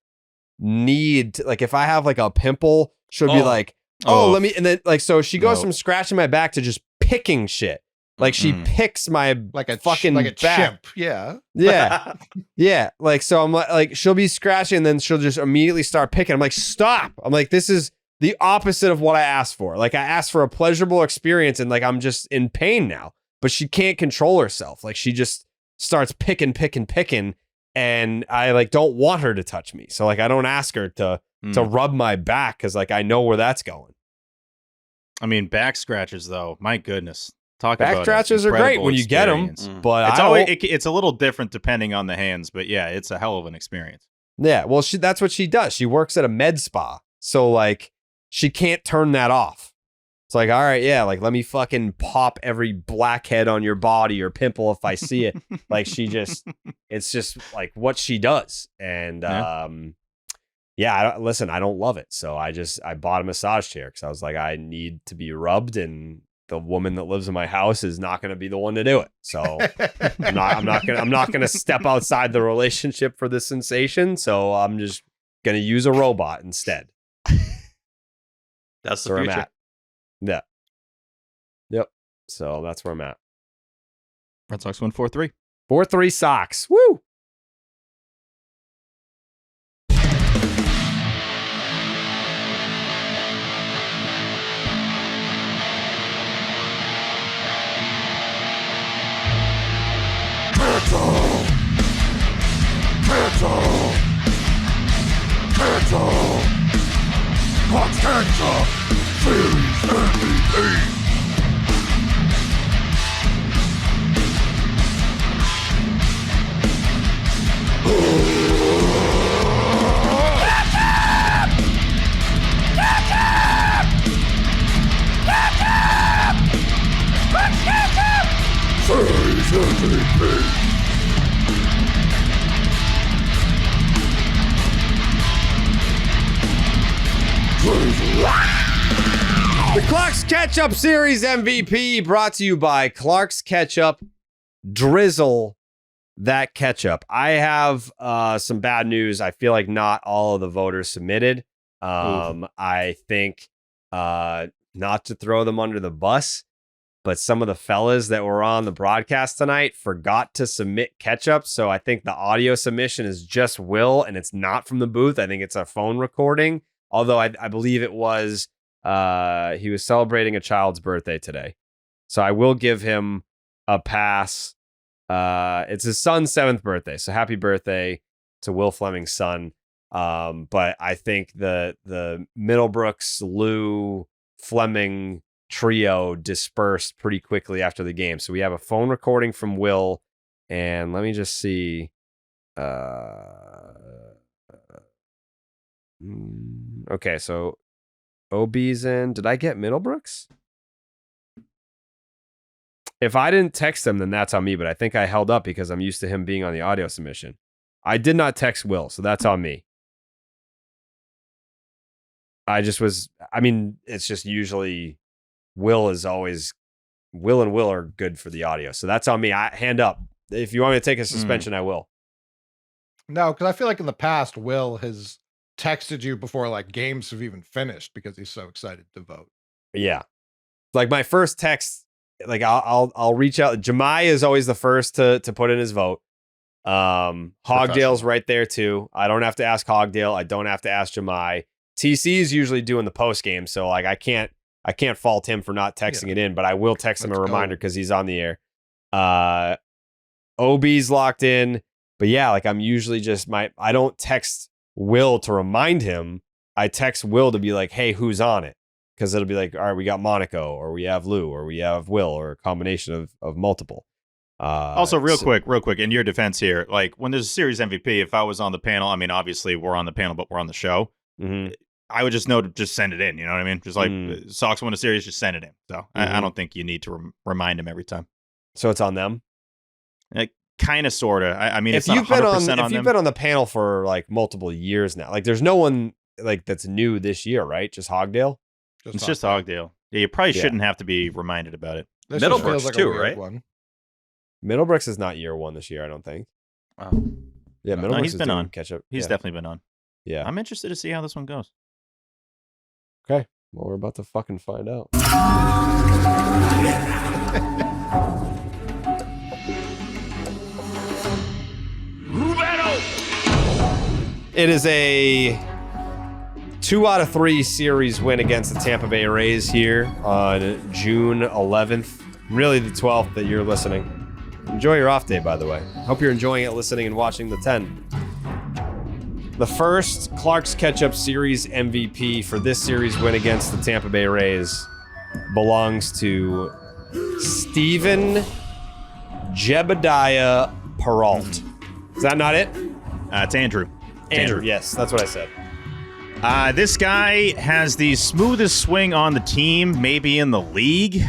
need to, like, if I have like a pimple, she'll be like, let me, and then like, so she goes from scratching my back to just picking shit. Like she picks my like a fucking like a back. chimp. Yeah. Yeah. Yeah. Like, so I'm like, she'll be scratching and then she'll just immediately start picking. I'm like, stop. I'm like, this is the opposite of what I asked for. Like I asked for a pleasurable experience and like, I'm just in pain now, but she can't control herself. Like she just starts picking. And I like, don't want her to touch me. So like, I don't ask her to rub my back. 'Cause like, I know where that's going. I mean, back scratchers though, my goodness. Back scratchers are great when you get them, but it's a little different depending on the hands, but yeah, it's a hell of an experience. Yeah, well, that's what she does. She works at a med spa, so like she can't turn that off. It's like, all right, yeah, like let me fucking pop every blackhead on your body or pimple if I see it. Like it's just like what she does, and I don't love it, so I bought a massage chair because I was like, I need to be rubbed and the woman that lives in my house is not going to be the one to do it. So I'm not going to step outside the relationship for this sensation. So I'm just going to use a robot instead. That's the where future. I'm at. Yeah. Yep. So that's where I'm at. Red Sox win 4-3. 4-3 Sox. Woo. The Clark's Ketchup Series MVP brought to you by Clark's Ketchup. Drizzle that ketchup. I have some bad news. I feel like not all of the voters submitted. I think not to throw them under the bus, but some of the fellas that were on the broadcast tonight forgot to submit ketchup. So I think the audio submission is just Will, and it's not from the booth. I think it's a phone recording. Although I believe it was he was celebrating a child's birthday today. So I will give him a pass. It's his son's 7th birthday. So happy birthday to Will Fleming's son. But I think the Middlebrooks, Lou, Fleming trio dispersed pretty quickly after the game. So we have a phone recording from Will, and let me just see. Okay, so OB's in. Did I get Middlebrooks? If I didn't text him, then that's on me, but I think I held up because I'm used to him being on the audio submission. I did not text Will, so that's on me. It's just usually Will and Will are good for the audio. So that's on me. Hand up. If you want me to take a suspension, I will. No, because I feel like in the past, Will has texted you before like games have even finished because he's so excited to vote. Yeah. Like my first text, like I'll reach out. Jemai is always the first to put in his vote. Hogdale's right there too. I don't have to ask Hogdale. I don't have to ask Jemai. TC is usually doing the post game, so like I can't fault him for not texting it in, but I will text him a reminder because he's on the air. OB's locked in, but yeah, like I'm usually just I don't text Will to remind him. I text Will to be like, hey, who's on it? Because it'll be like, all right, we got Monaco, or we have Lou, or we have Will, or a combination of multiple. Also, real quick, in your defense here, like when there's a series MVP, if I was on the panel, I mean, obviously we're on the panel, but we're on the show. Mm-hmm. I would just know to just send it in. You know what I mean? Just like Sox win a series, just send it in. So I don't think you need to remind him every time. So it's on them? Kind of, sort of. I mean, if you've been on the panel for like multiple years now, like there's no one like that's new this year, right? Just Hogdale? It's just Hogdale. Yeah, you probably shouldn't have to be reminded about it. Middlebrooks like too, right? Middlebrooks is not year 1 this year, I don't think. Oh. Yeah, Middlebrooks he's been on. Catch up. He's definitely been on. Yeah. I'm interested to see how this one goes. Okay. Well, we're about to fucking find out. It is a 2 out of 3 series win against the Tampa Bay Rays here on June 11th. Really the 12th that you're listening. Enjoy your off day, by the way. Hope you're enjoying it, listening and watching the 10. The first Clark's Ketchup Series MVP for this series win against the Tampa Bay Rays belongs to Steven Jebediah Peralt. Is that not it? It's Andrew. Andrew, yes, that's what I said. This guy has the smoothest swing on the team, maybe in the league.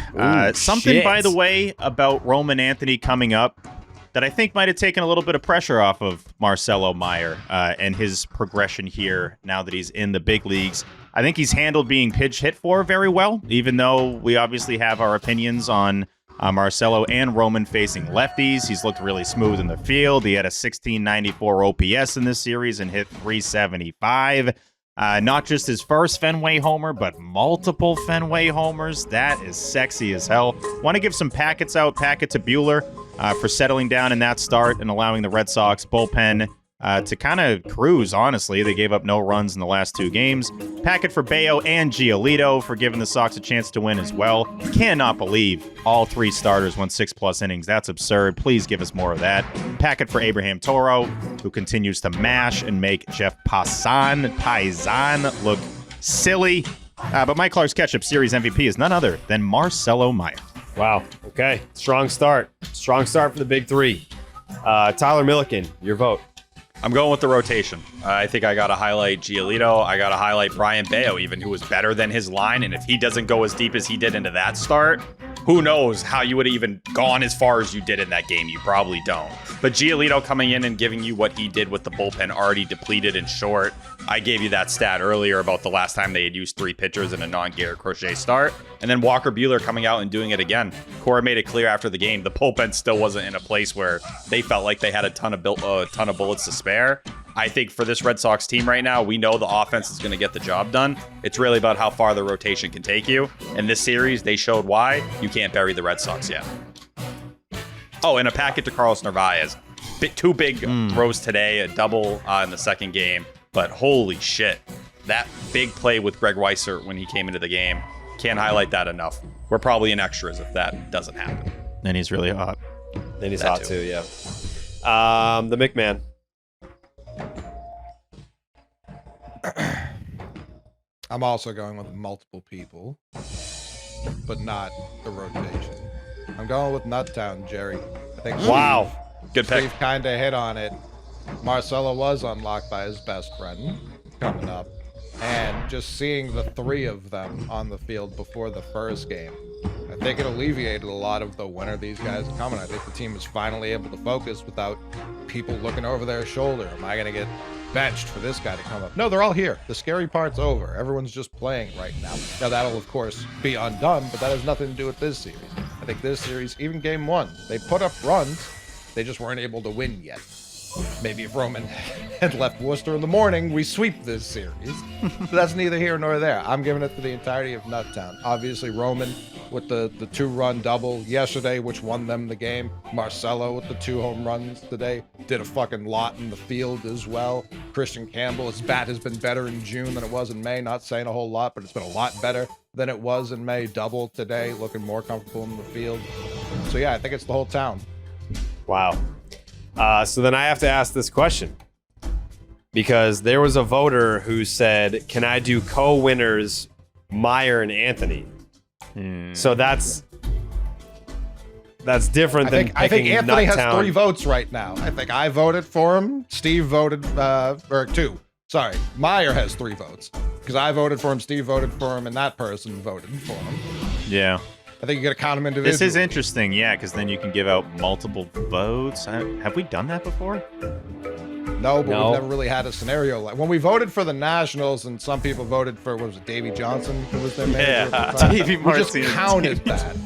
Something, by the way, about Roman Anthony coming up that I think might have taken a little bit of pressure off of Marcelo Meyer and his progression here now that he's in the big leagues. I think he's handled being pitch hit for very well, even though we obviously have our opinions on Marcelo and Roman facing lefties. He's looked really smooth in the field. He had a 1694 OPS in this series and hit 375. Not just his first Fenway homer, but multiple Fenway homers. That is sexy as hell. Want to give some packets out. Packet to Buehler for settling down in that start and allowing the Red Sox bullpen to kind of cruise, honestly. They gave up no runs in the last 2 games. Packet for Bayo and Giolito for giving the Sox a chance to win as well. Cannot believe all 3 starters went 6+ innings. That's absurd. Please give us more of that. Packet for Abraham Toro, who continues to mash and make Jeff Passan look silly. But Mike Clark's Ketchup Series MVP is none other than Marcelo Meyer. Wow. Okay. Strong start. Strong start for the big 3. Tyler Milliken, your vote. I'm going with the rotation. I think I got to highlight Giolito. I got to highlight Brian Bayo, even, who was better than his line. And if he doesn't go as deep as he did into that start, who knows how you would have even gone as far as you did in that game. You probably don't. But Giolito coming in and giving you what he did with the bullpen already depleted and short. I gave you that stat earlier about the last time they had used 3 pitchers in a non-Garrett Crochet start. And then Walker Buehler coming out and doing it again. Cora made it clear after the game, the bullpen still wasn't in a place where they felt like they had a ton of bullets to spare. I think for this Red Sox team right now, we know the offense is going to get the job done. It's really about how far the rotation can take you. In this series, they showed why you can't bury the Red Sox yet. Oh, and a packet to Carlos Narvaez. 2 big throws today, a double in the second game. But holy shit, that big play with Greg Weissert when he came into the game. Can't highlight that enough. We're probably in extras if that doesn't happen. And he's really hot. And he's That hot too. too, yeah. The McMahon. I'm also going with multiple people, but not the rotation. I'm going with Nuttown, Jerry. I think Wow. Good pick. Steve kind of hit on it. Marcelo was unlocked by his best friend coming up. And just seeing the three of them on the field before the first game, I think it alleviated a lot of the when are these guys coming. I think the team was finally able to focus without people looking over their shoulder. Am I going to get benched for this guy to come up? No, they're all here. The scary part's over. Everyone's just playing right now. Now, that'll, of course, be undone, but that has nothing to do with this series. I think this series, even game one, they put up runs. They just weren't able to win yet. Maybe if Roman had left Worcester in the morning, we sweep this series. But that's neither here nor there. I'm giving it to the entirety of Nuttown. Obviously, Roman with the 2-run double yesterday, which won them the game. Marcelo with the 2 home runs today. Did a fucking lot in the field as well. Christian Campbell, his bat has been better in June than it was in May. Not saying a whole lot, but it's been a lot better than it was in May. Double today, looking more comfortable in the field. So yeah, I think it's the whole town. Wow. So then I have to ask this question, because there was a voter who said, can I do co-winners Meyer and Anthony? So that's different than I think picking Anthony has Nuttown. 3 votes right now. I think I voted for him. Steve voted, or 2. Sorry, Meyer has 3 votes because I voted for him, Steve voted for him, and that person voted for him. Yeah. I think you got to count them individually. This is interesting, yeah, because then you can give out multiple votes. Have we done that before? No, but No. we've never really had a scenario like when we voted for the Nationals, and some people voted for, what was it, Davey Johnson, who was their manager at the time? Davey We just Martinez. counted that.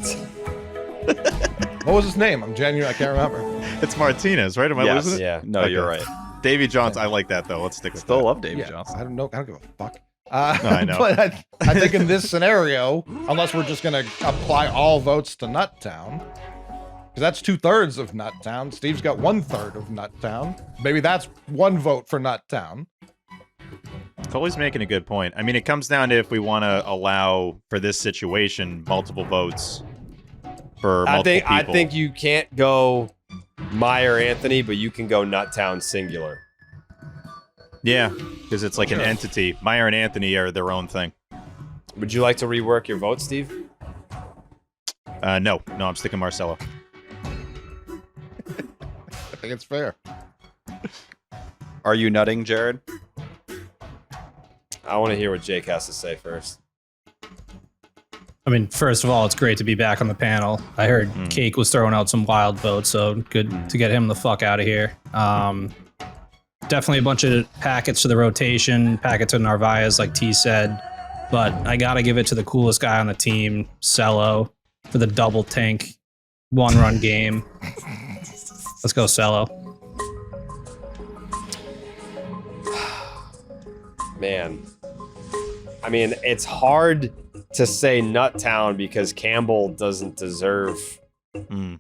What was his name? I'm genuine. I can't remember. It's Martinez, right? Am I Yes. losing it? Yeah. No, Okay. you're right. Davey Johnson. I like that, though. Let's stick with Still that. love Davey Yeah, Johnson. I don't know. I don't give a fuck. I know. But I think in this scenario, unless we're just going to apply all votes to Nuttown, because that's 2/3 of Nuttown. Steve's got 1/3 of Nuttown. Maybe that's 1 vote for Nuttown. Coley's making a good point. I mean, it comes down to if we want to allow, for this situation, multiple votes for multiple I people. think you can't go Meyer Anthony, but you can go Nuttown singular. Yeah, because it's like an entity. Meyer and Anthony are their own thing. Would you like to rework your vote, Steve? No, I'm sticking Marcelo. I think it's fair. Are you nutting, Jared? I want to hear what Jake has to say first. I mean, first of all, it's great to be back on the panel. I heard Cake was throwing out some wild votes, so good to get him the fuck out of here. Definitely a bunch of packets to the rotation, packet to Narvaez, like T said. But I got to give it to the coolest guy on the team, Cello, for the double tank 1-run game. Let's go, Cello. Man. I mean, it's hard to say Nuttown because Campbell doesn't deserve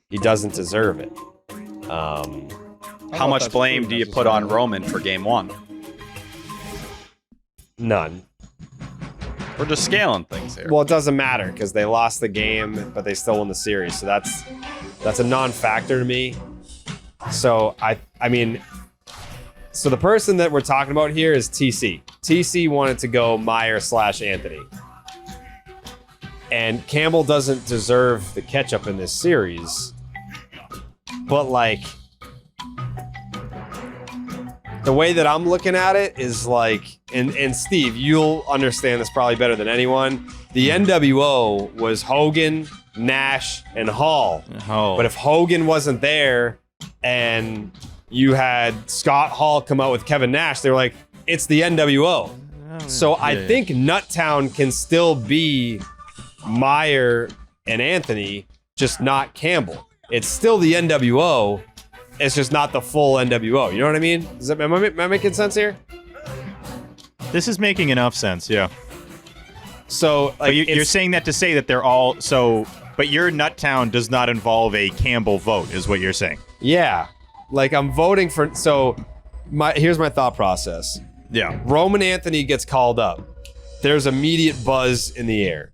he doesn't deserve it. How much blame do you put on Roman for game 1? None. We're just scaling things here. Well, it doesn't matter because they lost the game, but they still won the series. So that's a non-factor to me. So I mean, so the person that we're talking about here is TC. TC wanted to go Meyer/Anthony. And Campbell doesn't deserve the catch-up in this series. But like, the way that I'm looking at it is like, and Steve, you'll understand this probably better than anyone. The NWO was Hogan, Nash, and Hall. Oh. But if Hogan wasn't there and you had Scott Hall come out with Kevin Nash, they were like, it's the NWO. So I think Nuttown can still be Meyer and Anthony, just not Campbell. It's still the NWO. It's just not the full NWO. You know what I mean? Am I making sense here? This is making enough sense, yeah. So, like, But you're saying that to say that they're all so. But your Nuttown does not involve a Campbell vote, is what you're saying. yeah, like I'm voting for. So, here's my thought process. Yeah. Roman Anthony gets called up. There's immediate buzz in the air.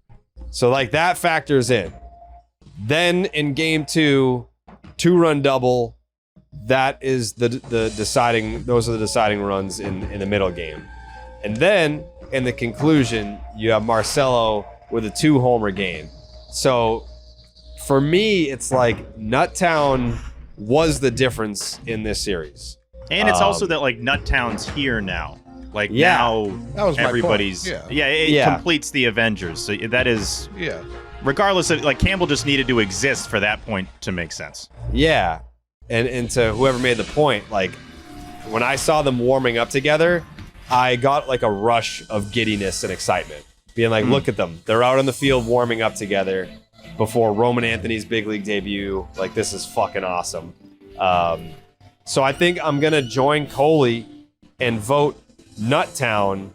So like that factors in. Then in game 2, 2-run double. That is the deciding. Those are the deciding runs in the middle game. And then in the conclusion, you have Marcelo with a 2-homer game. So for me, it's like Nuttown was the difference in this series. And it's also that like Nuttown's here now. Like Yeah. now That was my everybody's point. it completes the Avengers. So that is regardless of like Campbell just needed to exist for that point to make sense. Yeah. And to whoever made the point, like when I saw them warming up together, I got like a rush of giddiness and excitement. Being like, look at them. They're out on the field warming up together before Roman Anthony's big league debut. Like, this is fucking awesome. So I think I'm going to join Coley and vote Nuttown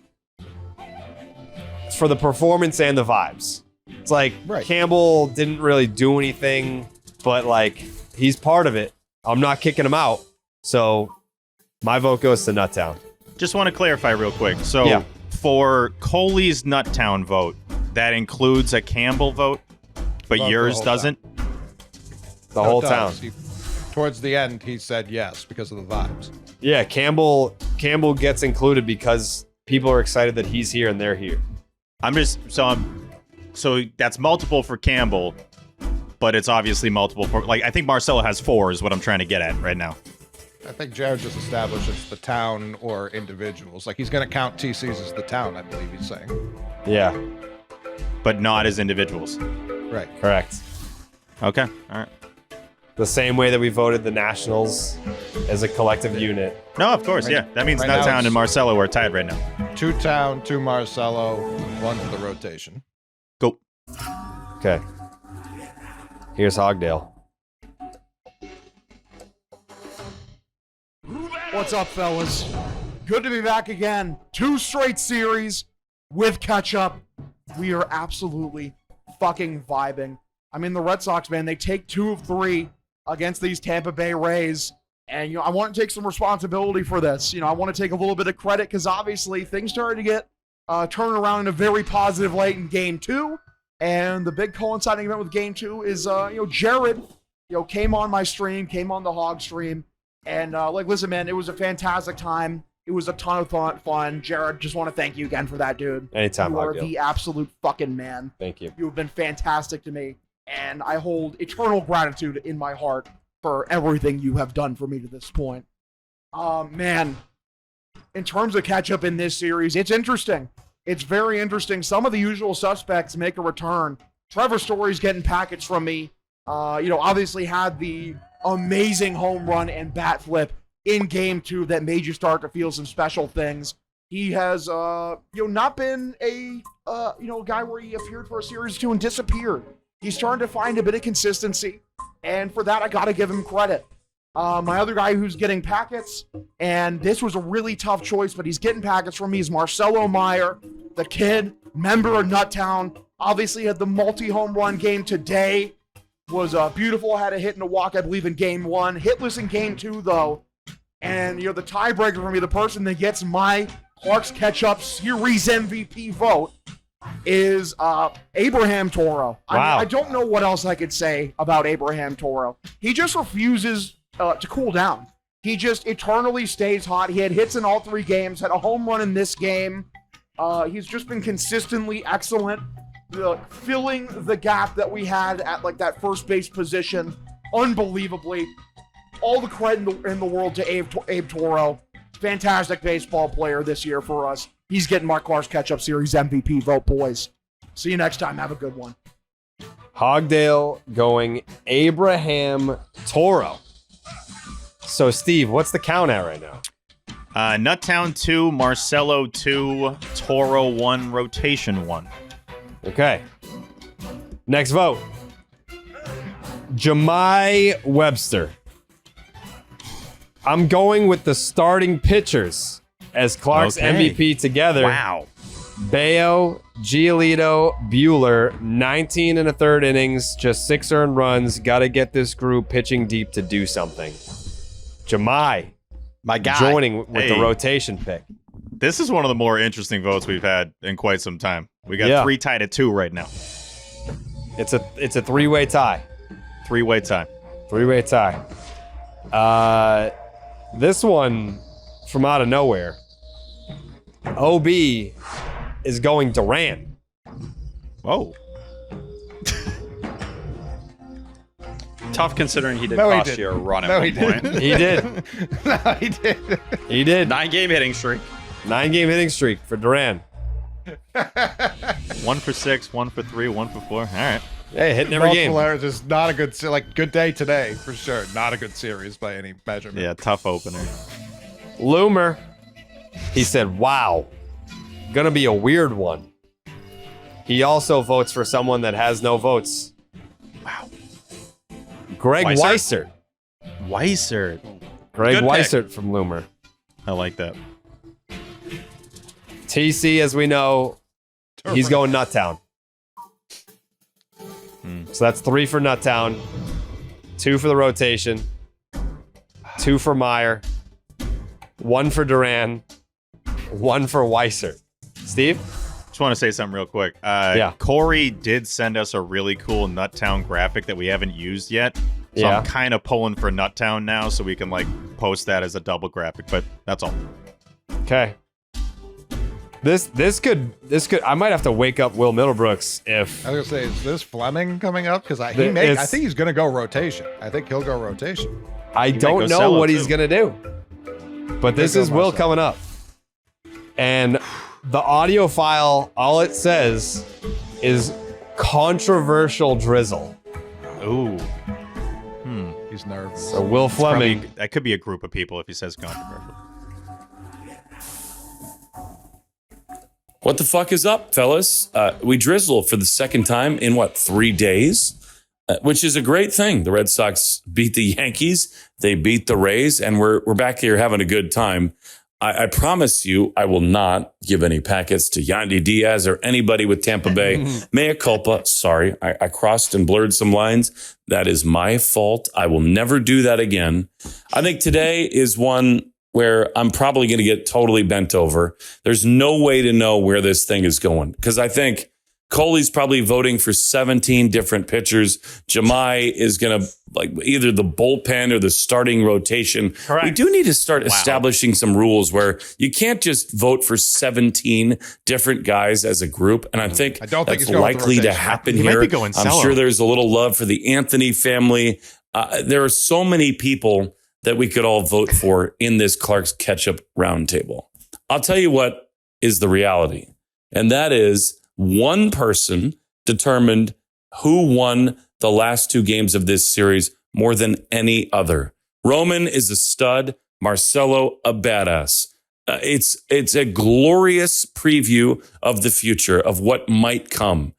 for the performance and the vibes. It's like Campbell didn't really do anything, but like he's part of it. I'm not kicking him out. So my vote goes to Nuttown. Just want to clarify real quick. So for Coley's Nuttown vote, that includes a Campbell vote, but yours doesn't? The whole town. Towards the end, he said yes because of the vibes. Yeah, Campbell gets included because people are excited that he's here and they're here. So that's multiple for Campbell, but it's obviously multiple for like I think Marcelo has 4 is what I'm trying to get at right now. I think Jared just established it's the town or individuals. Like he's going to count TCs as the town, I believe he's saying. Yeah. But not as individuals. Right. Correct. Okay. All right. The same way that we voted the Nationals as a collective unit. No, of course, yeah. That means Right now Nuttown it's- and Marcelo are tied right now. 2 town, 2 Marcelo, 1 for the rotation. Go. Okay. Here's Hogdale. What's up, fellas? Good to be back again. 2 straight series with catch-up. We are absolutely fucking vibing. I mean, the Red Sox, man, they take 2 of 3 against these Tampa Bay Rays. And, I want to take some responsibility for this. I want to take a little bit of credit because obviously things started to get turned around in a very positive light in Game 2. And the big coinciding event with Game 2 is, Jared, came on my stream, came on the Hog stream. And, listen, man, it was a fantastic time. It was a ton of fun. Jared, just want to thank you again for that, dude. Anytime, You are Hogdale. the absolute fucking man. Thank you. You have been fantastic to me. And I hold eternal gratitude in my heart for everything you have done for me to this point. Man, in terms of catch-up in this series, it's interesting. It's very interesting. Some of the usual suspects make a return. Trevor Story's getting packets from me. Obviously had the amazing home run and bat flip in Game 2 that made you start to feel some special things. He has, not been a guy where he appeared for a series or 2 and disappeared. He's starting to find a bit of consistency, and for that, I got to give him credit. My other guy who's getting packets, and this was a really tough choice, but he's getting packets from me, is Marcelo Meyer, the kid, member of Nuttown. Obviously had the multi-home run game today. Was beautiful, had a hit and a walk, I believe, in Game 1. Hitless in Game 2, though. And, the tiebreaker for me, the person that gets my Clark's Catch-Up Series MVP vote is Abraham Toro. Wow. I don't know what else I could say about Abraham Toro. He just refuses to cool down. He just eternally stays hot. He had hits in all 3 games, had a home run in this game. He's just been consistently excellent, filling the gap that we had at that first base position unbelievably. All the credit in the world to Abe Toro. Fantastic baseball player this year for us. He's getting Mark Clark's Catch-Up Series MVP vote, boys. See you next time. Have a good one. Hogdale going Abraham Toro. So, Steve, what's the count at right now? Nuttown 2, Marcelo 2, Toro 1, rotation 1. Okay. Next vote. Jemai Webster. I'm going with the starting pitchers as Clark's Okay. MVP together. Wow. Bayo, Giolito, Buehler, 19 and a third innings, just 6 earned runs. Got to get this group pitching deep to do something. Jemai My guy. joining with the Hey. rotation pick. This is one of the more interesting votes we've had in quite some time. We got 3 tied at 2 right now. It's a three-way tie. Three-way tie. Three-way tie. This one from out of nowhere. OB is going Duran. Whoa. Tough considering he did No, he cost didn't. you a run at No, one he point. didn't. He did. No, he did. He did. 9-game hitting streak. 9-game hitting streak for Duran. 1 for 6, 1 for 3, 1 for 4. All right. Hey, hitting every game. Multiple errors is not a good, good day today for sure. Not a good series by any measurement. Yeah, tough opener. Loomer. He said, wow. Gonna be a weird one. He also votes for someone that has no votes. Wow. Greg Weissert? Weissert. Weissert. Greg Good pick. Weissert from Loomer. I like that. TC, as we know, he's going Nuttown. So that's 3 for Nuttown, 2 for the rotation, 2 for Meyer, 1 for Duran, 1 for Weissert. Steve? Just want to say something real quick. Yeah. Corey did send us a really cool Nuttown graphic that we haven't used yet. So Yeah. I'm kind of pulling for Nuttown now so we can like post that as a double graphic, but that's all. Okay. This could I might have to wake up Will Middlebrooks if I was gonna say, is this Fleming coming up? Because I It's- think he's gonna go rotation. I think he'll go rotation. I go don't know solo, what he's too. gonna do. But this go is Will Marcelo. coming up. And the audio file, all it says is controversial drizzle. Ooh. He's nervous. So Will Fleming. Probably, that could be a group of people if he says controversial. What the fuck is up, fellas? We drizzle for the second time in 3 days, which is a great thing. The Red Sox beat the Yankees, they beat the Rays, and we're back here having a good time. I promise you, I will not give any packets to Yandy Diaz or anybody with Tampa Bay. Mea culpa. Sorry, I crossed and blurred some lines. That is my fault. I will never do that again. I think today is one where I'm probably going to get totally bent over. There's no way to know where this thing is going because I think Coley's probably voting for 17 different pitchers. Jemai is going to either the bullpen or the starting rotation. Correct. We do need to start establishing some rules where you can't just vote for 17 different guys as a group. And I think don't think that's he's going with the likely to rotation. happen He might here. be going I'm solo. sure there's a little love for the Anthony family. There are so many people that we could all vote for in this Clark's Ketchup roundtable. I'll tell you what is the reality. And that is one person determined who won the last 2 games of this series more than any other. Roman is a stud. Marcelo, a badass. It's a glorious preview of the future of what might come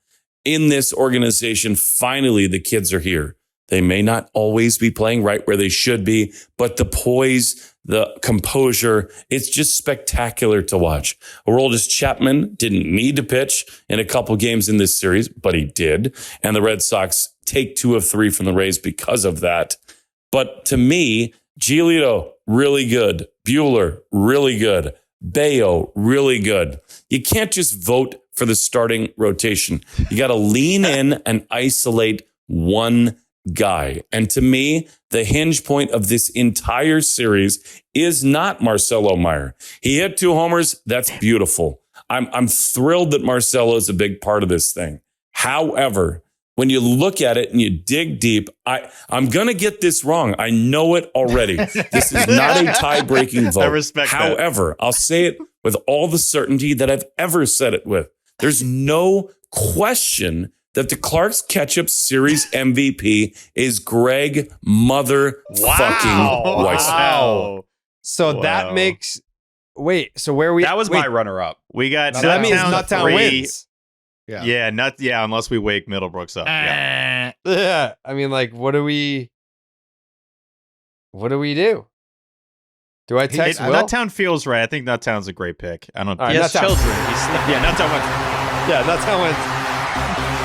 in this organization. Finally, the kids are here. They may not always be playing right where they should be, but the poise, the composure, it's just spectacular to watch. Aroldis Chapman didn't need to pitch in a couple games in this series, but he did. And the Red Sox take 2 of 3 from the Rays because of that. But to me, Giolito, really good. Buehler, really good. Bayo, really good. You can't just vote for the starting rotation. You got to lean in and isolate one guy. And to me, the hinge point of this entire series is not Marcelo Meyer. He hit 2 homers. That's beautiful. I'm thrilled that Marcelo is a big part of this thing. However, when you look at it and you dig deep, I'm going to get this wrong. I know it already. This is not a tie-breaking vote. I respect that. However, I'll say it with all the certainty that I've ever said it with. There's no question that the Clark's Ketchup Series MVP is Greg motherfucking Weissert. Wow. So Wow. that makes so where we That was my runner-up. We got so that means Nuttown 3. wins. Yeah, unless we wake Middlebrooks up. Yeah. Yeah. I mean, what do we do? Do I text Will? Nuttown feels right. I think Nuttown's a great pick. I don't All right, He has Nuttown. children. Nuttown wins. Yeah, Nuttown wins.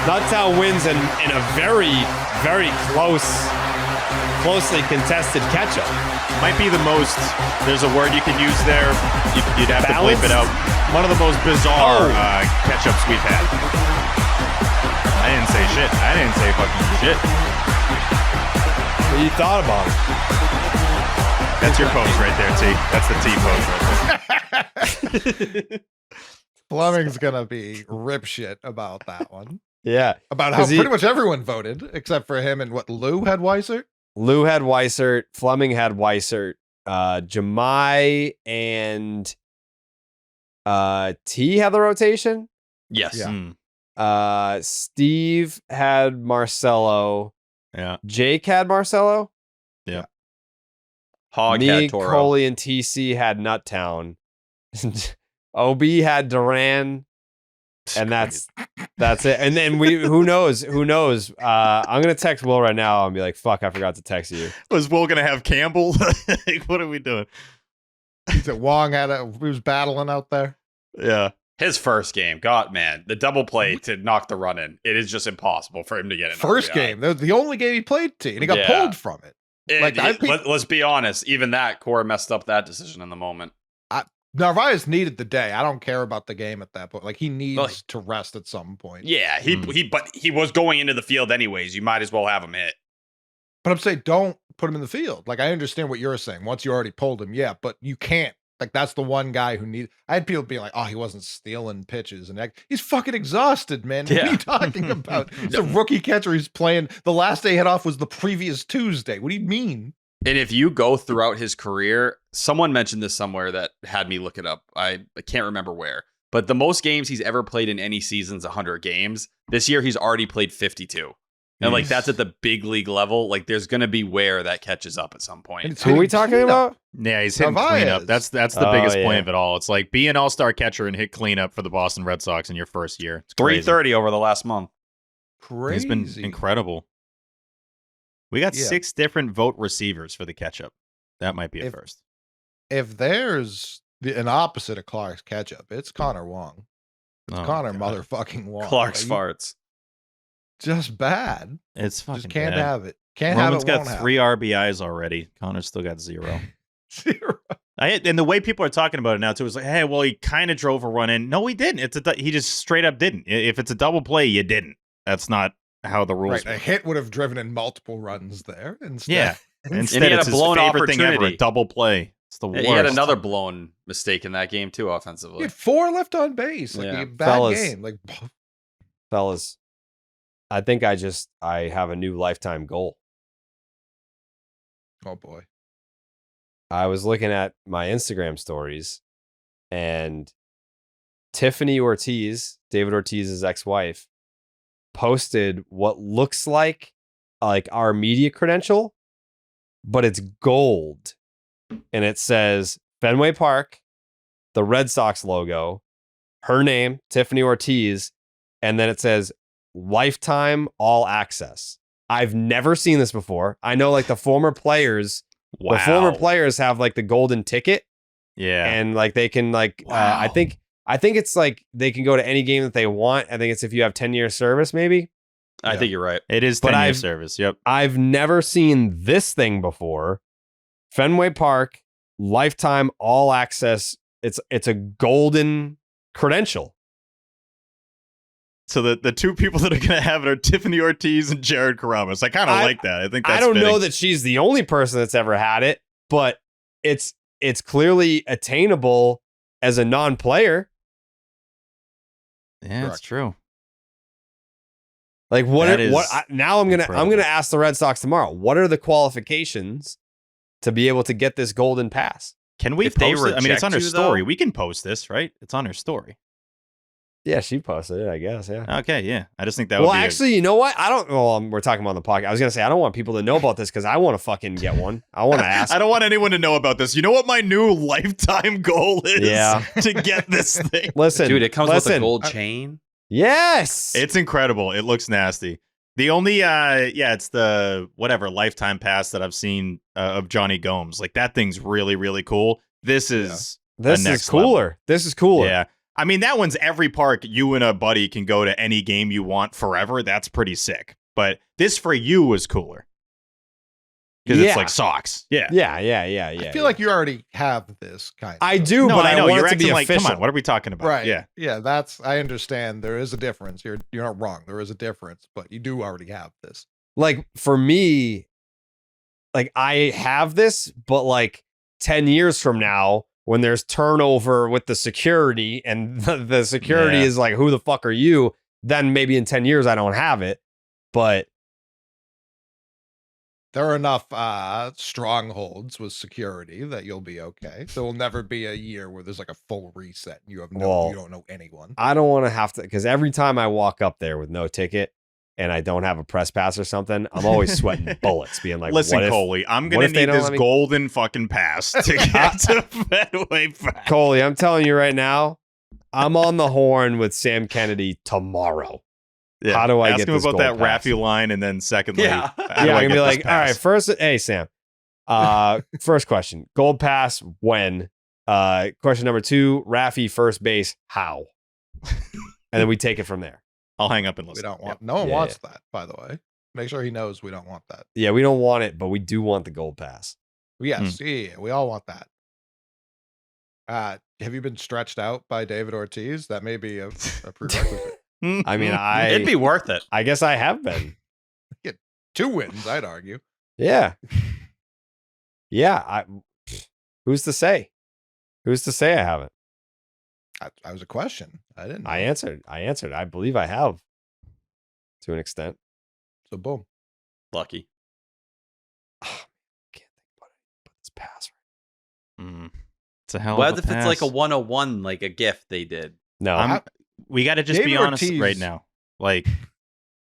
Nuttown wins in a very, very closely contested catch-up. might be the most. There's a word you can use there. You'd have to bleep it out. One of the most bizarre ketchups we've had. I didn't say shit. I didn't say fucking shit. What you thought about it? That's your pose right there, T. That's the T pose right there. Fleming's gonna be rip shit about that one. Yeah. About how pretty much everyone voted, except for him and what Lou had Weissert. Lou had Weissert. Fleming had Weissert. Jemai and T had the rotation. Yes. Yeah. Steve had Marcelo. Yeah. Jake had Marcelo. Yeah. Hog Me, had Toro. Coley, and TC had Nuttown. OB had Duran. And that's it. And then who knows? I'm gonna text Will right now and be like, fuck, I forgot to text you. Was Will gonna have Campbell? Like, what are we doing? He said Wong he was battling out there. Yeah. His first game, God, man, the double play to knock the run in. It is just impossible for him to get in. First game, the only game he played, T, and he got pulled from it. Let's be honest. Even that Cora messed up that decision in the moment. Narvaez needed the day. I don't care about the game at that point. Like he needs to rest at some point. Yeah, but he was going into the field anyways. You might as well have him hit. But I'm saying don't put him in the field. Like I understand what you're saying. Once you already pulled him, yeah, but you can't. Like that's the one guy who needs. I had people being like, "Oh, he wasn't stealing pitches," and he's fucking exhausted, man. What are you talking about? He's a rookie catcher. He's playing. The last day he hit off was the previous Tuesday. What do you mean? And if you go throughout his career, someone mentioned this somewhere that had me look it up. I can't remember where, but the most games he's ever played in any season is 100 games. This year, he's already played 52. And like that's at the big league level. Like there's going to be where that catches up at some point. Who are we talking about? Yeah, he's hitting cleanup. That's the biggest point of it all. It's like be an all-star catcher and hit cleanup for the Boston Red Sox in your first year. It's 330 over the last month. Crazy. He's been incredible. We got 6 different vote receivers for the catch-up. That might be a first. If there's an opposite of Clark's catch-up, it's Connor Wong. It's Connor motherfucking Wong. Clark's farts. Just bad. It's fucking just can't bad. have it. Can't Roman's have it. got 3 RBIs already. Connor's still got 0. 0. And the way people are talking about it now too is like, hey, well, he kind of drove a run in. No, he didn't. He just straight up didn't. If it's a double play, you didn't. That's not how the rules work. A hit would have driven in multiple runs there. Instead, yeah. Instead, he had it's a blown his favorite thing ever, opportunity. a double play. It's the worst. He had another blown mistake in that game too, offensively. He had 4 left on base. Like a bad game. Like fellas, I think I have a new lifetime goal. Oh boy. I was looking at my Instagram stories and Tiffany Ortiz, David Ortiz's ex-wife, posted what looks like our media credential, but it's gold. And it says Fenway Park, the Red Sox logo, her name, Tiffany Ortiz, and then it says lifetime all access. I've never seen this before. I know like the former players, the former players have like the golden ticket. Yeah. And like they can like, I think it's like they can go to any game that they want. I think it's if you have 10 years service, maybe. I think you're right. It is 10 years service. Yep. I've never seen this thing before. Fenway Park, lifetime all access. It's a golden credential. So the 2 people that are going to have it are Tiffany Ortiz and Jared Karamas. I kind of like that. I think that's I don't fitting. know that she's the only person that's ever had it, but it's clearly attainable as a non-player. Yeah, that's true. Like now I'm gonna ask the Red Sox tomorrow. What are the qualifications to be able to get this golden pass? Can we If they post it? I mean, it's on her reject you, story. though? We can post this, right? It's on her story. Yeah, she posted it, I guess. Yeah. Okay, yeah. I just think that would be actually, you know what? I don't. Well, we're talking about on the podcast. I was gonna say I don't want people to know about this because I want to fucking get one. I want to ask. I don't want anyone to know about this. You know what my new lifetime goal is? Yeah. To get this thing. Listen, Dude, it comes with a gold chain. Yes. It's incredible. It looks nasty. The only, it's the whatever lifetime pass that I've seen of Johnny Gomes. Like that thing's really, really cool. This is cooler. Level. This is cooler. Yeah. I mean, that one's every park. You and a buddy can go to any game you want forever. That's pretty sick. But this for you was cooler. because it's like socks. Yeah. I feel like you already have this kind of. I do, No, but I know. want You're it to be acting like, official. come on, what are we talking about? Right. Yeah. Yeah, I understand there is a difference. You're not wrong. There is a difference, but you do already have this. Like for me, like I have this, but like 10 years from now, when there's turnover with the security and the security is like, who the fuck are you? Then maybe in 10 years, I don't have it. But There are enough strongholds with security that you'll be okay. There will never be a year where there's like a full reset and you have Well, you don't know anyone. I don't want to have to, because every time I walk up there with no ticket and I don't have a press pass or something, I'm always sweating bullets, being like, Listen, what if, Coley, I'm what going if to they need don't this let me- golden fucking pass to get to Fenway Park. Coley, I'm telling you right now, I'm on the horn with Sam Kennedy tomorrow. Yeah. How do I Ask get him this about gold that pass? Raffy line, and then secondly, Yeah. how do Yeah, I I'm gonna get be this like, all right, pass? first, hey Sam, first question, gold pass when? Question number 2, Raffy first base, how? And then we take it from there. I'll hang up and We listen. don't want. No one Yeah, wants that. By the way, make sure he knows we don't want that. Yeah, we don't want it, but we do want the gold pass. Yes, yeah, we all want that. Have you been stretched out by David Ortiz? That may be a prerequisite. I mean, It'd be worth it. I guess I have been. 2 wins, I'd argue. Yeah. Yeah. Who's to say? Who's to say I haven't? I was a question. I didn't know. I answered. I believe I have to an extent. So boom. Lucky. Can't think about it. But this pass. It's a hell What of a if it's like a pass. 101, like a gift they did? No. We got to just be David honest Ortiz- right now. Like,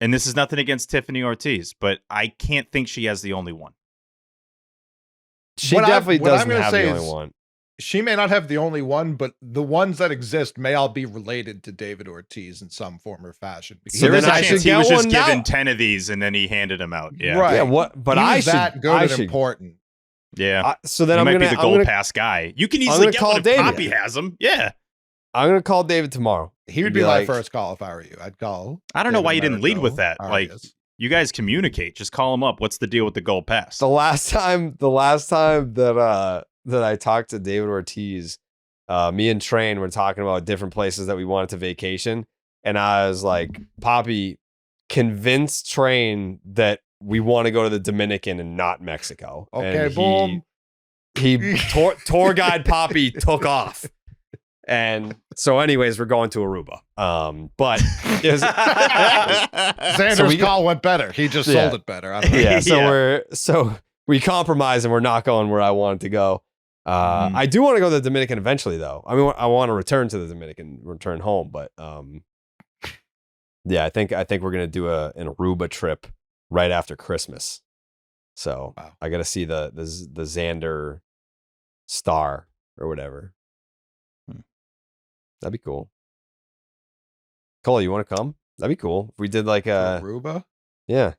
and this is nothing against Tiffany Ortiz, but I can't think she has the only one. She What definitely what I'm doesn't gonna have say the only is- one. She may not have the only one, but the ones that exist may all be related to David Ortiz in some form or fashion. So There then is a I chance should he get was just one given now. 10 of these and then he handed them out. Yeah. Right. Yeah, what? But He I was should. that good I and should. important. Yeah. So then He I'm might gonna. be the I'm gold gonna, pass guy. You can I'm easily gonna get call one if David. Poppy has them. Yeah. I'm gonna call David tomorrow. He would Be be my like- first call if I were you. I'd call. I don't know David why you didn't lead Merrico, with that. Like, Arias. you guys communicate. Just call him up. What's the deal with the gold pass? The last time that I talked to David Ortiz, me and Train were talking about different places that we wanted to vacation, and I was like, Poppy, convince Train that we want to go to the Dominican and not Mexico. Okay, And boom. He tour guide Poppy took off. And so, anyways, we're going to Aruba. But Xander's call went better. He just sold it better. I don't know. yeah, so we compromise and we're not going where I wanted to go. I do want to go to the Dominican eventually, though. I mean, I want to return to the Dominican, return home, but yeah, I think we're gonna do an Aruba trip right after Christmas. So Wow. I got to see the Xander star or whatever. That'd be cool. Cole, you want to come? That'd be cool. If we did like a Aruba. yeah.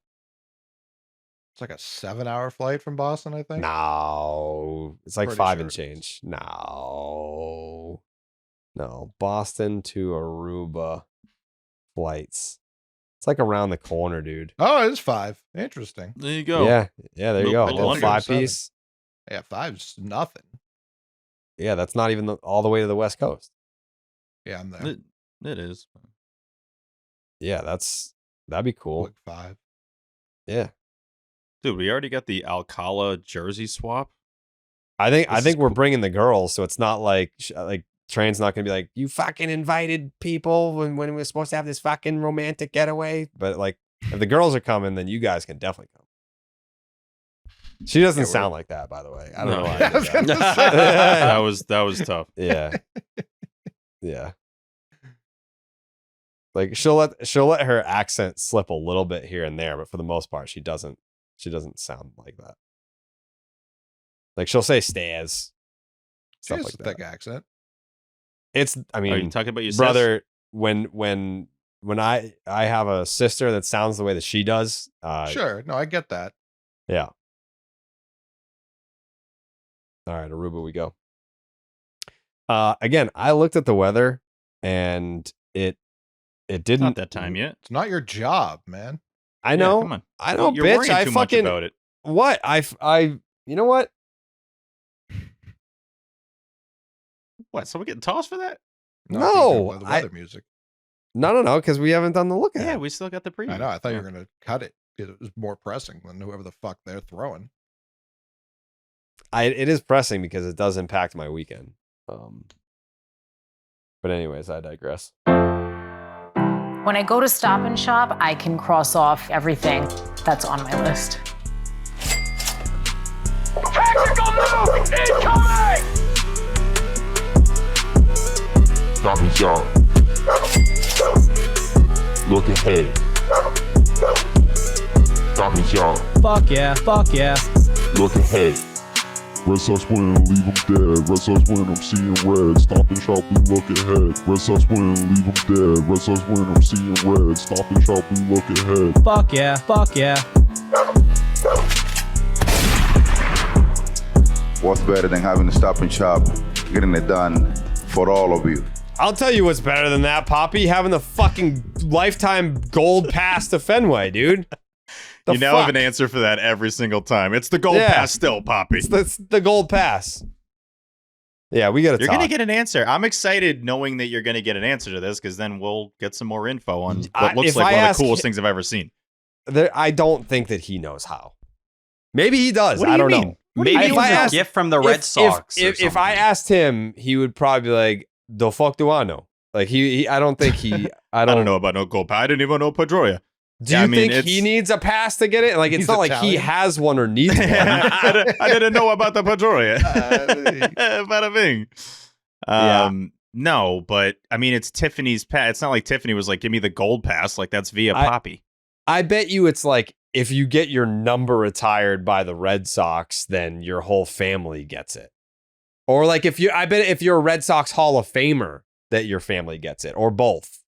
It's like a 7-hour flight from Boston, I think. No, it's like Pretty 5 sure and it is. change. No, Boston to Aruba flights. It's like around the corner, dude. Oh, it is 5. Interesting. There you go. Yeah, there you go. A Little little under 5-piece. Yeah, 5's nothing. Yeah, that's not even all the way to the West Coast. Yeah, I'm there. It is. Yeah, that'd be cool. Quick 5. Yeah, Dude, we already got the Alcala jersey swap. I This think is we're cool. bringing the girls, so it's not like Train's not gonna be like, you fucking invited people when we were supposed to have this fucking romantic getaway. But like, if the girls are coming, then you guys can definitely come. She doesn't sound like that, by the way. I don't know why. I did that. That was tough. Yeah. Yeah. Like she'll let her accent slip a little bit here and there, but for the most part, she doesn't sound like that. Like she'll say stairs. She Stuff has like a that. thick accent. I Are you mean, talking about your brother, when I have a sister that sounds the way that she does. Sure. No, I get that. Yeah. All right, Aruba we go. Again, I looked at the weather and it didn't. Not that time yet. It's not your job, man. I know. Come on. I know, You're bitch. worrying I too much fucking about it. What? You know what? What? Someone getting tossed for that? No, the weather music. No, because we haven't done the look at. Yeah, we still got the preview. I know. I thought you were going to cut it because it was more pressing than whoever the fuck they're throwing. It is pressing because it does impact my weekend. But anyways, I digress. When I go to Stop and Shop, I can cross off everything that's on my list. Tactical move incoming! Stop and Shop. Look ahead. Stop and Shop. Fuck yeah. Fuck yeah. Look ahead. Red Sox win, leave them dead. Red Sox win, I'm seeing red. Stop and Shop, we look ahead. Red Sox win, leave them dead. Red Sox win, I'm seeing red. Stop and Shop, we look ahead. Fuck yeah. Fuck yeah. What's better than having to Stop and Shop, getting it done for all of you? I'll tell you what's better than that, Poppy. Having the fucking lifetime gold pass to Fenway, dude. You now have an answer for that every single time. It's the gold pass still, Poppy. It's the gold pass. Yeah, we got to talk. You're going to get an answer. I'm excited knowing that you're going to get an answer to this because then we'll get some more info on what looks like one of the coolest things I've ever seen. I don't think that he knows how. Maybe he does. I don't mean? know. Maybe it was a gift from the Red Sox. If I asked him, he would probably be like, "The fuck do I know?" Like I don't think he. I don't know about no gold pass. I didn't even know Pedroia. Do you think he needs a pass to get it? Like, it's not like he has one or needs one. I didn't know about the Pedroia. Bada bing. No, but I mean, it's Tiffany's pass. It's not like Tiffany was like, "Give me the gold pass." Like that's via Poppy. I bet you it's like if you get your number retired by the Red Sox, then your whole family gets it. Or like I bet if you're a Red Sox Hall of Famer, that your family gets it, or both.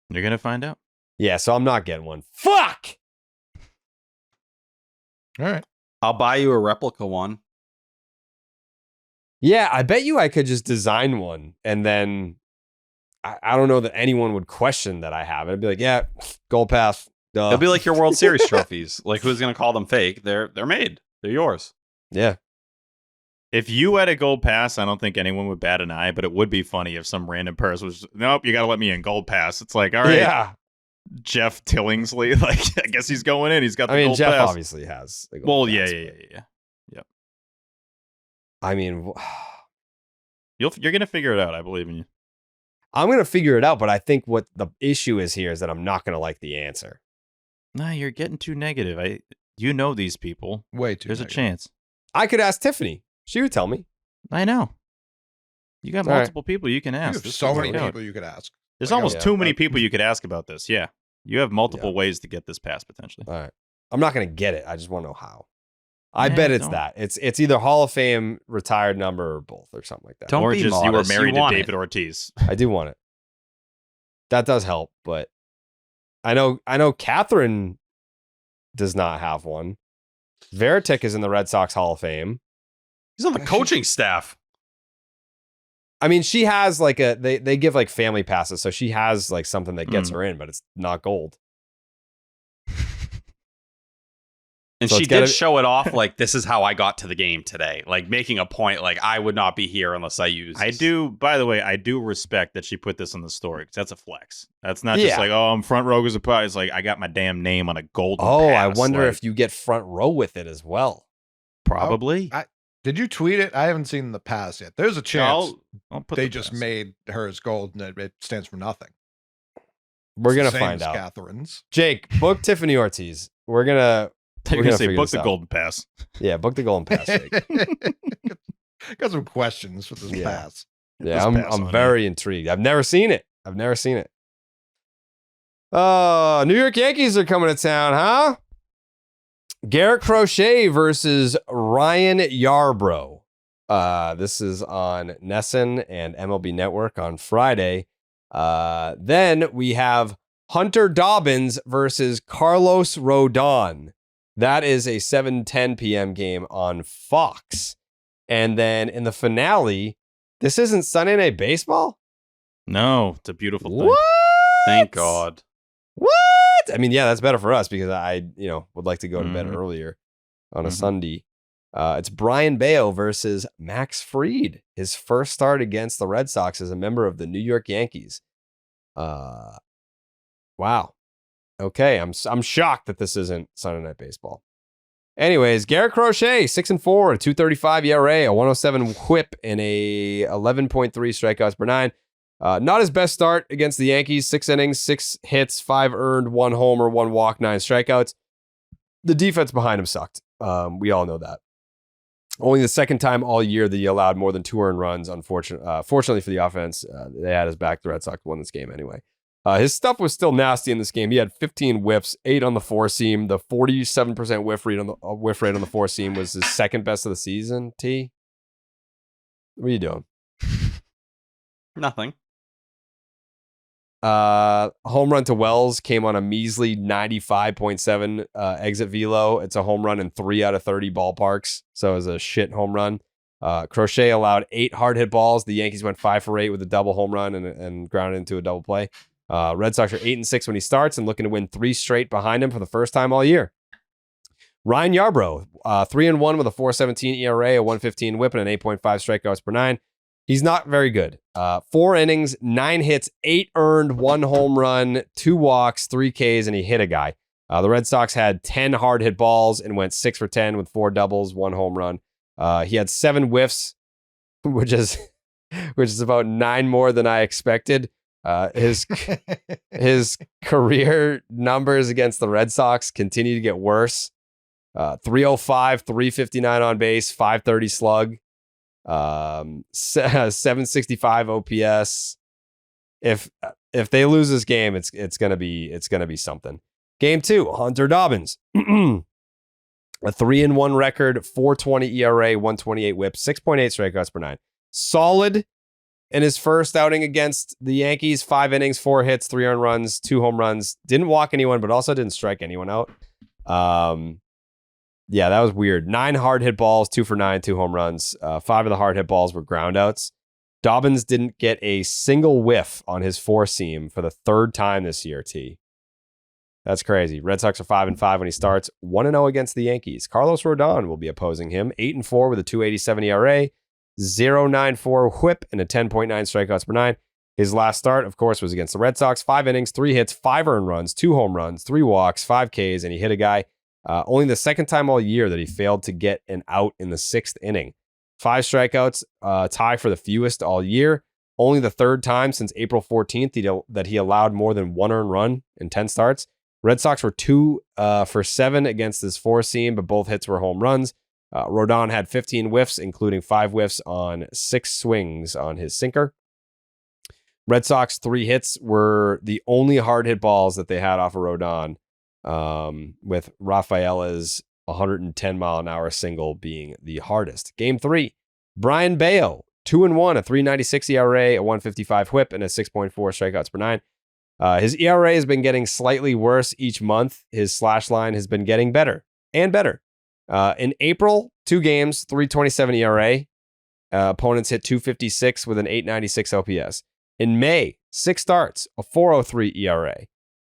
You're gonna find out. Yeah, so I'm not getting one. Fuck! All right. I'll buy you a replica one. Yeah, I bet you I could just design one, and then I don't know that anyone would question that I have it. I'd be like, yeah, gold pass. Duh. It'll be like your World Series trophies. Like, who's gonna call them fake? They're made. They're yours. Yeah. If you had a gold pass, I don't think anyone would bat an eye, but it would be funny if some random person was, nope, you got to let me in gold pass. It's like, all right, yeah. Jeff Tillingsley, like, I guess he's going in. He's got the gold Jeff pass. Obviously has the gold pass. Yeah. Yep. I mean, you're going to figure it out. I believe in you. I'm going to figure it out, but I think what the issue is here is that I'm not going to like the answer. Nah, you're getting too negative. You know these people. Way too There's negative. a chance. I could ask Tiffany. She would tell me. I know. You got multiple people you can ask. You have so many people you could ask. There's almost too many people you could ask about this. Yeah. You have multiple ways to get this pass potentially. All right. I'm not going to get it. I just want to know how. I bet it's that. It's either Hall of Fame, retired number, or both, or something like that. Don't or be just modest. You were married to David it. Ortiz. I do want it. That does help, but I know Catherine does not have one. Veritek is in the Red Sox Hall of Fame. He's on the coaching staff. I mean, she has like they give like family passes, so she has like something that gets her in, but it's not gold. And so she did show it off like, this is how I got to the game today. Like making a point like I would not be here unless I use this. I do, by the way, I do respect that she put this in the story because that's a flex. That's not just like, oh, I'm front row as a prize. It's like, I got my damn name on a golden pass. I wonder if you get front row with it as well. Probably. Did you tweet it? I haven't seen the pass yet. There's a chance I'll put they the just pass. made hers gold and it stands for nothing. We're going to Same find as out. Catherine's. Jake, book Tiffany Ortiz. We're going to say book the golden pass. Yeah, book the golden pass. Got some questions for this pass. Yeah, I'm very intrigued. I've never seen it. New York Yankees are coming to town, huh? Garrett Crochet versus Ryan Yarbrough. This is on Nesson and MLB Network on Friday. Then we have Hunter Dobbins versus Carlos Rodon. That is a 7:10 p.m. game on Fox. And then in the finale, this isn't Sunday Night Baseball? No, it's a beautiful thing. What? Thank God. What? I mean, yeah, that's better for us because I would like to go to bed earlier. on a Sunday. It's Brian Bayo versus Max Fried. His first start against the Red Sox as a member of the New York Yankees. Wow. Okay, I'm shocked that this isn't Sunday Night Baseball. Anyways, Garrett Crochet, 6-4, a 2.35 ERA, a 107 whip, and a 11.3 strikeouts per nine. Not his best start against the Yankees. 6 innings, 6 hits, 5 earned, 1 homer, 1 walk, 9 strikeouts. The defense behind him sucked. We all know that. Only the second time all year that he allowed more than 2 earned runs. Fortunately for the offense, they had his back. The Red Sox won this game anyway. His stuff was still nasty in this game. He had 15 whiffs, 8 on the 4-seam. The 47% whiff rate on the 4-seam was his second best of the season. T, what are you doing? Nothing. Home run to Wells came on a measly 95.7 exit velo. It's a home run in 3 out of 30 ballparks, so it was a shit home run. Crochet allowed 8 hard hit balls. The Yankees went 5 for 8 with a double home run and grounded into a double play. Red Sox are 8-6 when he starts and looking to win 3 straight behind him for the first time all year. Ryan Yarbrough, 3-1 with a 4.17 ERA, a 1.15 whip, and an 8.5 strikeouts per nine. He's not very good. 4 innings, 9 hits, 8 earned, 1 home run, 2 walks, 3 Ks, and he hit a guy. The Red Sox had 10 hard hit balls and went 6 for 10 with 4 doubles, 1 home run. He had 7 whiffs, which is about 9 more than I expected. His career numbers against the Red Sox continue to get worse. 305, 359 on base, 530 slug, 765 OPS. If they lose this game, it's gonna be something. Game 2, Hunter Dobbins. A 3-1 record, 4.20 ERA, 1.28 whip, 6.8 strikeouts per nine. Solid in his first outing against the Yankees. 5 innings, 4 hits, 3 earned runs, 2 home runs. Didn't walk anyone, but also didn't strike anyone out. Yeah, that was weird. 9 hard hit balls, 2 for 9, 2 home runs. 5 of the hard hit balls were groundouts. Dobbins didn't get a single whiff on his 4-seam for the 3rd time this year, T. That's crazy. Red Sox are 5-5 when he starts. 1-0 against the Yankees. Carlos Rodon will be opposing him. 8-4 with a 2.87 ERA, 0.94 whip, and a 10.9 strikeouts per nine. His last start, of course, was against the Red Sox. 5 innings, 3 hits, 5 earned runs, 2 home runs, 3 walks, 5 Ks, and he hit a guy. Only the second time all year that he failed to get an out in the 6th inning. 5 strikeouts, tie for the fewest all year. Only the 3rd time since April 14th that he allowed more than 1 earned run in 10 starts. Red Sox were 2 for 7 against his 4-seam, but both hits were home runs. Rodon had 15 whiffs, including 5 whiffs on 6 swings on his sinker. Red Sox 3 hits were the only hard hit balls that they had off of Rodon, with Rafaela's 110 mile an hour single being the hardest. Game 3, Brian Bayo, 2-1, a 3.96 ERA, a 1.55 whip, and a 6.4 strikeouts per nine. His ERA has been getting slightly worse each month. His slash line has been getting better and better. In April, 2 games, 3.27 ERA. Opponents hit 256 with an 8.96 OPS. In May, 6 starts, a 4.03 ERA.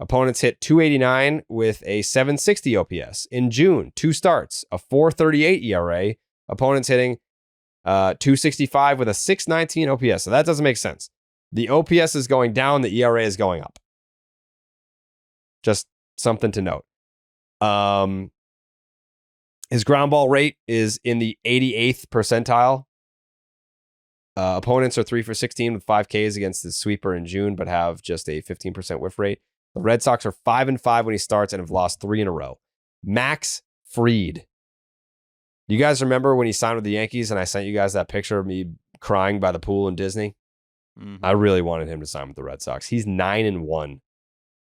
Opponents hit 289 with a 760 OPS. In June, 2 starts, a 4.38 ERA. Opponents hitting 265 with a 619 OPS. So that doesn't make sense. The OPS is going down, the ERA is going up. Just something to note. His ground ball rate is in the 88th percentile. Opponents are 3 for 16 with 5 Ks against the sweeper in June, but have just a 15% whiff rate. The Red Sox are 5-5 when he starts and have lost 3 in a row. Max Fried. Do you guys remember when he signed with the Yankees and I sent you guys that picture of me crying by the pool in Disney? Mm-hmm. I really wanted him to sign with the Red Sox. He's 9-1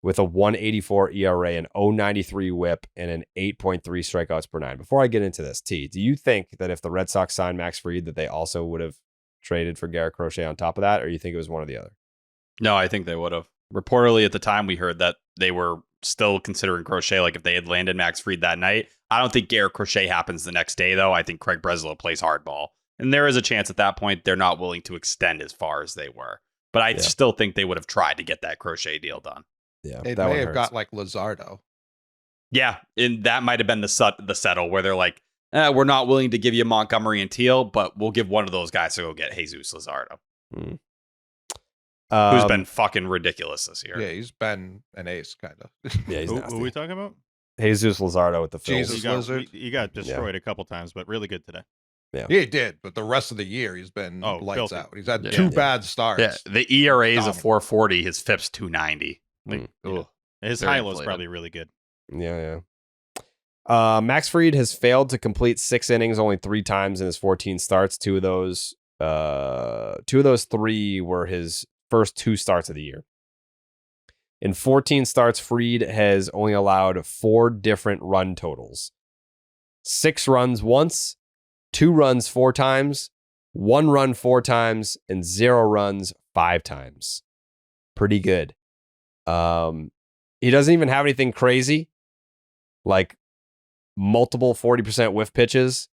with a 1.84 ERA, an 0.93 whip, and an 8.3 strikeouts per nine. Before I get into this, T, do you think that if the Red Sox signed Max Fried that they also would have traded for Garrett Crochet on top of that, or you think it was one or the other? No, I think they would have. Reportedly at the time we heard that they were still considering Crochet, like if they had landed Max Fried that night. I don't think Garrett Crochet happens the next day, though. I think Craig Breslow plays hardball. And there is a chance at that point they're not willing to extend as far as they were. But I still think they would have tried to get that Crochet deal done. Yeah, they may have got like Luzardo. Yeah, and that might have been the settle where they're like, we're not willing to give you Montgomery and Teal, but we'll give one of those guys to go get Jesus Luzardo, who's been fucking ridiculous this year. Yeah, he's been an ace, kind of. Yeah, he's Who nasty. are we talking about? Jesus Luzardo with the Phils. Jesus Lizard. He got destroyed a couple times, but really good today. Yeah, he did, but the rest of the year he's been lights filthy. out. He's had two bad starts. Yeah, the ERA is a 4.40. His FIP's 2.90. Like, His very high low is inflated. probably really good. Yeah. Max Fried has failed to complete 6 innings only 3 times in his 14 starts. Two of those 3 were his first 2 starts of the year. In 14 starts, Fried has only allowed 4 different run totals. 6 runs once, 2 runs 4 times, 1 run 4 times, and 0 runs 5 times. Pretty good. He doesn't even have anything crazy, like multiple 40% whiff pitches,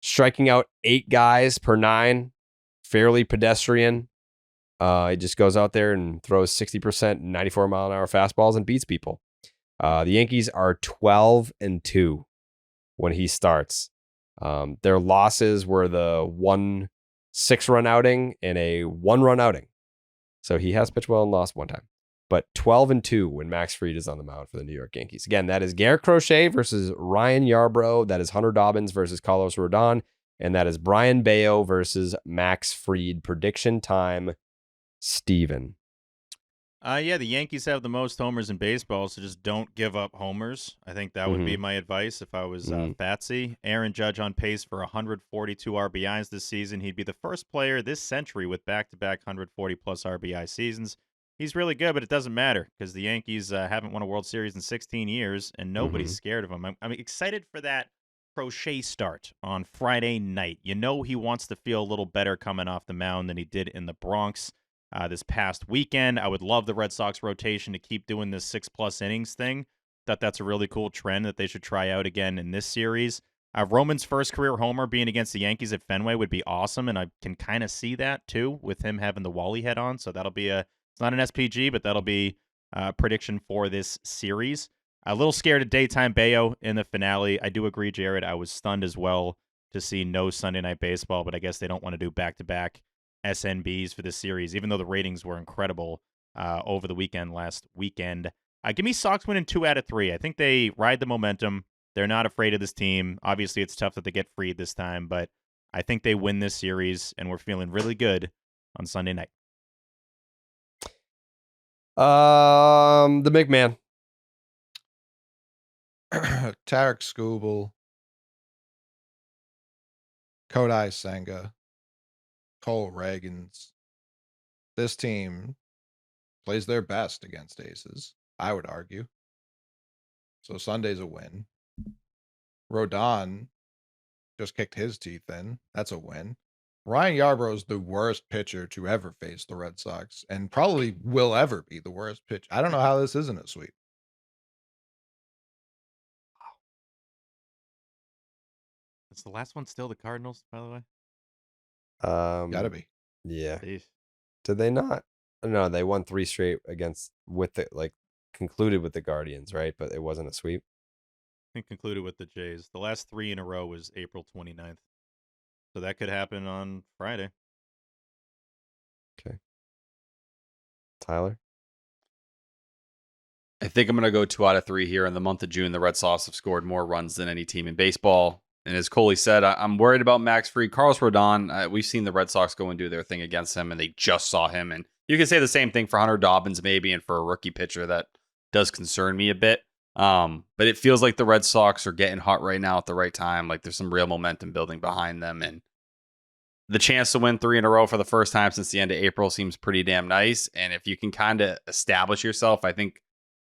striking out 8 guys per 9, fairly pedestrian. He just goes out there and throws 60% 94-mile-an-hour fastballs and beats people. The Yankees are 12-2 when he starts. Their losses were the 1 6-run outing and a 1-run outing. So he has pitched well and lost 1 time. But 12-2 when Max Fried is on the mound for the New York Yankees. Again, that is Garrett Crochet versus Ryan Yarbrough. That is Hunter Dobbins versus Carlos Rodon. And that is Brian Bayo versus Max Fried. Prediction time, Steven. Yeah, the Yankees have the most homers in baseball, so just don't give up homers. I think that would be my advice if I was Fatsy. Aaron Judge on pace for 142 RBIs this season. He'd be the first player this century with back-to-back 140-plus RBI seasons. He's really good, but it doesn't matter because the Yankees haven't won a World Series in 16 years, and nobody's scared of him. I'm excited for that Crochet start on Friday night. You know he wants to feel a little better coming off the mound than he did in the Bronx this past weekend. I would love the Red Sox rotation to keep doing this 6+ innings thing. That's a really cool trend that they should try out again in this series. Roman's first career homer being against the Yankees at Fenway would be awesome, and I can kind of see that too with him having the Wally head on. So that'll be it's not an SPG, but that'll be a prediction for this series. A little scared of daytime Bayo in the finale. I do agree, Jared. I was stunned as well to see no Sunday Night Baseball, but I guess they don't want to do back-to-back SNBs for this series, even though the ratings were incredible over the weekend last weekend. Give me Sox winning 2 out of 3. I think they ride the momentum. They're not afraid of this team. Obviously, it's tough that they get freed this time, but I think they win this series, and we're feeling really good on Sunday night. The big man. Tarek Skubal, Kodai Senga, Cole Reagans. This team plays their best against aces, I would argue. So Sunday's a win. Rodon just kicked his teeth in. That's a win. Ryan Yarbrough is the worst pitcher to ever face the Red Sox and probably will ever be the worst pitcher. I don't know how this isn't a sweep. Is the last one still the Cardinals, by the way? Gotta be. Yeah. Jeez. Did they not? No, they won 3 straight concluded with the Guardians, right? But it wasn't a sweep. I think concluded with the Jays. The last 3 in a row was April 29th. So that could happen on Friday. Okay. Tyler? I think I'm going to go 2 out of 3 here. In the month of June, the Red Sox have scored more runs than any team in baseball. And as Coley said, I'm worried about Max Fried. Carlos Rodon, we've seen the Red Sox go and do their thing against him, and they just saw him. And you can say the same thing for Hunter Dobbins maybe, and for a rookie pitcher that does concern me a bit. But it feels like the Red Sox are getting hot right now at the right time. Like there's some real momentum building behind them. And the chance to win 3 in a row for the first time since the end of April seems pretty damn nice. And if you can kind of establish yourself, I think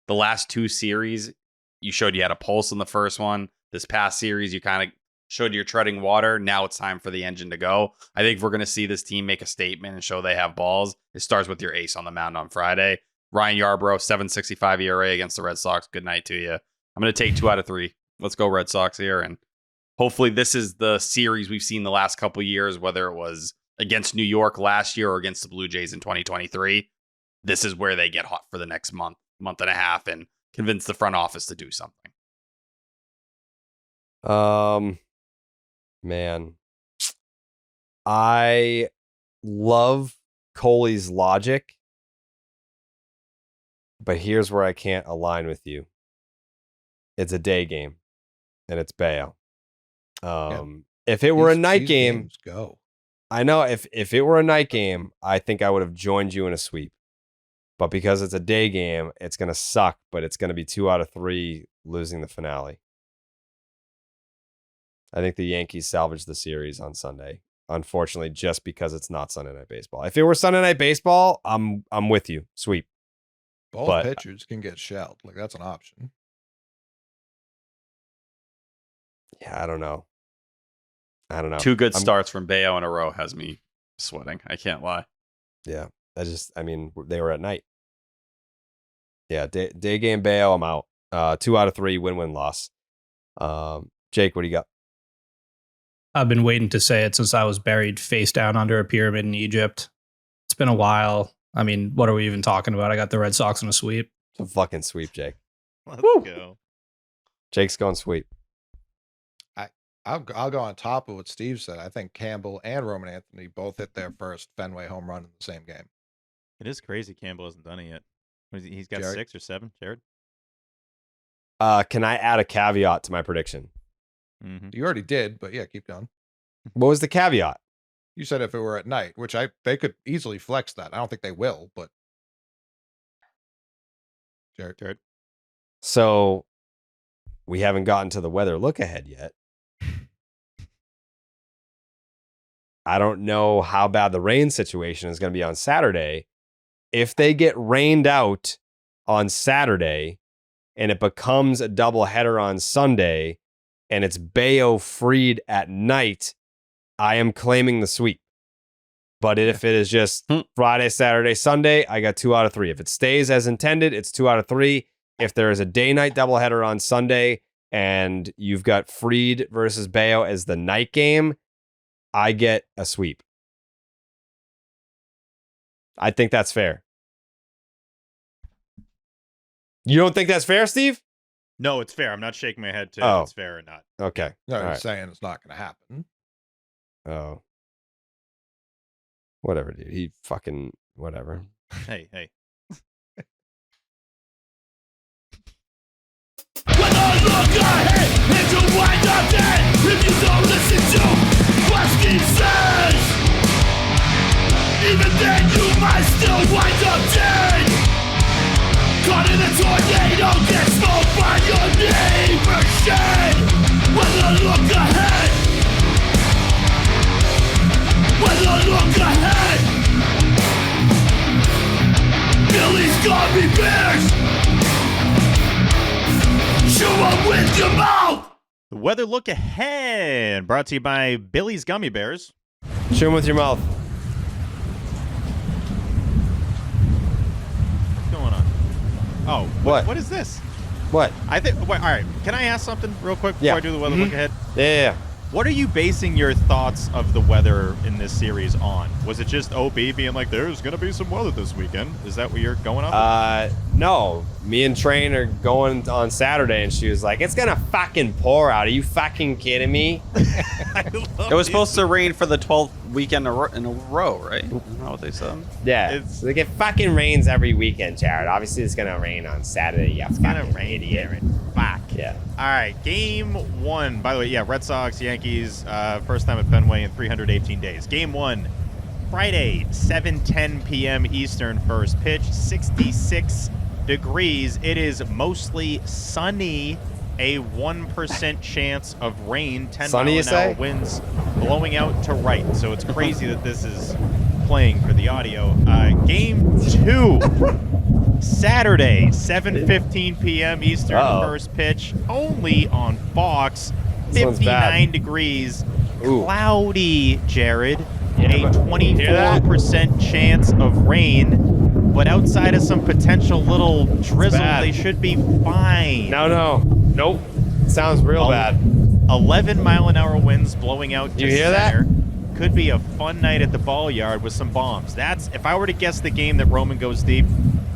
the last 2 series, you showed you had a pulse in the first one. This past series, you kind of showed you're treading water. Now it's time for the engine to go. I think we're going to see this team make a statement and show they have balls. It starts with your ace on the mound on Friday. Ryan Yarbrough, 7.65 ERA against the Red Sox. Good night to you. I'm going to take 2 out of 3. Let's go Red Sox here. And hopefully this is the series we've seen the last couple years, whether it was against New York last year or against the Blue Jays in 2023. This is where they get hot for the next month and a half and convince the front office to do something. Man, I love Coley's logic, but here's where I can't align with you. It's a day game, and it's Bayo. If it were a night game, go. I know if it were a night game, I think I would have joined you in a sweep. But because it's a day game, it's going to suck, but it's going to be 2 out of 3 losing the finale. I think the Yankees salvaged the series on Sunday. Unfortunately, just because it's not Sunday Night Baseball. If it were Sunday Night Baseball, I'm with you. Sweep. Both pitchers can get shelled. Like, that's an option. Yeah, I don't know. 2 good starts from Bayo in a row has me sweating. I can't lie. Yeah, I mean, they were at night. Yeah, day game Bayo, I'm out. 2 out of 3, win-win loss. Jake, what do you got? I've been waiting to say it since I was buried face down under a pyramid in Egypt. It's been a while. I mean, what are we even talking about? I got the Red Sox in a sweep. It's a fucking sweep, Jake. Let's go. Jake's going sweep. I'll go on top of what Steve said. I think Campbell and Roman Anthony both hit their first Fenway home run in the same game. It is crazy Campbell hasn't done it yet. He's got Jared? 6 or 7, Jared? Can I add a caveat to my prediction? Mm-hmm. You already did, but yeah, keep going. What was the caveat? You said if it were at night, which they could easily flex that. I don't think they will, but Jared. So we haven't gotten to the weather look ahead yet. I don't know how bad the rain situation is going to be on Saturday. If they get rained out on Saturday and it becomes a doubleheader on Sunday and it's Bayo Fried at night, I am claiming the sweep. But if it is just Friday, Saturday, Sunday, I got 2 out of 3. If it stays as intended, it's 2 out of 3. If there is a day-night doubleheader on Sunday and you've got Fried versus Bayo as the night game, I get a sweep. I think that's fair. You don't think that's fair, Steve? No, it's fair. I'm not shaking my head to if it's fair or not. Okay. No, All I'm right. saying it's not going to happen. Oh. Whatever, dude. He fucking whatever. Hey. When I look ahead, and you wind up dead if you don't listen to what Steve says. Even then, you might still wind up dead. Caught in a tornado, get smoked by your neighbor's shed. When I look ahead, when I look ahead, Billy's gummy bears. Chew 'em with your mouth. The weather look ahead, brought to you by Billy's Gummy Bears. Chew 'em with your mouth. What's going on? Oh, What? What is this? What? I think. Wait, all right. Can I ask something real quick before Yeah. I do the weather look ahead? Yeah. What are you basing your thoughts of the weather in this series on? Was it just OB being like, there's going to be some weather this weekend? Is that what you're going off of? No. Me and Train are going on Saturday, and she was like, it's going to fucking pour out. Are you fucking kidding me? It was supposed to rain for the 12th weekend in a row, right? Isn't that what they said? Yeah. It's like, it fucking rains every weekend, Jared. Obviously, it's going to rain on Saturday. Yeah, it's gonna rain, idiot. Fuck. Yeah. All right, game 1. By the way, yeah, Red Sox, Yankees, first time at Fenway in 318 days. Game 1, Friday, 7:10 p.m. Eastern, first pitch, 66 degrees. It is mostly sunny, a 1% chance of rain, 10 Sunny, you mile-an-hour say? winds blowing out to right. So it's crazy that this is playing for the audio. Game 2. Saturday, 7:15 p.m. Eastern, first pitch, only on Fox, This one's bad. 59 degrees, Ooh. cloudy, Jared, Yeah, a but- 24% chance of rain, but outside of some potential little drizzle, bad. they should be fine. Nope. Sounds real bad. 11 mile-an-hour winds blowing out to You hear that? center. Could be a fun night at the ball yard with some bombs. That's, if I were to guess the game that Roman goes deep,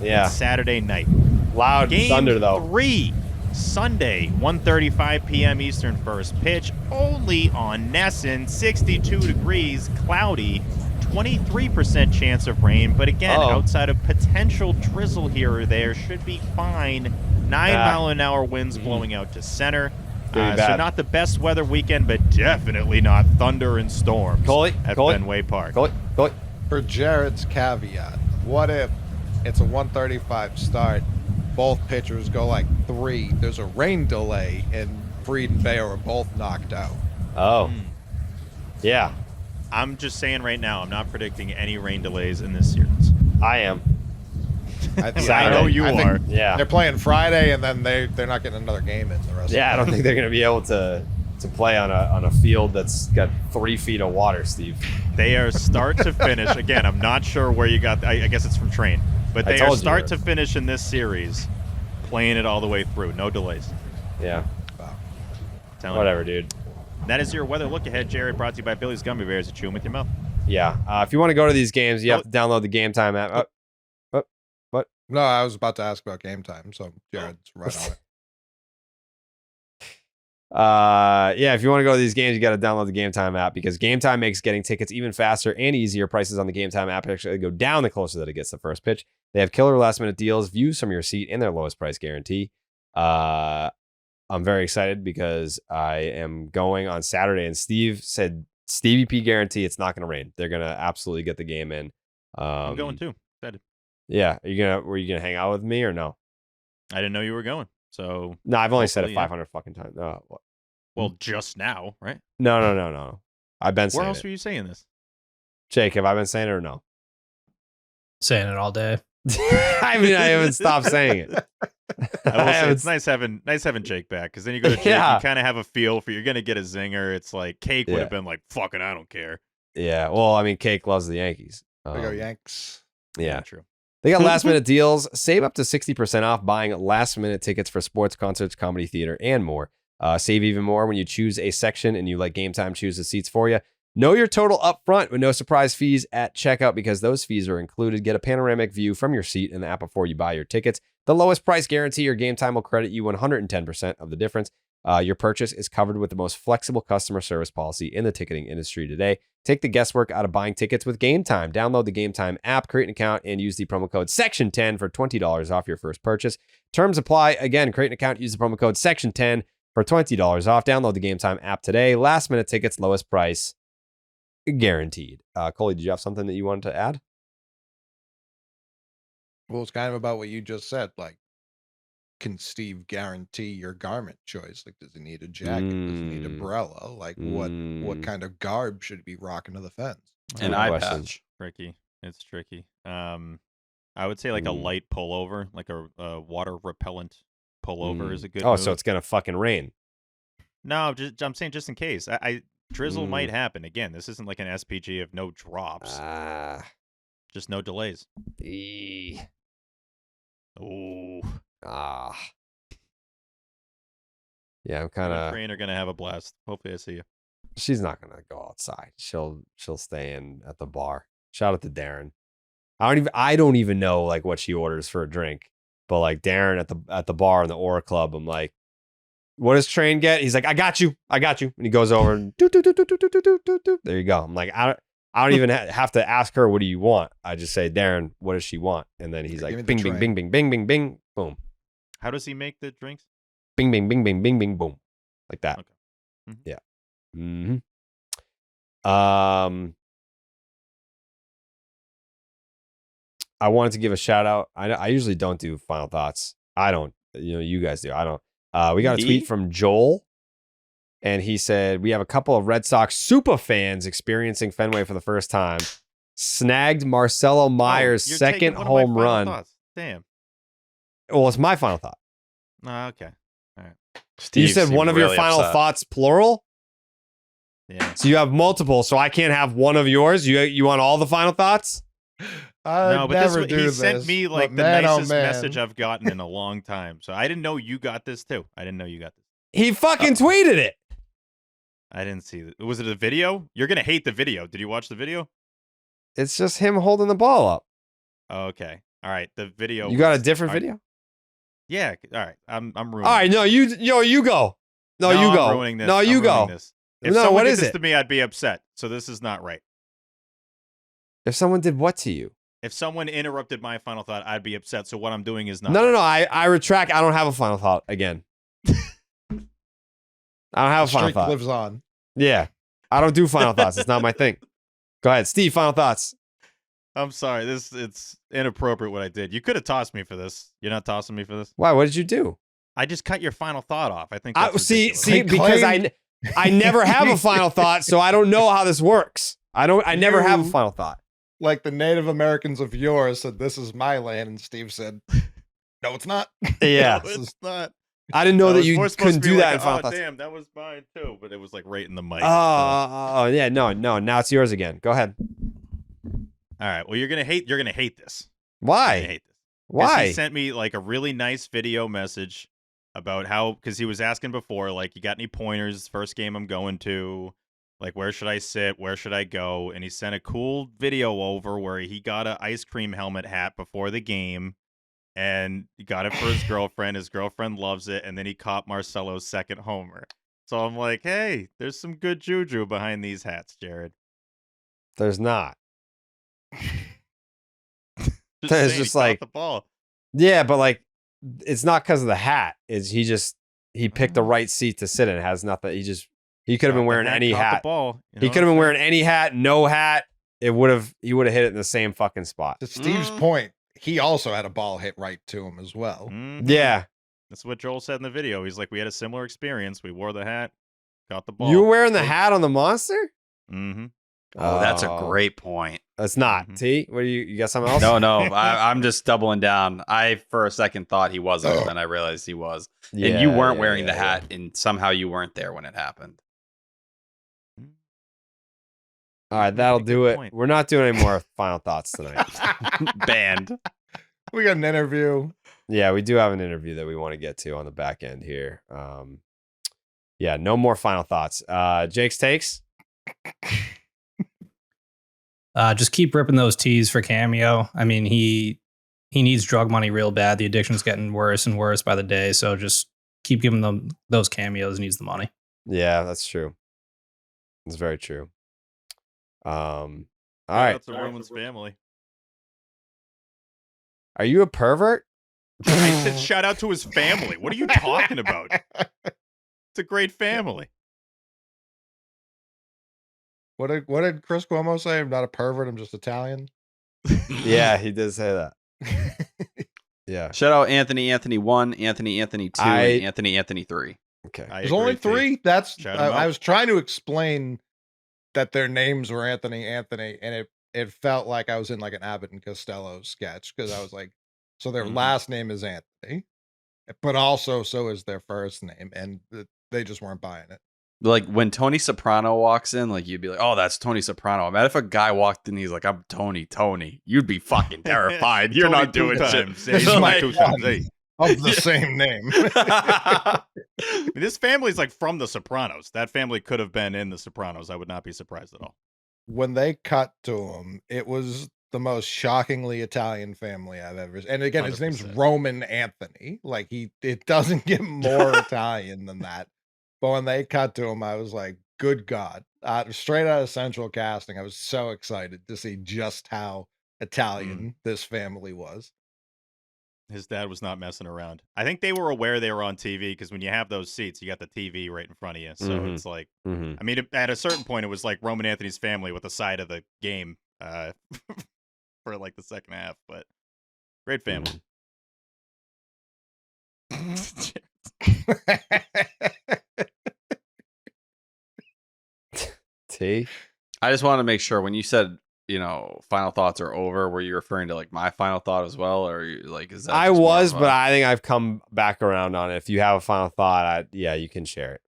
Yeah. it's Saturday night. Loud Game thunder, though. 3, Sunday, 1:35 p.m. Eastern first pitch, only on Nesson, 62 degrees, cloudy, 23% chance of rain. But again, outside of potential drizzle here or there, should be fine. 9-mile-an-hour winds blowing out to center. So not the best weather weekend, but definitely not thunder and storms at Fenway Park. For Jared's caveat, what if it's a 1:35 start, both pitchers go like 3, there's a rain delay, and Fried and Bayo are both knocked out? Yeah. I'm just saying right now, I'm not predicting any rain delays in this series. I am. I know you are. Yeah. They're playing Friday, and then they're not getting another game in the rest. Yeah, of I don't think they're going to be able to play on a field that's got 3 feet of water, Steve. They are start to finish. Again, I'm not sure where you got. I guess it's from Train, but they are start to finish in this series, playing it all the way through, no delays. Yeah. Wow. Whatever, dude. That is your weather look ahead, Jared. Brought to you by Billy's Gummy Bears. You chew 'em with your mouth. Yeah. If you want to go to these games, you have to download the Game Time app. What? No, I was about to ask about Game Time, so Jared's right on it. Yeah, if you want to go to these games, you got to download the Game Time app because Game Time makes getting tickets even faster and easier. Prices on the Game Time app actually go down the closer that it gets the first pitch. They have killer last minute deals, views from your seat, and their lowest price guarantee. I'm very excited because I am going on Saturday, and Steve said Stevie P guarantee it's not going to rain. They're going to absolutely get the game in. I'm going too. Excited. Yeah, were you gonna hang out with me or no? I didn't know you were going. So no, I've only said it 500 fucking times. No, well, just now, right? No. I've been saying it. Where else were you saying this? Jake, have I been saying it or no? Saying it all day. I mean, I haven't stopped saying it. I will say it's nice having Jake back because then you go to Jake, you kind of have a feel for you're gonna get a zinger. It's like Cake would have been like, "Fucking, I don't care." Yeah, well, I mean, Cake loves the Yankees. They go Yanks. Yeah, true. They got last minute deals. Save up to 60% off buying last minute tickets for sports, concerts, comedy, theater, and more. Save even more when you choose a section and you let Game Time choose the seats for you. Know your total up front with no surprise fees at checkout because those fees are included. Get a panoramic view from your seat in the app before you buy your tickets. The lowest price guarantee or Game Time will credit you 110% of the difference. Your purchase is covered with the most flexible customer service policy in the ticketing industry today. Take the guesswork out of buying tickets with Game Time. Download the Game Time app, create an account, and use the promo code SECTION10 for $20 off your first purchase. Terms apply. Again, create an account, use the promo code SECTION10 for $20 off. Download the Game Time app today. Last minute tickets, lowest price guaranteed. Coley, did you have something that you wanted to add? Well, it's kind of about what you just said. Like, can Steve guarantee your garment choice? Like, does he need a jacket? Does he need a umbrella? Like, what kind of garb should he be rocking to the fence? An eye patch. Tricky. It's tricky. I would say like a light pullover, like a water repellent pullover is a good. So it's gonna fucking rain. No, I'm saying just in case. Drizzle might happen again. This isn't like an SPG of no drops. Just no delays. Oh. Yeah, I'm kind of. Train are gonna have a blast. Hopefully, I see you. She's not gonna go outside. She'll stay in at the bar. Shout out to Darren. I don't even know like what she orders for a drink, but like Darren at the bar in the Aura Club, I'm like, what does Train get? He's like, I got you, and he goes over and there you go. I'm like, I don't even have to ask her, what do you want? I just say, Darren, what does she want? And then he's like, bing, bing, bing, bing, bing, bing, bing, boom. How does he make the drinks? Bing, bing, bing, bing, bing, bing, boom, like that. Okay. Mm-hmm. Yeah. Mm-hmm. I wanted to give a shout out. I usually don't do final thoughts. I don't. You guys do. I don't. We got a tweet from Joel, and he said, we have a couple of Red Sox super fans experiencing Fenway for the first time. Snagged Marcelo Myers' second home run. Thoughts. Damn. Well, it's my final thought. Okay. All right. You said one of your final thoughts, plural? Yeah. So you have multiple, so I can't have one of yours? You want all the final thoughts? No, but he sent me like the nicest message I've gotten in a long time. So I didn't know you got this too. He fucking tweeted it. I didn't see it. Was it a video? You're gonna hate the video. Did you watch the video? It's just him holding the ball up. Oh, okay. All right. The video. You got a different video? Yeah. All right. I'm ruining. All right, no, you go. No, you I'm go. ruining this. No, you I'm go. ruining this. If No, someone what did is this it? to me, I'd be upset. So this is not right. If someone did what to you? If someone interrupted my final thought, I'd be upset. So what I'm doing is not. No. I retract. I don't have a final thought again. I don't have a final Streak thought. lives on. Yeah, I don't do final thoughts. It's not my thing. Go ahead, Steve. Final thoughts. I'm sorry. It's inappropriate what I did. You could have tossed me for this. You're not tossing me for this. Why? What did you do? I just cut your final thought off. I think. That's See, ridiculous. because I never have a final thought, so I don't know how this works. I never have a final thought. Like the Native Americans of yore said, "This is my land," and Steve said, "No, it's not." Yeah, No, it's not. I didn't know that was you more supposed couldn't to be do that like, in final oh, thoughts. damn, that was mine too. But it was like right in the mic. Oh, yeah, no. Now it's yours again. Go ahead. All right. Well, you're gonna hate this. Why? You're gonna hate this. 'Cause Why? He sent me like a really nice video message about how, because he was asking before, like, you got any pointers? First game I'm going to, like, where should I sit? Where should I go? And he sent a cool video over where he got an ice cream helmet hat before the game, and he got it for his girlfriend. His girlfriend loves it, and then he caught Marcelo's second homer. So I'm like, hey, there's some good juju behind these hats, Jared. There's not. Just It's saying, just he caught like the ball. Yeah, but like it's not because of the hat. Is he picked the right seat to sit in. It has nothing. He could have been wearing any caught the hat. ball, you know He what could have I'm been saying? wearing any hat, no hat. He would have hit it in the same fucking spot. To Steve's point, he also had a ball hit right to him as well. Mhm. Yeah. That's what Joel said in the video. He's like, we had a similar experience. We wore the hat, got the ball. You were wearing the hat on the monster? Mm-hmm. Oh, that's a great point. It's not. T, what do you got something else? No, I'm just doubling down. I for a second thought he wasn't, then I realized he was. And you weren't wearing the hat, and somehow you weren't there when it happened. All right, that'll do it. point. We're not doing any more final thoughts tonight. Banned. We got an interview. Yeah, we do have an interview that we want to get to on the back end here. Yeah, no more final thoughts. Jake's takes. Just keep ripping those tees for Cameo. I mean, he needs drug money real bad. The addiction's getting worse and worse by the day. So just keep giving them those cameos. He needs the money. Yeah, that's true. It's very true. All Shout right. out to Roman's family. Are you a pervert? I said shout out to his family. What are you talking about? It's a great family. What did Chris Cuomo say? I'm not a pervert. I'm just Italian. Yeah, he did say that. Yeah. Shout out Anthony 1, Anthony 2, and Anthony 3. Okay. There's only three. That's Shout 'em I out. was trying to explain that their names were Anthony, and it felt like I was in like an Abbott and Costello sketch because I was like, so their last name is Anthony, but also so is their first name, and they just weren't buying it. Like when Tony Soprano walks in, like you'd be like, "Oh, that's Tony Soprano." Imagine if a guy walked in, he's like, "I'm Tony." You'd be fucking terrified. You're Tony not doing two shit. times. This is Tony my two son. times. Hey. Of the same name. This family's like from The Sopranos. That family could have been in The Sopranos. I would not be surprised at all. When they cut to him, it was the most shockingly Italian family I've ever seen. And again, his name's 100%. Roman Anthony. Like it doesn't get more Italian than that. But when they cut to him, I was like, good God. Straight out of Central Casting, I was so excited to see just how Italian this family was. His dad was not messing around. I think they were aware they were on TV because when you have those seats, you got the TV right in front of you. So Mhm. it's like, Mhm. I mean, at a certain point, it was like Roman Anthony's family with the side of the game for like the second half. But great family. T. I just wanted to make sure when you said, final thoughts are over, were you referring to like my final thought as well, or like is that? I just more was, of but a- I think I've come back around on it. If you have a final thought, you can share it.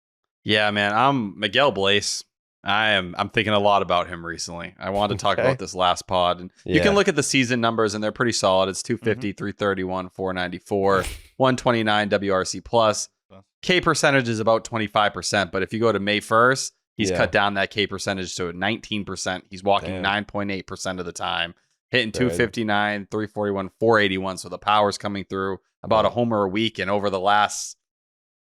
Yeah, man. I'm Miguel Blaise. I'm thinking a lot about him recently. I wanted to talk Okay. about this last pod. And you Yeah. can look at the season numbers and they're pretty solid. It's 250, 331, 494, 129 WRC plus. K percentage is about 25%, but if you go to May 1st, he's Yeah. cut down that K percentage to 19%. He's walking Damn. 9.8% of the time, hitting 259, 341, 481. So the power's coming through, about a homer a week. And over the last,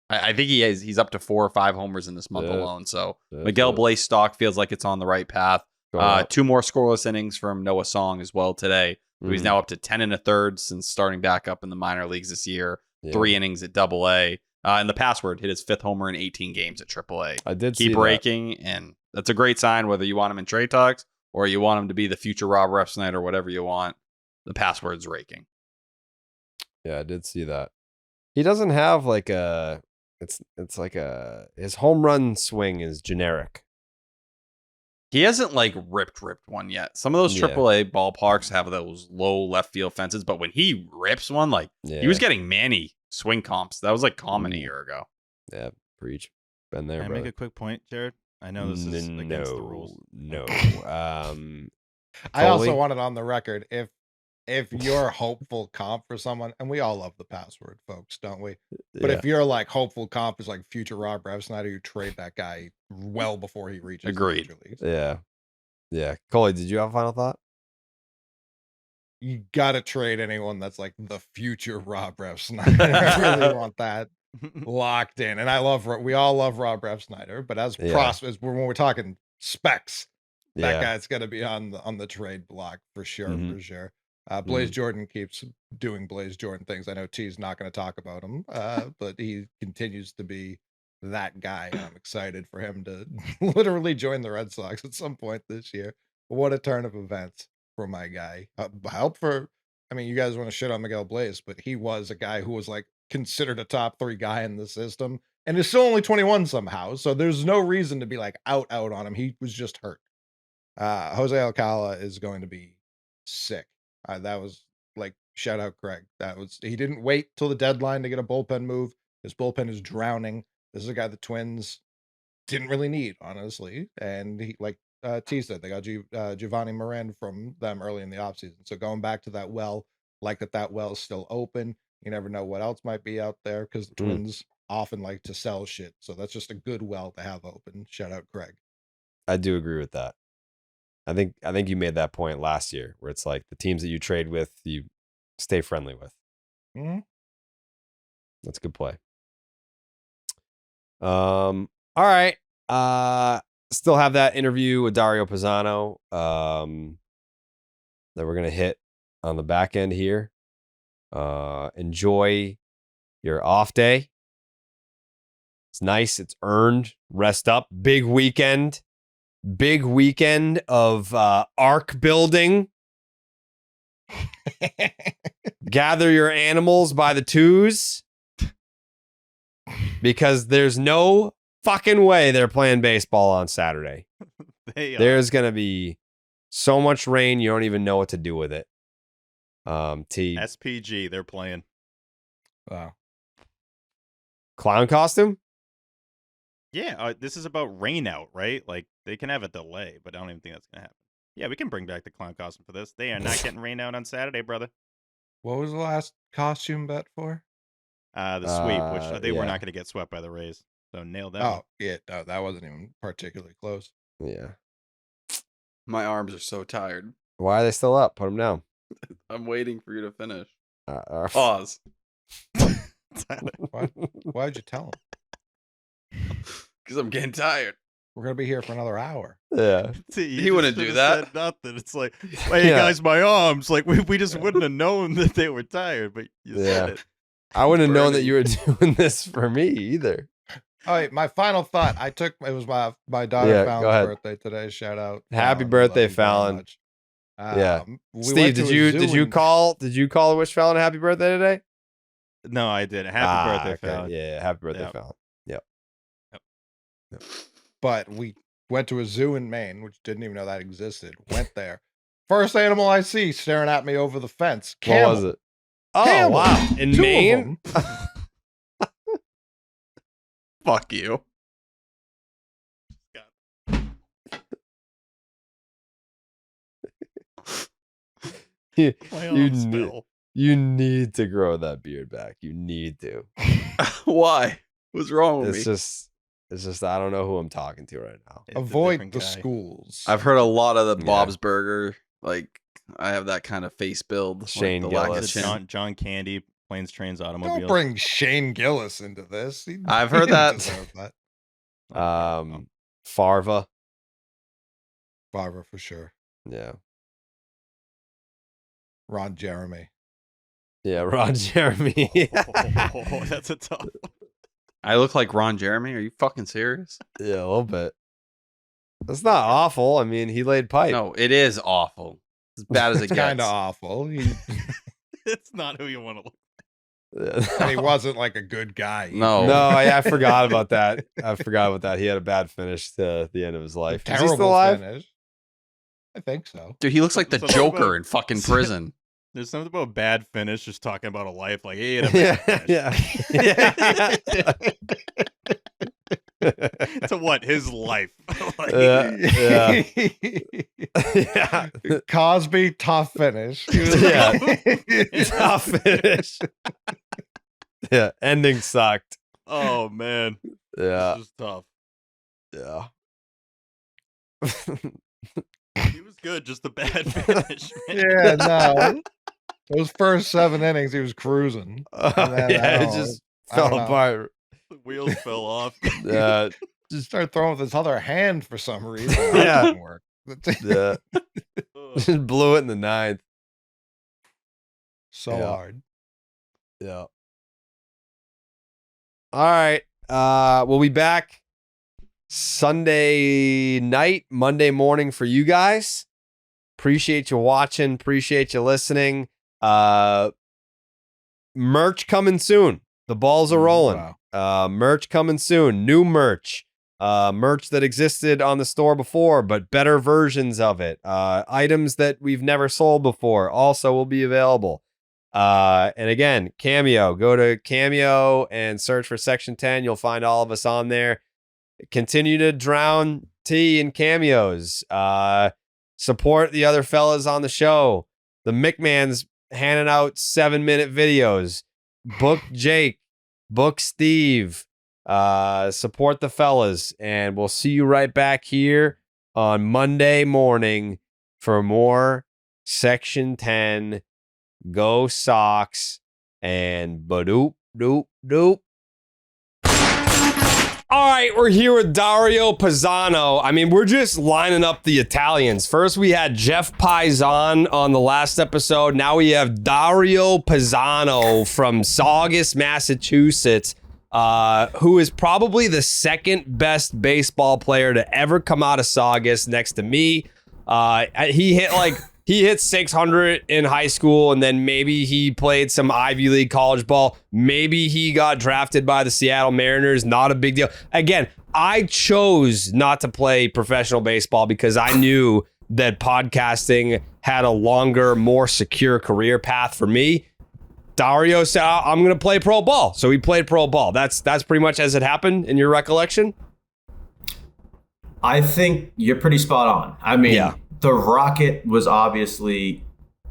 I think he's up to 4 or 5 homers in this month alone. So Miguel Blaze stock feels like it's on the right path. 2 more scoreless innings from Noah Song as well today. So he's now up to 10 1/3 since starting back up in the minor leagues this year. 3 innings at AA. And the password hit his 5th homer in 18 games at AAA. I did keep see raking, and that's a great sign. Whether you want him in trade talks or you want him to be the future Rob Refsnyder or whatever you want, the password's raking. Yeah, I did see that. He doesn't have like a. It's like his home run swing is generic. He hasn't like ripped one yet. Some of those AAA ballparks have those low left field fences, but when he rips one, like he was getting Manny swing comps. That was like common a year ago. Yeah, preach. Been there. Can I make a quick point, Jared? I know this is against the rules. No. I also want it on the record. If you're hopeful comp for someone, and we all love the password, folks, don't we? But if you're like hopeful comp is like future Rob Refsnyder, you trade that guy well before he reaches the major leagues. Yeah. Coley, did you have a final thought? You gotta trade anyone that's like the future Rob Refsnyder. I really want that locked in. And we all love Rob Refsnyder, but as prospects, when we're talking specs, that guy's gonna be on the trade block for sure, for sure. Blaze Jordan keeps doing Blaze Jordan things. I know T's not going to talk about him, but he continues to be that guy. I'm excited for him to literally join the Red Sox at some point this year. What a turn of events for my guy. You guys want to shit on Miguel Blaze, but he was a guy who was like considered a top 3 guy in the system and is still only 21 somehow. So there's no reason to be like out on him. He was just hurt. Jose Alcala is going to be sick. That was like, shout out Craig. He didn't wait till the deadline to get a bullpen move. His bullpen is drowning. This is a guy the Twins didn't really need, honestly. And he, like T said, they got Giovanni Moran from them early in the offseason. So going back to that well, like that well is still open. You never know what else might be out there because the Twins often like to sell shit. So that's just a good well to have open. Shout out Craig. I do agree with that. I think you made that point last year where it's like the teams that you trade with, you stay friendly with. Mm-hmm. That's a good play. All right. Still have that interview with Dario Pizzano that we're going to hit on the back end here. Enjoy your off day. It's nice. It's earned. Rest up. Big weekend of arc building. Gather your animals by the twos because there's no fucking way they're playing baseball on Saturday. There's going to be so much rain, you don't even know what to do with it. SPG, they're playing. Wow. Clown costume? Yeah, this is about rain out, right? Like, they can have a delay, but I don't even think that's going to happen. Yeah, we can bring back the clown costume for this. They are not getting rain out on Saturday, brother. What was the last costume bet for? The sweep, which they were not going to get swept by the Rays. So nailed that. Oh, yeah. No, that wasn't even particularly close. Yeah. My arms are so tired. Why are they still up? Put them down. I'm waiting for you to finish. Pause. Why'd you tell him? Because I'm getting tired. We're going to be here for another hour. Yeah. See, he wouldn't do that. Said nothing. It's like, hey, guys, my arms. Like, we just wouldn't have known that they were tired, but you said it. I wouldn't have known that you were doing this for me either. All right, my final thought. It was my daughter Fallon's birthday today. Shout out. Happy birthday, Fallon. Steve, did you call to wish Fallon a happy birthday today? No, I didn't. Happy birthday, Fallon. Yeah, happy birthday, Fallon. Yep. But we went to a zoo in Maine, which didn't even know that existed. Went there. First animal I see staring at me over the fence. Camel. What was it? Oh, Camel. wow. In 2 Maine? Fuck you. You need to grow that beard back. You need to. Why? What's wrong with me? It's just I don't know who I'm talking to right now. Avoid the schools. I've heard a lot of the Bob's Burger, like I have that kind of face build. Shane like the lack of Gillis. chin. John Candy, Planes, Trains, Automobiles. Don't bring Shane Gillis into this. I've heard that. Farva. Farva for sure. Yeah. Ron Jeremy. Yeah, Ron Jeremy. Oh, that's a tough. I look like Ron Jeremy. Are you fucking serious? Yeah, a little bit. That's not awful. I mean, he laid pipe. No, it is awful. As bad as it It's gets. kind of awful. It's not who you want to look. And he wasn't like a good guy. No. No, I forgot about that. He had a bad finish to the end of his life. Is he Terrible still alive? finish. I think so. Dude, he looks like the Something Joker about- in fucking prison. There's something about bad finish, just talking about a life. Like, he had a bad finish. To what? His life. Like, Yeah. Cosby, tough finish. He was Tough finish. Yeah, ending sucked. Oh man. Yeah. This is tough. Yeah. He was good, just a bad finish. Man. Yeah, no. Those first 7 innings, he was cruising. And then, It just fell apart. The wheels fell off. Yeah. Just start throwing with his other hand for some reason. Yeah. That didn't work. Yeah. Just blew it in the ninth. So hard. Yeah. All right. We'll be back Sunday night, Monday morning for you guys. Appreciate you watching. Appreciate you listening. Merch coming soon. The balls are rolling. Wow. Merch coming soon. New merch. Merch that existed on the store before, but better versions of it. Items that we've never sold before also will be available. And again, Cameo. Go to Cameo and search for Section 10. You'll find all of us on there. Continue to drown T in cameos. Support the other fellas on the show. The McMahon's handing out 7-minute videos. Book Jake. Book Steve. Support the fellas. And we'll see you right back here on Monday morning for more Section 10. Go Sox. And ba-doop, doop, doop. All right, we're here with Dario Pizzano. I mean, we're just lining up the Italians. First, we had Jeff Passan on the last episode. Now we have Dario Pizzano from Saugus, Massachusetts, who is probably the second best baseball player to ever come out of Saugus next to me. He hit 600 in high school, and then maybe he played some Ivy League college ball. Maybe he got drafted by the Seattle Mariners. Not a big deal. Again, I chose not to play professional baseball because I knew that podcasting had a longer, more secure career path for me. Dario said, I'm going to play pro ball. So he played pro ball. That's pretty much as it happened in your recollection? I think you're pretty spot on. I mean, the Rocket was obviously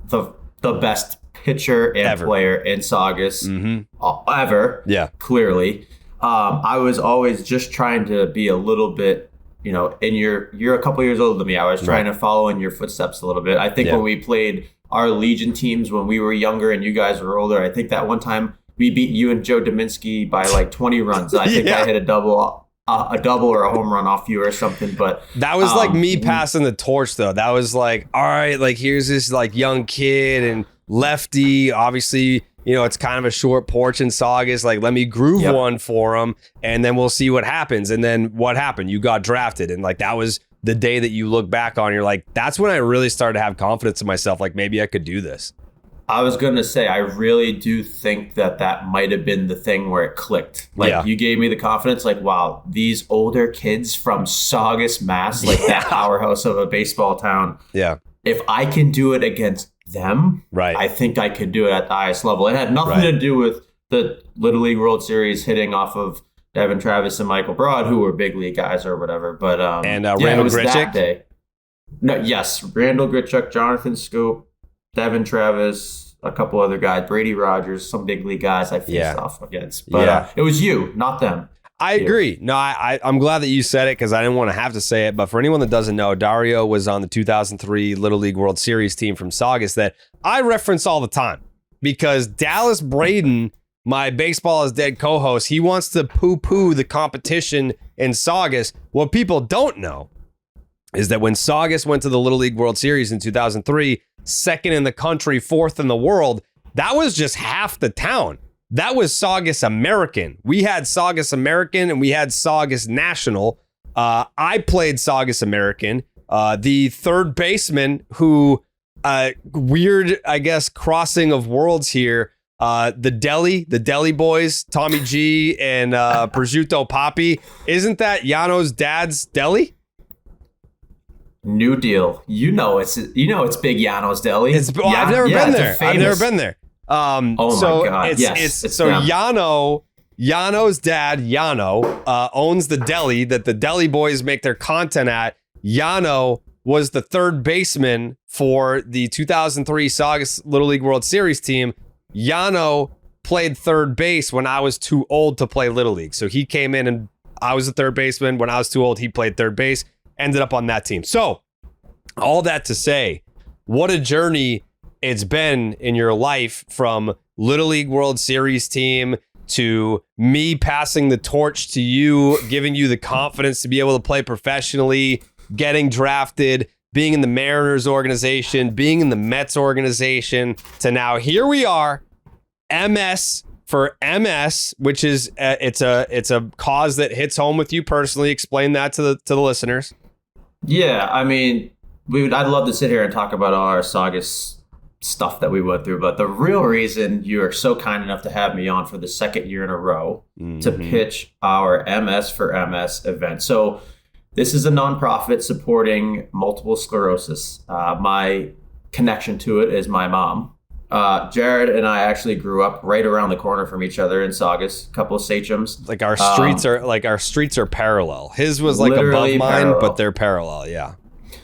the best pitcher and player in Saugus ever. Yeah, clearly. I was always just trying to be a little bit, and you're a couple years older than me. I was trying to follow in your footsteps a little bit. I think when we played our Legion teams when we were younger and you guys were older, I think that one time we beat you and Joe Dominski by like 20 runs. I think I hit a double or a home run off you or something, but that was like me passing the torch though. That was like, all right, like here's this like young kid and lefty, obviously, it's kind of a short porch in Saugus. Like, let me groove one for him and then we'll see what happens. And then what happened? You got drafted. And like, that was the day that you look back on. You're like, that's when I really started to have confidence in myself. Like maybe I could do this. I was going to say, I really do think that might have been the thing where it clicked. Like you gave me the confidence, like, wow, these older kids from Saugus, Mass, like that powerhouse of a baseball town. Yeah. If I can do it against them, I think I could do it at the highest level. It had nothing to do with the Little League World Series hitting off of Devin Travis and Michael Broad, who were big league guys or whatever. But Randall Grichuk? that day. No, yes, Randall Grichuk, Jonathan Scoop, Devin Travis, a couple other guys, Brady Rogers, some big league guys I faced off against. But it was you, not them. I agree. No, I'm glad that you said it because I didn't want to have to say it. But for anyone that doesn't know, Dario was on the 2003 Little League World Series team from Saugus that I reference all the time because Dallas Braden, my Baseball is Dead co-host, he wants to poo-poo the competition in Saugus. What people don't know is that when Saugus went to the Little League World Series in 2003, second in the country, fourth in the world, that was just half the town. That was Saugus American. We had Saugus American and we had Saugus National. I played Saugus American. The third baseman who, weird, I guess, crossing of worlds here. The Deli boys, Tommy G and Prosciutto Papi. Isn't that Yano's dad's deli? New Deal. You know it's Big Yano's Deli. I've never been there. I've never been there. My God. It's so them. Yano's dad, Yano, owns the deli that the Deli boys make their content at. Yano was the third baseman for the 2003 Saugus Little League World Series team. Yano played third base when I was too old to play Little League. So he came in and I was the third baseman. When I was too old, he played third base. Ended up on that team. So all that to say, what a journey it's been in your life from Little League World Series team to me passing the torch to you, giving you the confidence to be able to play professionally, getting drafted, being in the Mariners organization, being in the Mets organization, to now here we are, MS for MS, which is it's a cause that hits home with you personally. Explain that to the listeners. Yeah, I mean, I'd love to sit here and talk about all our Saugus stuff that we went through, but the real reason you are so kind enough to have me on for the second year in a row to pitch our MS for MS event. So this is a nonprofit supporting multiple sclerosis. My connection to it is my mom. Jared and I actually grew up right around the corner from each other in Saugus, a couple of sachems. Like our streets are parallel. His was like above mine, parallel. But they're parallel. Yeah.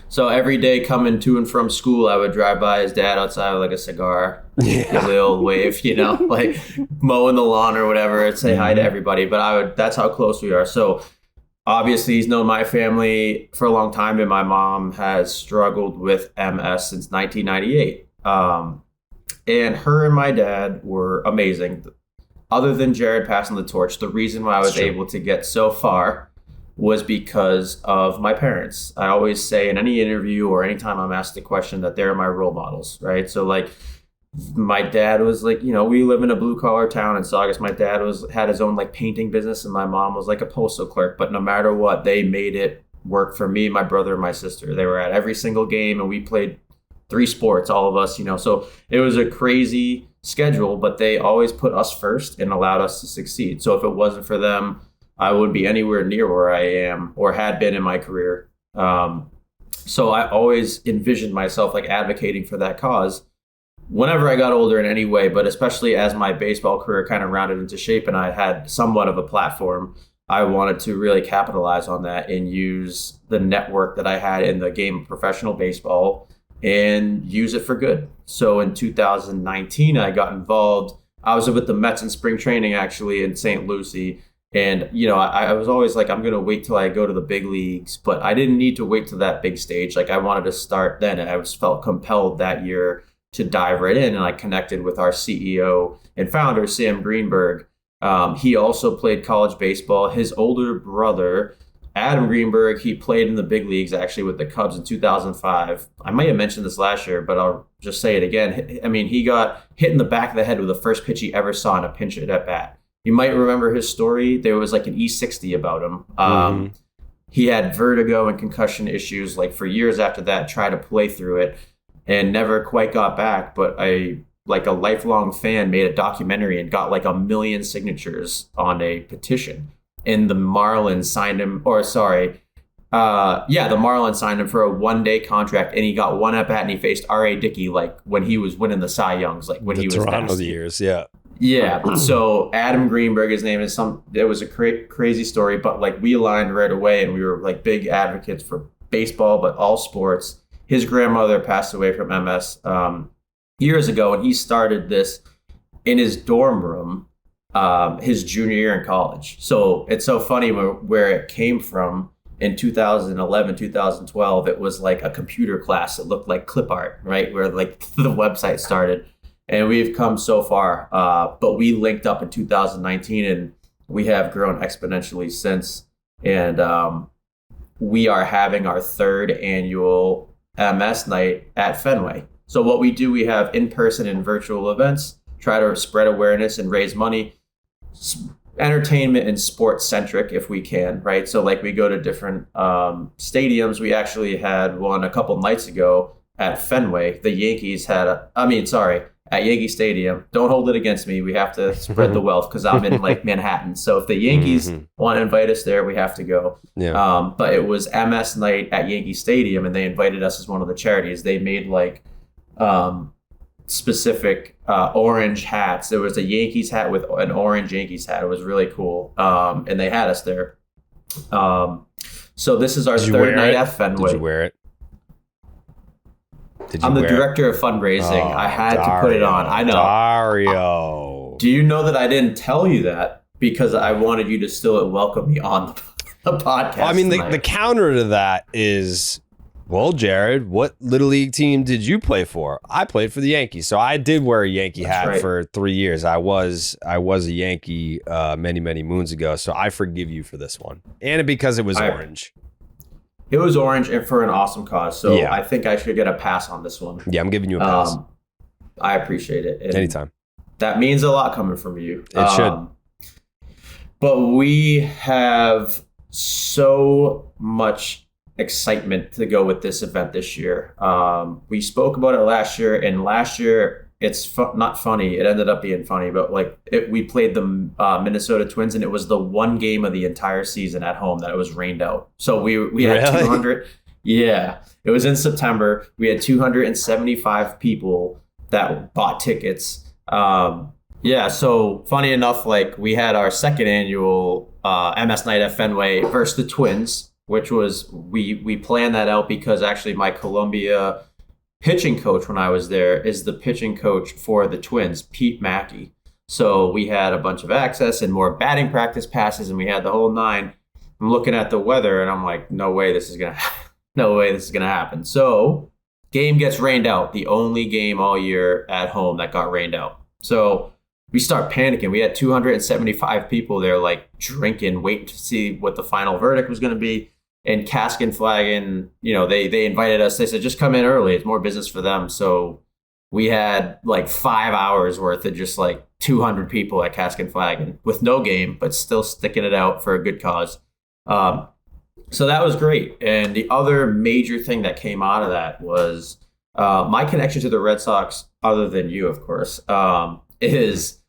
So every day coming to and from school, I would drive by his dad outside with like a cigar, give the old wave, like mowing the lawn or whatever, and say hi to everybody. But that's how close we are. So obviously he's known my family for a long time, and my mom has struggled with MS since 1998. And her and my dad were amazing. Other than Jared passing the torch, the reason why I was able to get so far was because of my parents. I always say in any interview or anytime I'm asked the question that they're my role models, right? So like my dad was like, we live in a blue collar town in Saugus. My dad had his own like painting business, and my mom was like a postal clerk. But no matter what, they made it work for me, my brother, and my sister. They were at every single game, and we played 3 sports, all of us, so it was a crazy schedule, but they always put us first and allowed us to succeed. So if it wasn't for them, I wouldn't be anywhere near where I am or had been in my career. So I always envisioned myself like advocating for that cause whenever I got older in any way, but especially as my baseball career kind of rounded into shape and I had somewhat of a platform, I wanted to really capitalize on that and use the network that I had in the game of professional baseball and use it for good. So in 2019, I got involved. I was with the Mets in spring training, actually, in St. Lucie. And, I was always like, I'm going to wait till I go to the big leagues. But I didn't need to wait to that big stage. Like, I wanted to start then. And I felt compelled that year to dive right in. And I connected with our CEO and founder, Sam Greenberg. He also played college baseball. His older brother, Adam Greenberg, he played in the big leagues actually with the Cubs in 2005. I might have mentioned this last year, but I'll just say it again. I mean, he got hit in the back of the head with the first pitch he ever saw in a pinch hit at bat. You might remember his story. There was like an E60 about him. He had vertigo and concussion issues like for years after that, tried to play through it and never quite got back. But a lifelong fan made a documentary and got like 1 million signatures on a petition. And the Marlins signed him, the Marlins signed him for a 1-day contract, and he got one at bat, and he faced R.A. Dickey like when he was winning the Cy Youngs, like when he was Toronto years, yeah. Yeah. So Adam Greenberg, his name is it was a crazy story, but like we aligned right away, and we were like big advocates for baseball, but all sports. His grandmother passed away from MS years ago, and he started this in his dorm room. his junior year in college. So it's so funny where it came from. In 2011, 2012, it was like a computer class that looked like clip art, right? Where like the website started. And we've come so far. But we linked up in 2019 and we have grown exponentially since. And we are having our 3rd annual MS night at Fenway. So what we do, we have in-person and virtual events, try to spread awareness and raise money. Entertainment and sports centric if we can, right? So like we go to different stadiums. We actually had one a couple nights ago at Fenway. The Yankees had at Yankee Stadium. Don't hold it against me. We have to spread the wealth because I'm in like Manhattan. So if the Yankees want to invite us there, we have to go. Yeah. But it was MS night at Yankee Stadium and they invited us as one of the charities. They made like specific orange hats. There was a Yankees hat with an orange Yankees hat. It was really cool. And they had us there. So this is our 3rd night at Fenway. Did you wear it? I'm the director of fundraising. I had to put it on. I know. Dario. Do you know that I didn't tell you that because I wanted you to still welcome me on the podcast? Well, I mean, the counter to that is, well, Jared, what Little League team did you play for? I played for the Yankees. So I did wear a Yankee hat for 3 years. I was a Yankee many, many moons ago. So I forgive you for this one. And because it was orange. It was orange and for an awesome cause. So yeah. I think I should get a pass on this one. Yeah, I'm giving you a pass. I appreciate it. And anytime. That means a lot coming from you. It should. But we have so much excitement to go with this event this year. We spoke about it last year, and last year it's not funny. It ended up being funny, but we played the Minnesota Twins, and it was the one game of the entire season at home that it was rained out. So we had 200. Yeah, it was in September. We had 275 people that bought tickets. Yeah, so funny enough, we had our 2nd annual MS Night at Fenway versus the Twins, which was we planned that out because actually my Columbia pitching coach when I was there is the pitching coach for the Twins, Pete Mackey. So we had a bunch of access and more batting practice passes, and we had the whole 9. I'm looking at the weather, and I'm like, no way this is gonna happen. So game gets rained out, the only game all year at home that got rained out. So we start panicking. We had 275 people there, drinking, waiting to see what the final verdict was going to be. And Cask and Flagon, they invited us. They said, just come in early. It's more business for them. So we had 5 hours worth of just 200 people at Cask and Flagon with no game, but still sticking it out for a good cause. So that was great. And the other major thing that came out of that was my connection to the Red Sox, other than you, of course, is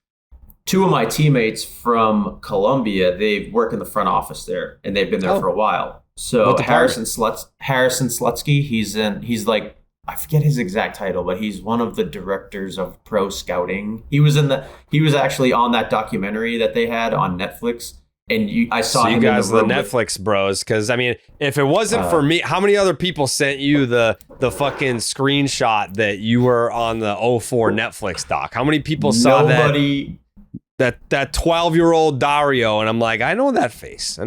2 of my teammates from Columbia. They work in the front office there, and they've been there for a while. So Harrison Slutsky, he's I forget his exact title, but he's one of the directors of pro scouting. He was actually on that documentary that they had on Netflix. And I saw him. You guys are the Netflix bros, because I mean, if it wasn't for me, how many other people sent you the fucking screenshot that you were on the 04 Netflix doc? How many people saw that 12-year-old Dario? And I'm like, I know that face.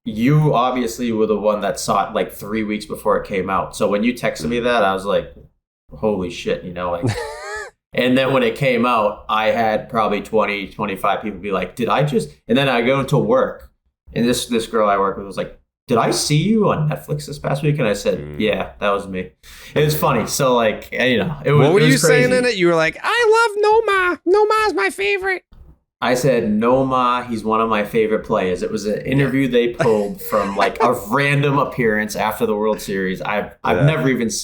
You obviously were the one that saw it 3 weeks before it came out. So when you texted me that, I was like, holy shit, And then when it came out, I had probably 20, 25 people be like, did I just... And then I go to work, and this girl I work with was like, did I see you on Netflix this past week? And I said, yeah, that was me. It was funny. So it was... What were you saying crazy. In it? You were like, I love Noma. Noma's my favorite. I said, Noma, he's one of my favorite players. It was an interview they pulled from a random appearance after the World Series. I didn't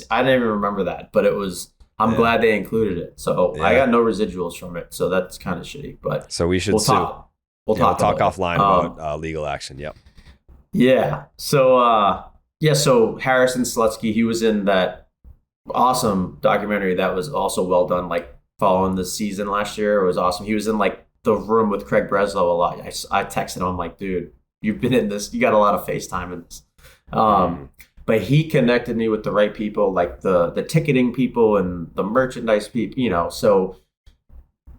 even remember that, but it was... I'm glad they included it. So I got no residuals from it. So that's kind of shitty. But so we should sue. We'll talk offline about legal action. Yep. Yeah. So so Harrison Slutsky, he was in that awesome documentary that was also well done. Following the season last year, it was awesome. He was in the room with Craig Breslow a lot. I texted him. I'm like, dude, you've been in this. You got a lot of FaceTime in this. But he connected me with the right people, the ticketing people and the merchandise people, So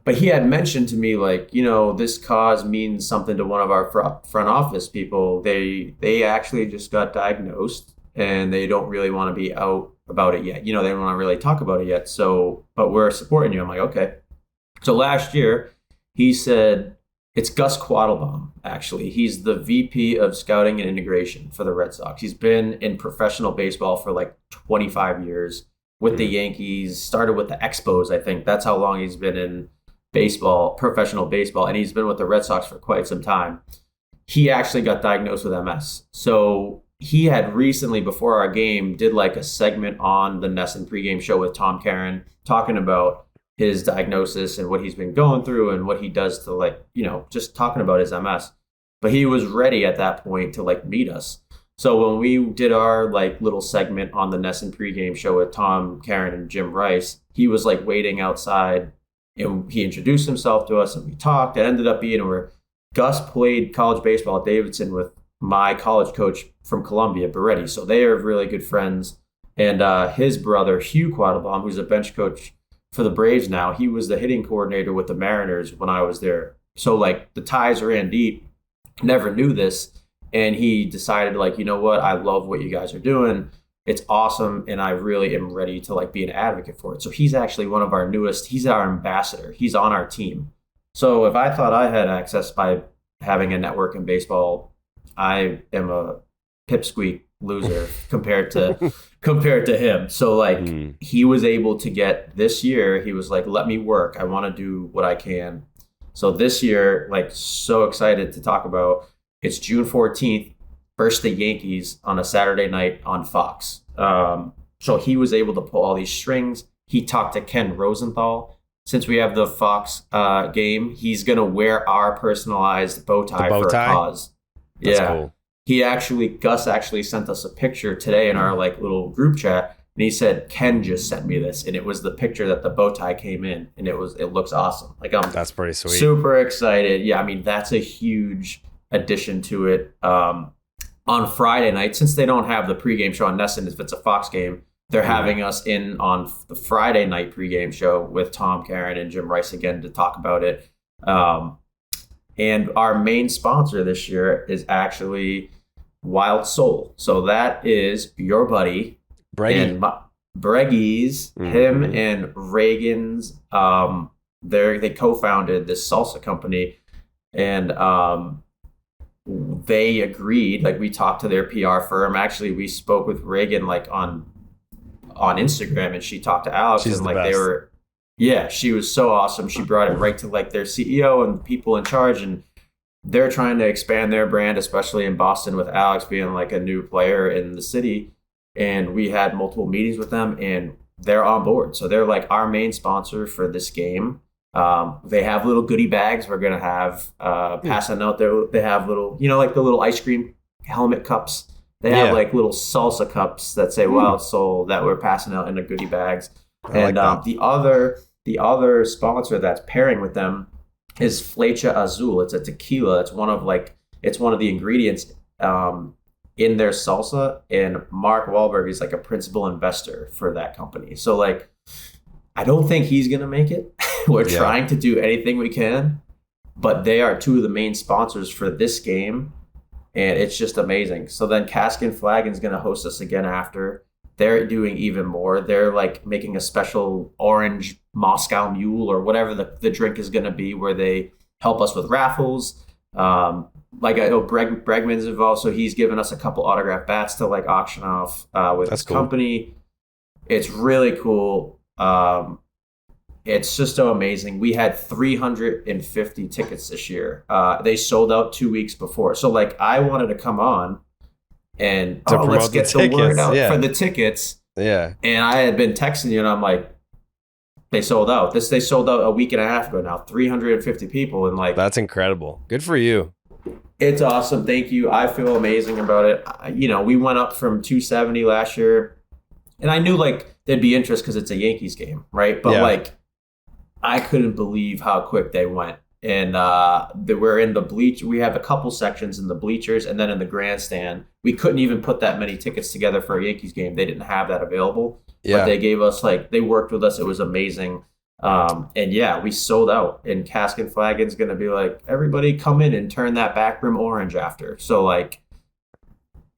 But he had mentioned to me, like, this cause means something to one of our front office people. They actually just got diagnosed, and they don't really want to be out about it yet. They don't want to really talk about it yet. So, but we're supporting you. I'm like, okay. So last year, he said, it's Gus Quattlebaum, actually. He's the VP of Scouting and Integration for the Red Sox. He's been in professional baseball for like 25 years with the Yankees, started with the Expos, I think. That's how long he's been in baseball, professional baseball, and he's been with the Red Sox for quite some time. He actually got diagnosed with MS. So he had recently, before our game, did like a segment on the NESN pregame show with Tom Caron, talking about his diagnosis and what he's been going through and what he does to just talking about his MS. But he was ready at that point to like meet us. So when we did our like little segment on the NESN pregame show with Tom Caron and Jim Rice, he was like waiting outside. And he introduced himself to us and we talked. It ended up being where Gus played college baseball at Davidson with my college coach from Columbia, Beretti. So they are really good friends. And his brother, Hugh Quattlebaum, who's a bench coach for the Braves now, he was the hitting coordinator with the Mariners when I was there. So like the ties ran deep, never knew this. And he decided like, you know what? I love what you guys are doing. It's awesome, and I really am ready to like be an advocate for it. So he's actually one of our newest. He's our ambassador. He's on our team. So if I thought I had access by having a network in baseball, I am a pipsqueak loser compared to him. So like he was able to get this year. He was like, "Let me work. I want to do what I can." So this year, like, so excited to talk about. It's June 14th. Versus the Yankees on a Saturday night on Fox. So he was able to pull all these strings. He talked to Ken Rosenthal. Since we have the Fox game, he's going to wear our personalized bow tie for a cause. That's cool. Gus actually sent us a picture today in our like little group chat. And he said, Ken just sent me this. And it was the picture that the bow tie came in. And it looks awesome. Like that's pretty sweet. Super excited. Yeah, I mean, that's a huge addition to it. On Friday night, since they don't have the pregame show on NESN, if it's a Fox game, they're having us in on the Friday night pregame show with Tom Caron and Jim Rice again to talk about it. And our main sponsor this year is actually Wild Soul. So that is your buddy, Breggy's, him and Reagan's. They co-founded this salsa company, and they agreed, like we talked to their PR firm. Actually, we spoke with Reagan like on Instagram, and she talked to Alex. She's and the like best. she was so awesome. She brought it right to like their CEO and people in charge, and they're trying to expand their brand, especially in Boston with Alex being like a new player in the city. And we had multiple meetings with them, and they're on board. So they're like our main sponsor for this game. They have little goodie bags. We're going to have Passan out there. They have little, like the little ice cream helmet cups. They have like little salsa cups that say Wild Soul that we're passing out in the goodie bags. And the other sponsor that's pairing with them is Flecha Azul. It's a tequila. It's one of the ingredients in their salsa. And Mark Wahlberg is like a principal investor for that company. So like, I don't think he's going to make it. We're trying to do anything we can, but they are two of the main sponsors for this game, and it's just amazing. So then Cask and Flagon's going to host us again after. They're doing even more. They're like making a special orange Moscow Mule or whatever the drink is going to be, where they help us with raffles. Like I know Bregman's involved, so he's given us a couple autograph bats to like auction off with his company. It's really cool. It's just so amazing. We had 350 tickets this year. They sold out 2 weeks before. So like I wanted to come on and let's get the word out for the tickets. Yeah. And I had been texting you and I'm like, they sold out. They sold out a week and a half ago now, 350 people. And like, that's incredible. Good for you. It's awesome. Thank you. I feel amazing about it. We went up from 270 last year, and I knew like there'd be interest because it's a Yankees game, right? But like, I couldn't believe how quick they went. And we're in the bleach. We have a couple sections in the bleachers, and then in the grandstand, we couldn't even put that many tickets together for a Yankees game. They didn't have that available. But they gave us they worked with us. It was amazing. And yeah, we sold out. And Cask and Flagon's going to be like, everybody come in and turn that back room orange after. So like,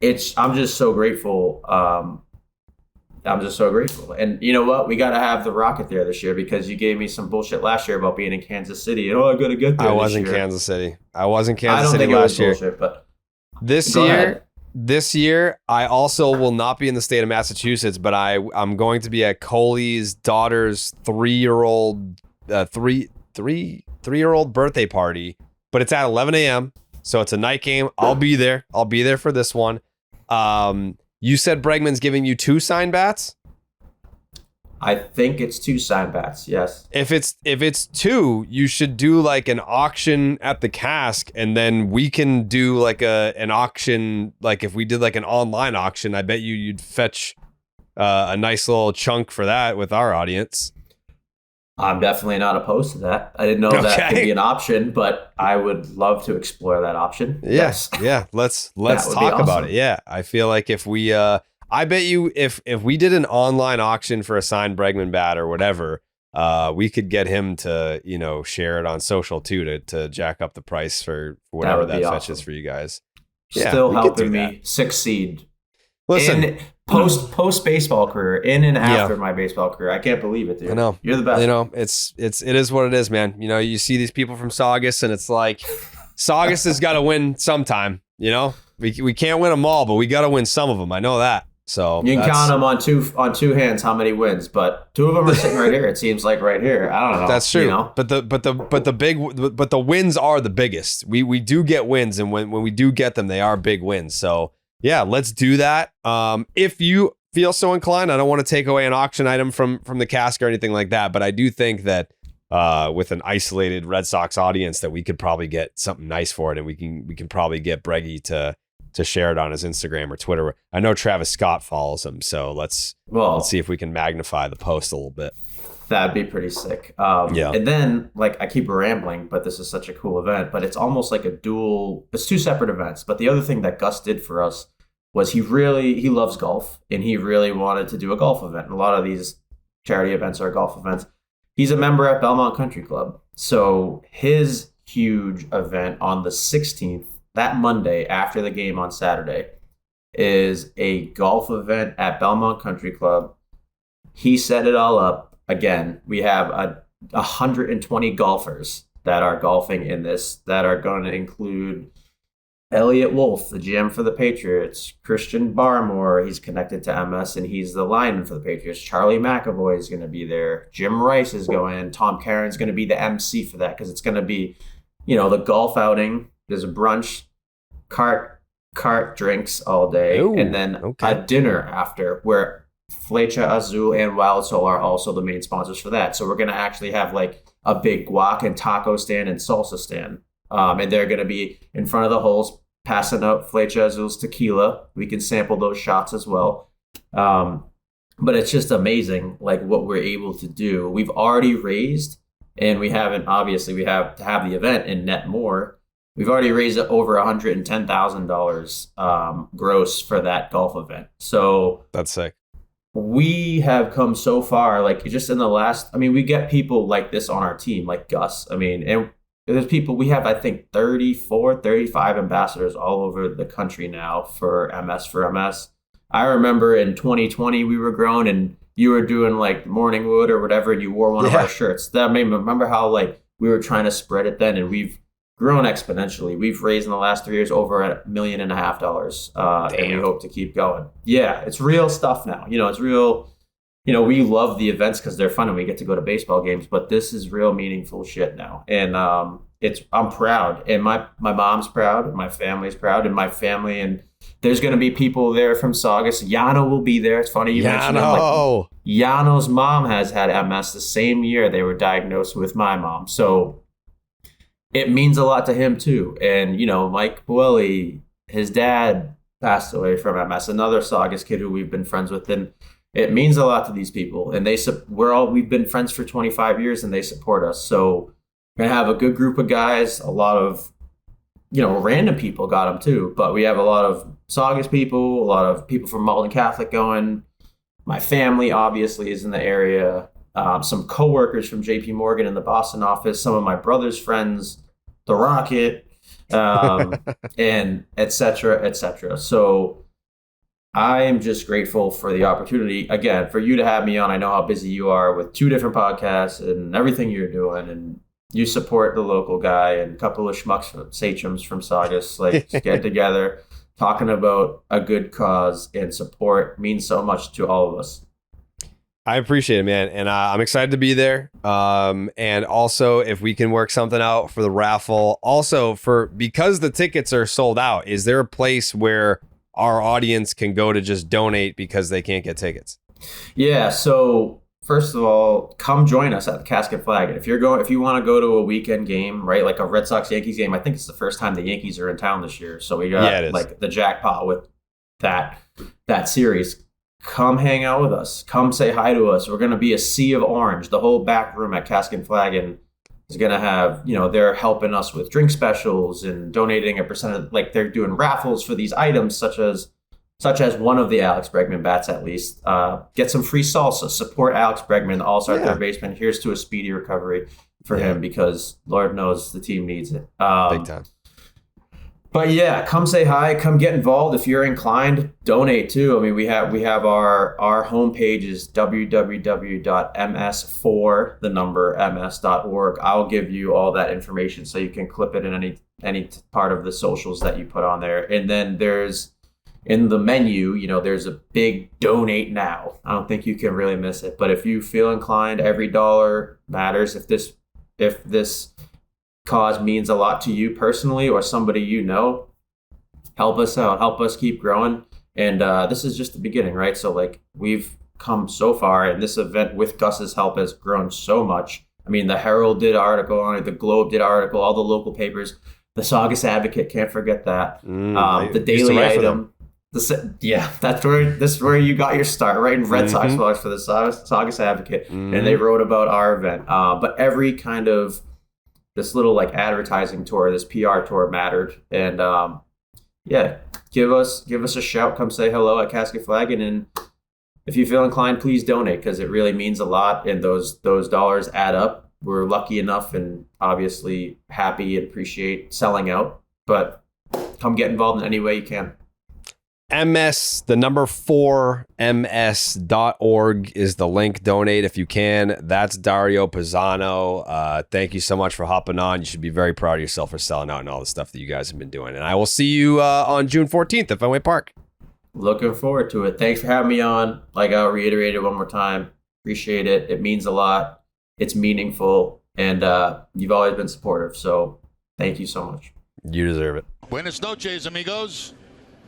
I'm just so grateful. I'm just so grateful. And you know what? We got to have the Rocket there this year because you gave me some bullshit last year about being in Kansas City. And, I got to get there. I was in Kansas City. I was in Kansas City last year. Bullshit, but This year, I also will not be in the state of Massachusetts, but I'm going to be at Coley's daughter's three-year-old birthday party. But it's at 11 a.m., so it's a night game. I'll be there. I'll be there for this one. You said Bregman's giving you 2 sign bats? I think it's 2 sign bats, yes. If it's 2, you should do like an auction at the Cask, and then we can do like an auction. Like if we did like an online auction, I bet you'd fetch a nice little chunk for that with our audience. I'm definitely not opposed to that. I didn't know that could be an option, but I would love to explore that option. Yes. Yeah. Let's talk about it. Yeah. I feel like if we, I bet you if we did an online auction for a signed Bregman bat or whatever, we could get him to, share it on social too, to jack up the price for whatever that fetches for you guys. Still helping me succeed. Listen, post baseball career, in and after my baseball career, I can't believe it, dude. I know you're the best. It is what it is, man. You see these people from Saugus, and it's like Saugus has got to win sometime. We can't win them all, but we got to win some of them. I know that. So you can count them on two hands how many wins, but 2 of them are sitting right here. It seems like right here. I don't know. That's true. But the wins are the biggest. We do get wins, and when we do get them, they are big wins. So. Yeah, let's do that. If you feel so inclined, I don't want to take away an auction item from the Cask or anything like that, but I do think that with an isolated Red Sox audience that we could probably get something nice for it, and we can probably get Breggy to share it on his Instagram or Twitter. I know Travis Scott follows him, so let's see if we can magnify the post a little bit. That'd be pretty sick. And then, I keep rambling, but this is such a cool event, but it's almost like it's 2 separate events. But the other thing that Gus did for us was he loves golf, and he really wanted to do a golf event. And a lot of these charity events are golf events. He's a member at Belmont Country Club. So his huge event on the 16th, that Monday after the game on Saturday, is a golf event at Belmont Country Club. He set it all up. Again, we have 120 golfers that are golfing in this, that are going to include Elliot Wolf, the GM for the Patriots, Christian Barmore, he's connected to MS and he's the lineman for the Patriots. Charlie McAvoy is going to be there. Jim Rice is going. Tom Caron's going to be the MC for that because it's going to be, the golf outing. There's a brunch, cart drinks all day, and then a dinner after where Flecha Azul and Wild Soul are also the main sponsors for that. So we're going to actually have a big guac and taco stand and salsa stand. And they're going to be in front of the holes passing out Flecha Azul's tequila. We can sample those shots as well. But it's just amazing, what we're able to do. We've already raised, and we have to have the event and net more. We've already raised over $110,000 gross for that golf event. So that's sick. We have come so far, just in the last, we get people like this on our team, like Gus. And there's people, we have, I think, 34, 35 ambassadors all over the country now for MS. I remember in 2020, we were growing and you were doing Morning Wood or whatever, and you wore one of our shirts. That made me remember how we were trying to spread it then, and we've grown exponentially. We've raised in the last 3 years over $1.5 million, and we hope to keep going. Yeah, it's real stuff now. It's real. We love the events because they're fun and we get to go to baseball games, but this is real meaningful shit now. And I'm proud, and my mom's proud, and my family's proud, and my family, and there's going to be people there from Saugus. Yano will be there. It's funny you mentioned him. Yano's mom has had MS the same year they were diagnosed with my mom. So it means a lot to him too. And, Mike Buehler, his dad passed away from MS, another Saugus kid who we've been friends with. And it means a lot to these people, and we've been friends for 25 years, and they support us. So we're gonna have a good group of guys. A lot of, random people got them too, but we have a lot of Saugus people, a lot of people from Malden Catholic going. My family obviously is in the area. some coworkers from JP Morgan in the Boston office, some of my brother's friends, the Rocket, and et cetera, et cetera. So I am just grateful for the opportunity, again, for you to have me on. I know how busy you are with 2 different podcasts and everything you're doing, and you support the local guy and a couple of schmucks, sachems from Saugus, like get together, talking about a good cause and support means so much to all of us. I appreciate it, man. And I'm excited to be there. And also, if we can work something out for the raffle, also because the tickets are sold out, is there a place where our audience can go to just donate because they can't get tickets? Yeah. So first of all, come join us at the Casket Flag. And if you want to go to a weekend game, right, like a Red Sox Yankees game, I think it's the first time the Yankees are in town this year. So we got like the jackpot with that series. Come hang out with us. Come say hi to us. We're going to be a sea of orange. The whole back room at Casket Flag is going to have, they're helping us with drink specials and donating a percent of, like, they're doing raffles for these items, such as one of the Alex Bregman bats, at least. Get some free salsa. Support Alex Bregman, the all-star third baseman. Here's to a speedy recovery for him, because Lord knows the team needs it. Big time. But yeah, come say hi, come get involved. If you're inclined, donate too. I mean, we have our homepage is www.ms4ms.org. I'll give you all that information so you can clip it in any part of the socials that you put on there. And then there's in the menu, there's a big donate now. I don't think you can really miss it. But if you feel inclined, every dollar matters. If this cause means a lot to you personally or somebody help us out, help us keep growing. And this is just the beginning, right? So like we've come so far, and this event with Gus's help has grown so much. I mean, the Herald did an article on it, the Globe did an article, all the local papers, the Saugus Advocate, can't forget that. The Daily Item. This is where you got your start, right? In Red Sox Players for the Saugus Advocate, and they wrote about our event. But every kind of this little like advertising tour, this PR tour mattered. And give us a shout. Come say hello at Casket Flag. And if you feel inclined, please donate, because it really means a lot. And those dollars add up. We're lucky enough and obviously happy and appreciate selling out. But come get involved in any way you can. ms4ms.org is the link. Donate if you can. That's Dario Pizzano. Thank you so much for hopping on. You should be very proud of yourself for selling out and all the stuff that you guys have been doing. And I will see you on June 14th at Fenway Park. Looking forward to it. Thanks for having me on. Like I'll reiterate it one more time. Appreciate it. It means a lot. It's meaningful. And you've always been supportive. So thank you so much. You deserve it. Buenas noches, amigos.